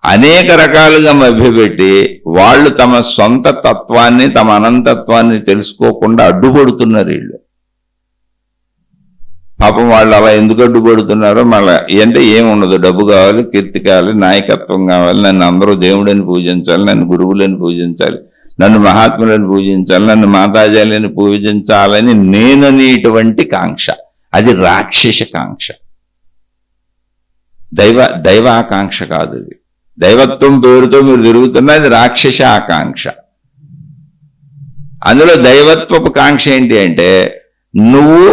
అనేక రకాలుగా మభ్యపెట్టి వాళ్ళు తమ సొంత తత్వాన్ని, తమ అనంతత్వాన్ని తెలుసుకోకుండా అడ్డుపడుతున్నారు. వీళ్ళు పాపం వాళ్ళు అలా ఎందుకు అడ్డుపడుతున్నారో మళ్ళీ అంటే ఏముండదు. డబ్బు కావాలి, కీర్తి కావాలి, నాయకత్వం కావాలి, నన్ను అందరూ దేవుడని పూజించాలి, నన్ను గురువులని పూజించాలి, నన్ను మహాత్ములను పూజించాలి, నన్ను మాతాజాలని పూజించాలని నేననేటువంటి కాంక్ష. అది రాక్షస కాంక్ష, దైవాకాంక్ష కాదు. ఇది దైవత్వం పేరుతో మీరు తిరుగుతున్న అది రాక్షస ఆకాంక్ష. అందులో దైవత్వపు కాంక్ష ఏంటి అంటే, నువ్వు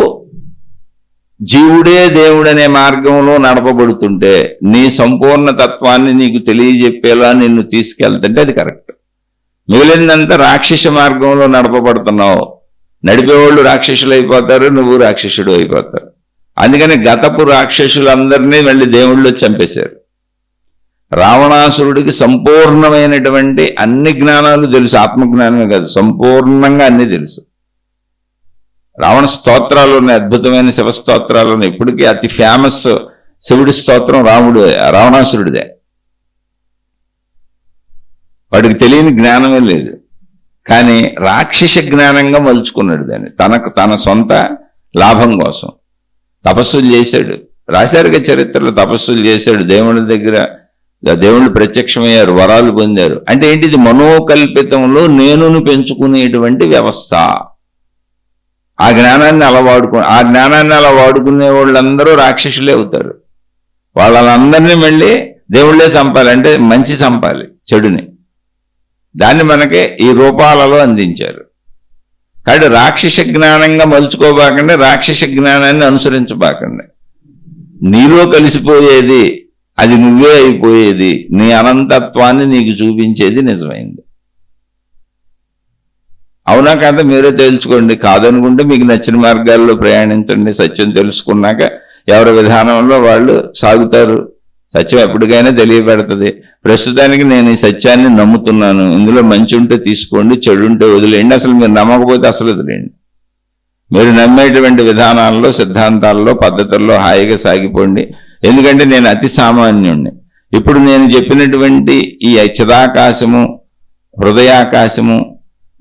జీవుడే దేవుడనే మార్గంలో నడపబడుతుంటే నీ సంపూర్ణ తత్వాన్ని నీకు తెలియజెప్పేలా నిన్ను తీసుకెళ్తుంటే అది కరెక్ట్. మిగిలిందంతా రాక్షస మార్గంలో నడపబడుతున్నావు. నడిపేవాళ్ళు రాక్షసులు అయిపోతారు, నువ్వు రాక్షసుడు అయిపోతారు. అందుకని గతపు రాక్షసులందరినీ మళ్ళీ దేవుళ్ళు చంపేశారు. రావణాసురుడికి సంపూర్ణమైనటువంటి అన్ని జ్ఞానాలు తెలుసు, ఆత్మజ్ఞానమే కాదు, సంపూర్ణంగా అన్ని తెలుసు. రావణ స్తోత్రాలు ఉన్నాయి, అద్భుతమైన శివ స్తోత్రాలు ఉన్నాయి. ఇప్పటికీ అతి ఫేమస్ శివుడి స్తోత్రం రావణాసురుడిదే. వాడికి తెలియని జ్ఞానమే లేదు, కానీ రాక్షస జ్ఞానంగా మలుచుకున్నాడు దాన్ని తన సొంత లాభం కోసం. తపస్సులు చేశాడు, రాశారుగా చరిత్రలో. తపస్సులు చేశాడు, దేవుడి దగ్గర దేవుళ్ళు ప్రత్యక్షమయ్యారు, వరాలు పొందారు. అంటే ఏంటిది? మనోకల్పితంలో నేనును పెంచుకునేటువంటి వ్యవస్థ. ఆ జ్ఞానాన్ని అలా వాడుకునే వాళ్ళందరూ రాక్షసులే అవుతారు. వాళ్ళందరినీ మళ్ళీ దేవుళ్ళే చంపాలి, అంటే మంచి చంపాలి, చెడుని. దాన్ని మనకి ఈ రూపాలలో అందించారు. కాబట్టి రాక్షస జ్ఞానంగా మలుచుకోబాకండి, రాక్షస జ్ఞానాన్ని అనుసరించబాకండి. నీలో కలిసిపోయేది అది నువ్వే అయిపోయేది, నీ అనంతత్వాన్ని నీకు చూపించేది నిజమైంది. అవునా కాదా మీరే తేల్చుకోండి. కాదనుకుంటే మీకు నచ్చిన మార్గాల్లో ప్రయాణించండి. సత్యం తెలుసుకున్నాక ఎవరి విధానంలో వాళ్ళు సాగుతారు. సత్యం ఎప్పటికైనా తెలియబెడుతుంది. ప్రస్తుతానికి నేను ఈ సత్యాన్ని నమ్ముతున్నాను. ఇందులో మంచి ఉంటే తీసుకోండి, చెడు ఉంటే వదిలేయండి. అసలు మీరు నమ్మకపోతే అసలు వదిలేయండి. మీరు నమ్మేటువంటి విధానాల్లో, సిద్ధాంతాల్లో, పద్ధతుల్లో హాయిగా సాగిపోండి. ఎందుకంటే నేను అతి సామాన్యుణ్ణి. ఇప్పుడు నేను చెప్పినటువంటి ఈ చిదాకాశము, హృదయాకాశము,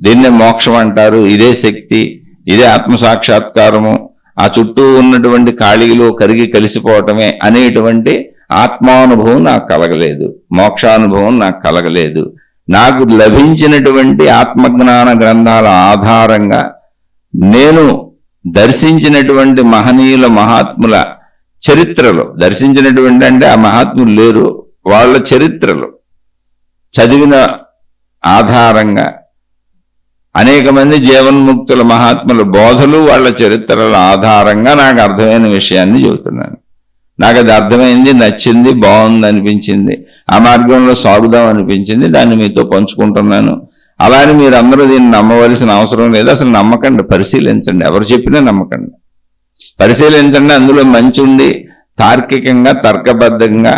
దీన్నే మోక్షం అంటారు, ఇదే శక్తి, ఇదే ఆత్మ సాక్షాత్కారము, ఆ చుట్టూ ఉన్నటువంటి ఖాళీలో కరిగి కలిసిపోవటమే అనేటువంటి ఆత్మానుభవం నాకు కలగలేదు, మోక్షానుభవం నాకు కలగలేదు. నాకు లభించినటువంటి ఆత్మజ్ఞాన గ్రంథాల ఆధారంగా నేను దర్శించినటువంటి మహనీయుల మహాత్ముల చరిత్రలు, దర్శించినటువంటి అంటే ఆ మహాత్ములు లేరు, వాళ్ళ చరిత్రలు చదివిన ఆధారంగా అనేక మంది జీవన్ముక్తుల మహాత్ముల బోధలు, వాళ్ళ చరిత్రల ఆధారంగా నాకు అర్థమైన విషయాన్ని చెబుతున్నాను. నాకు అది అర్థమైంది, నచ్చింది, బాగుంది అనిపించింది, ఆ మార్గంలో సాగుదాం అనిపించింది, దాన్ని మీతో పంచుకుంటున్నాను. అలానే మీరు అందరూ దీన్ని నమ్మవలసిన అవసరం లేదు. అసలు నమ్మకండి, పరిశీలించండి, ఎవరు చెప్పినా నమ్మకండి, పరిశీలించండి. అందులో మంచి ఉండి తార్కికంగా, తర్కబద్ధంగా,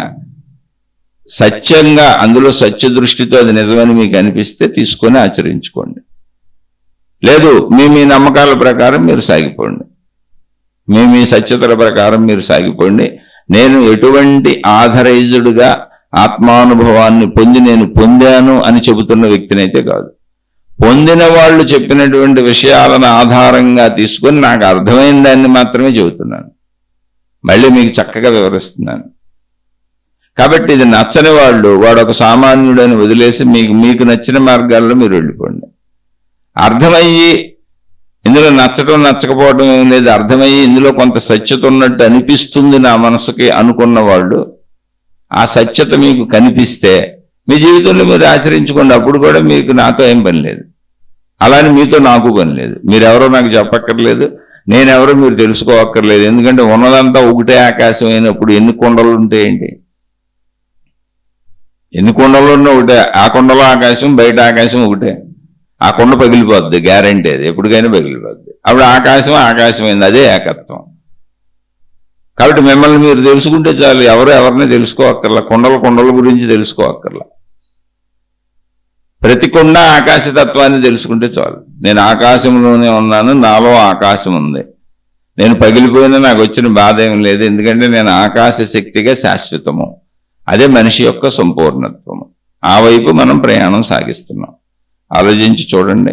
సత్యంగా, అందులో సత్య దృష్టితో అది నిజమని మీకు అనిపిస్తే తీసుకొని ఆచరించుకోండి. లేదు, మీ నమ్మకాల ప్రకారం మీరు సాగిపోండి, మీ సత్యతల ప్రకారం మీరు సాగిపోండి. నేను ఎటువంటి ఆథరైజ్డ్గా ఆత్మానుభవాన్ని పొంది నేను పొందాను అని చెబుతున్న వ్యక్తినైతే కాదు. పొందిన వాళ్ళు చెప్పినటువంటి విషయాలను ఆధారంగా తీసుకొని నాకు అర్థమైన దాన్ని మాత్రమే చెబుతున్నాను, మళ్ళీ మీకు చక్కగా వివరిస్తున్నాను. కాబట్టి ఇది నచ్చని వాళ్ళు, వాడు ఒక సామాన్యుడని వదిలేసి మీకు నచ్చిన మార్గాల్లో మీరు వెళ్ళిపోండి. అర్థమయ్యి ఇందులో నచ్చటం నచ్చకపోవటం ఏం లేదు, అర్థమయ్యి ఇందులో కొంత సత్యత ఉన్నట్టు అనిపిస్తుంది నా మనసుకి అనుకున్న వాళ్ళు, ఆ సత్యత మీకు కనిపిస్తే మీ జీవితంలో మీరు ఆచరించుకోండి. అప్పుడు కూడా మీకు నాతో ఏం పని లేదు, అలానే మీతో నాకు పని లేదు. మీరెవరో నాకు చెప్పక్కర్లేదు, నేనెవరో మీరు తెలుసుకోవక్కర్లేదు. ఎందుకంటే ఉన్నదంతా ఒకటే ఆకాశం అయినప్పుడు ఎన్ని కొండలు ఉంటే ఏంటి, ఎన్ని కొండలు ఉన్న ఒకటే, ఆ కొండలో ఆకాశం, బయట ఆకాశం ఒకటే. ఆ కొండ పగిలిపోద్ది, గ్యారంటీ, అది ఎప్పటికైనా పగిలిపోద్ది. అప్పుడు ఆకాశమైంది, అదే ఏకత్వం. కాబట్టి మిమ్మల్ని మీరు తెలుసుకుంటే చాలు, ఎవరిని తెలుసుకోవక్కర్లా, కొండల గురించి తెలుసుకోవక్కర్లా. ప్రతి కొండ ఆకాశతత్వాన్ని తెలుసుకుంటే చాలు. నేను ఆకాశంలోనే ఉన్నాను, నాలో ఆకాశం ఉంది, నేను పగిలిపోయినా నాకు వచ్చిన బాధ ఏం లేదు, ఎందుకంటే నేను ఆకాశ శక్తిగా శాశ్వతము. అదే మనిషి యొక్క సంపూర్ణత్వము. ఆ వైపు మనం ప్రయాణం సాగిస్తున్నాం. ఆలోచించి చూడండి.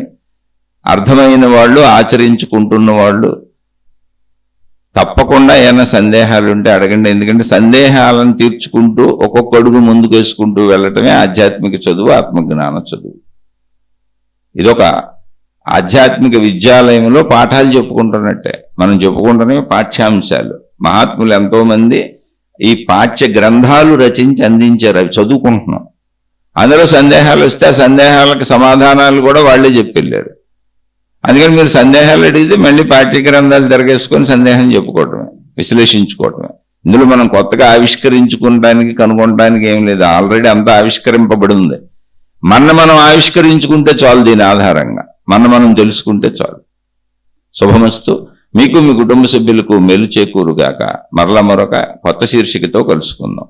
అర్థమైన వాళ్ళు, ఆచరించుకుంటున్న వాళ్ళు తప్పకుండా ఏమైనా సందేహాలు ఉంటే అడగండి. ఎందుకంటే సందేహాలను తీర్చుకుంటూ ఒక్కొక్క అడుగు ముందుకు వేసుకుంటూ వెళ్ళటమే ఆధ్యాత్మిక చదువు, ఆత్మజ్ఞాన చదువు. ఇదొక ఆధ్యాత్మిక విద్యాలయంలో పాఠాలు చెప్పుకుంటున్నట్టే. మనం చెప్పుకుంటున్నవి పాఠ్యాంశాలు. మహాత్ములు ఎంతోమంది ఈ పాఠ్య గ్రంథాలు రచించి అందించారు, అవి చదువుకుంటున్నాం. అందులో సందేహాలు వస్తే ఆ సందేహాలకు సమాధానాలు కూడా వాళ్ళే చెప్పి వెళ్ళారు. అందుకని మీరు సందేహాలు అడిగితే మళ్ళీ పాఠ్య గ్రంథాలు తిరగేసుకొని సందేహం చెప్పుకోవటమే, విశ్లేషించుకోవటమే. ఇందులో మనం కొత్తగా ఆవిష్కరించుకోవడానికి, కనుగొనడానికి ఏం లేదు, ఆల్రెడీ అంతా ఆవిష్కరింపబడి ఉంది. మనం ఆవిష్కరించుకుంటే చాలు, దీని ఆధారంగా మనం తెలుసుకుంటే చాలు. శుభమస్తు. మీకు, మీ కుటుంబ సభ్యులకు మేలు చేకూరుగాక. మరలా మరొక కొత్త శీర్షికతో కలుసుకుందాం.